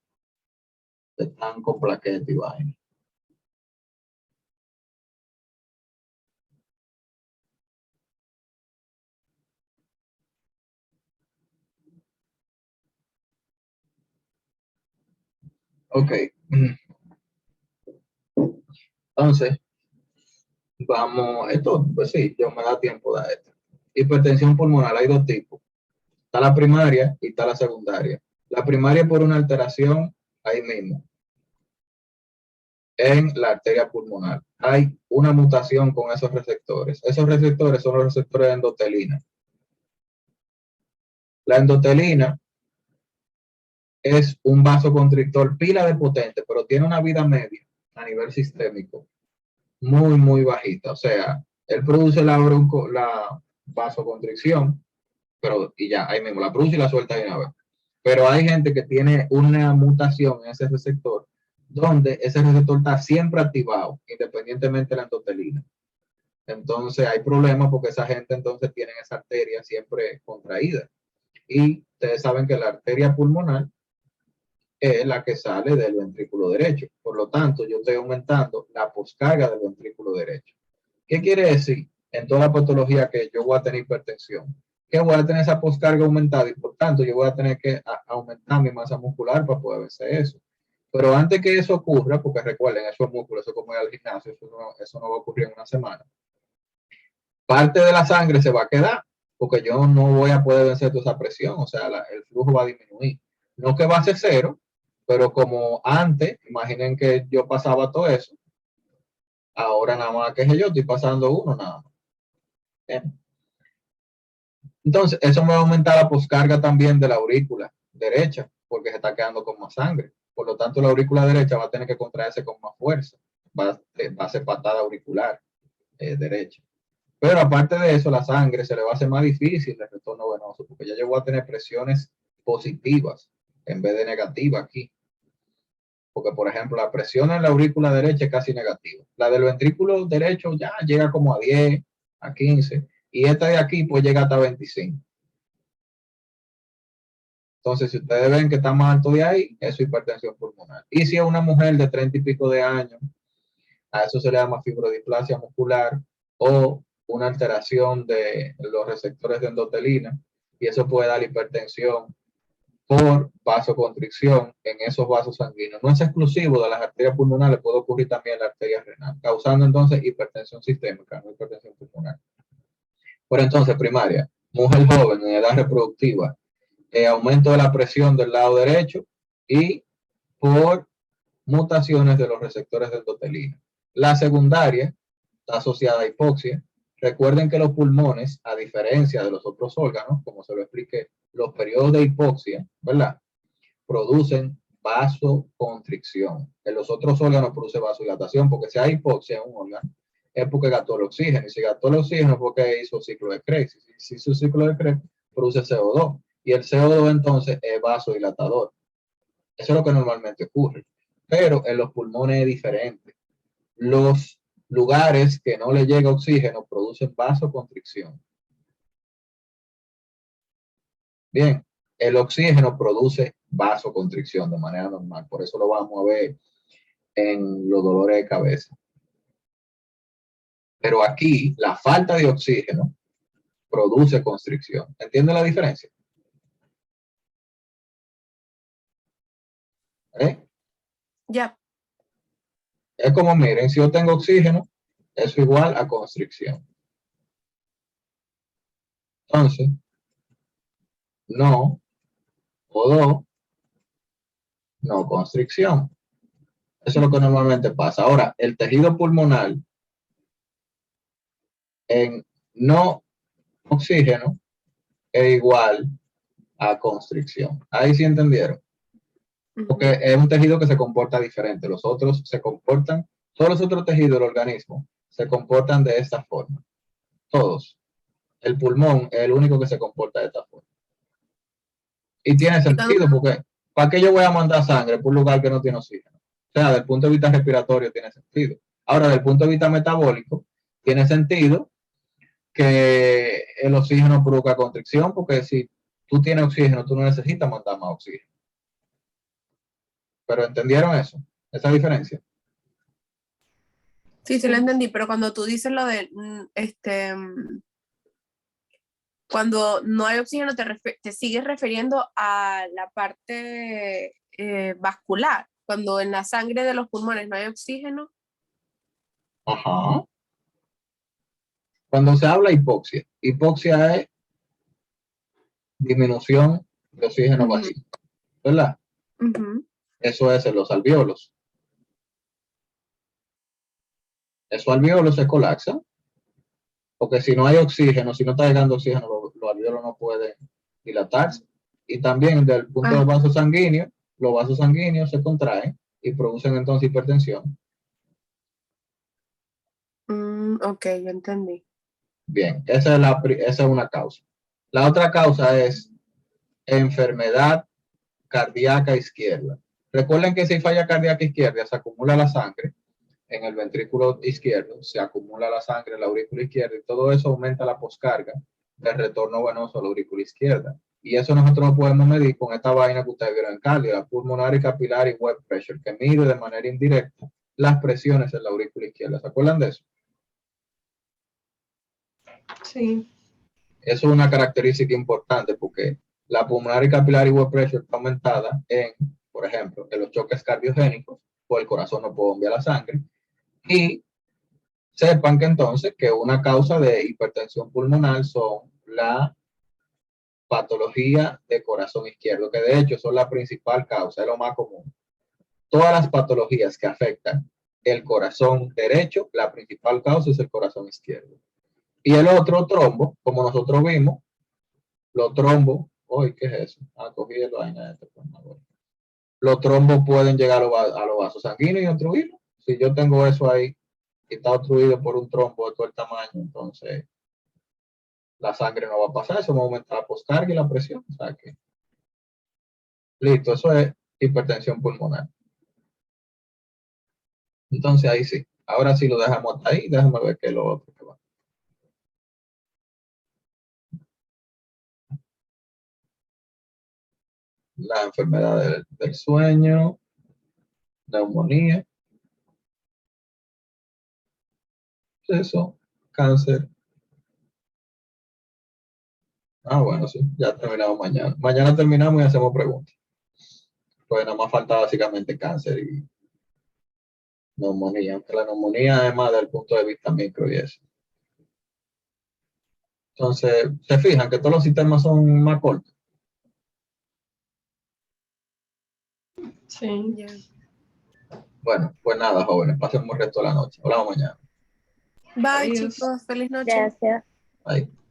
Speaker 1: que están con plaquetas y vaina. Ok. Entonces, Vamos, esto, pues sí, yo me da tiempo de esto. Hipertensión pulmonar, hay dos tipos. Está la primaria y está la secundaria. La primaria por una alteración ahí mismo, en la arteria pulmonar. Hay una mutación con esos receptores. Esos receptores son los receptores de endotelina. La endotelina es un vasoconstrictor pila de potente, pero tiene una vida media a nivel sistémico muy, muy bajita. O sea, él produce la vasoconstricción, pero y ya, ahí mismo, la produce y la suelta de una vez. Pero hay gente que tiene una mutación en ese receptor, donde ese receptor está siempre activado, independientemente de la endotelina. Entonces hay problemas porque esa gente entonces tiene esa arteria siempre contraída. Y ustedes saben que la arteria pulmonar es la que sale del ventrículo derecho. Por lo tanto, yo estoy aumentando la poscarga del ventrículo derecho. ¿Qué quiere decir? En toda la patología que yo voy a tener hipertensión, que voy a tener esa poscarga aumentada y por tanto yo voy a tener que aumentar mi masa muscular para poder vencer eso. Pero antes que eso ocurra, porque recuerden, eso es músculo, eso es como ir al gimnasio, eso no va a ocurrir en una semana. Parte de la sangre se va a quedar, porque yo no voy a poder vencer toda esa presión, o sea, el flujo va a disminuir. No que va a ser cero, pero como antes, imaginen que yo pasaba todo eso, ahora nada más que yo estoy pasando uno nada más. Bien. Entonces, eso me va a aumentar la poscarga también de la aurícula derecha, porque se está quedando con más sangre. Por lo tanto, la aurícula derecha va a tener que contraerse con más fuerza. Va a ser patada auricular derecha. Pero aparte de eso, la sangre se le va a hacer más difícil el retorno venoso, porque ya yo voy a tener presiones positivas en vez de negativas aquí. Porque, por ejemplo, la presión en la aurícula derecha es casi negativa. La del ventrículo derecho ya llega como a 10, a 15, y esta de aquí pues llega hasta 25. Entonces, si ustedes ven que está más alto de ahí, eso es hipertensión pulmonar. Y si es una mujer de 30 y pico de años, a eso se le llama fibrodisplasia muscular o una alteración de los receptores de endotelina, y eso puede dar hipertensión por vasoconstricción en esos vasos sanguíneos. No es exclusivo de las arterias pulmonares, puede ocurrir también en la arteria renal, causando entonces hipertensión sistémica, no hipertensión pulmonar. Por entonces, primaria, mujer joven en edad reproductiva, aumento de la presión del lado derecho y por mutaciones de los receptores de endotelina. La secundaria está asociada a hipoxia. Recuerden que los pulmones, a diferencia de los otros órganos, como se lo expliqué, los periodos de hipoxia, ¿verdad?, producen vasoconstricción. En los otros órganos produce vasodilatación, porque si hay hipoxia en un órgano, es porque gastó el oxígeno. Y si gastó el oxígeno es porque hizo ciclo de Krebs. Si hizo ciclo de Krebs, produce CO2. Y el CO2 entonces es vasodilatador. Eso es lo que normalmente ocurre. Pero en los pulmones es diferente. Los lugares que no le llega oxígeno producen vasoconstricción. Bien, el oxígeno produce vasoconstricción de manera normal. Por eso lo vamos a ver en los dolores de cabeza. Pero aquí, la falta de oxígeno produce constricción. ¿Entiende la diferencia?
Speaker 3: Ya.
Speaker 1: Es como, miren, si yo tengo oxígeno, eso igual a constricción. Entonces, no, O2, no constricción. Eso es lo que normalmente pasa. Ahora, el tejido pulmonar en no oxígeno es igual a constricción. Ahí sí entendieron. Porque es un tejido que se comporta diferente. Los otros se comportan, todos los otros tejidos del organismo se comportan de esta forma. Todos. El pulmón es el único que se comporta de esta forma. Y tiene sentido porque ¿para qué yo voy a mandar sangre por un lugar que no tiene oxígeno? O sea, desde el punto de vista respiratorio tiene sentido. Ahora, desde el punto de vista metabólico, tiene sentido que el oxígeno provoca constricción, porque si tú tienes oxígeno, tú no necesitas mandar más oxígeno. ¿Pero entendieron eso? ¿Esa diferencia?
Speaker 3: Sí, sí lo entendí, pero cuando tú dices lo de, cuando no hay oxígeno, te sigues refiriendo a la parte vascular. Cuando en la sangre de los pulmones no hay oxígeno.
Speaker 1: Ajá. Cuando se habla hipoxia es disminución de oxígeno
Speaker 3: Ujú.
Speaker 1: vacío, ¿verdad?
Speaker 3: Ujú.
Speaker 1: Eso es en los alvéolos. Esos alvéolos se colapsan, porque si no hay oxígeno, si no está llegando oxígeno, los alvéolos no pueden dilatarse. Y también desde el punto de los vasos sanguíneos se contraen y producen entonces hipertensión.
Speaker 3: Ok, ya entendí.
Speaker 1: Bien, esa es una causa. La otra causa es enfermedad cardíaca izquierda. Recuerden que si hay falla cardíaca izquierda, se acumula la sangre en el ventrículo izquierdo, se acumula la sangre en la aurícula izquierda y todo eso aumenta la poscarga del retorno venoso a la aurícula izquierda. Y eso nosotros lo podemos medir con esta vaina que ustedes vieron en cardio, la pulmonar y capilar y web pressure, que mide de manera indirecta las presiones en la aurícula izquierda. ¿Se acuerdan de eso?
Speaker 2: Sí.
Speaker 1: Eso es una característica importante porque la pulmonar y capilar y web pressure está aumentada en, por ejemplo, en los choques cardiogénicos, o el corazón no puede bombear la sangre. Y sepan que entonces que una causa de hipertensión pulmonar son la patología de corazón izquierdo, que de hecho son la principal causa, es lo más común. Todas las patologías que afectan el corazón derecho, la principal causa es el corazón izquierdo. Y el otro trombo, como nosotros vimos, los trombos, uy, ¿qué es eso? Cogí el vaina de este, por favor. Los trombos pueden llegar a los vasos sanguíneos y obstruirlos. Si yo tengo eso ahí y está obstruido por un trombo de todo el tamaño, entonces la sangre no va a pasar, eso va a aumentar la poscarga y la presión. O sea que, listo, eso es hipertensión pulmonar. Entonces ahí sí. Ahora sí lo dejamos hasta ahí, déjame ver qué es lo otro que va. Las enfermedades del sueño, neumonía, eso, cáncer. Bueno, sí, ya terminamos mañana. Mañana terminamos y hacemos preguntas. Pues nada más falta básicamente cáncer y neumonía, aunque la neumonía además del punto de vista micro y eso. Entonces, se fijan que todos los sistemas son más cortos.
Speaker 2: Sí.
Speaker 3: Ya.
Speaker 1: Bueno, pues nada, jóvenes, pasemos el resto de la noche. Hablamos mañana.
Speaker 3: Bye,
Speaker 2: Adiós.
Speaker 3: chicos. Feliz noche.
Speaker 4: Gracias.
Speaker 1: Bye.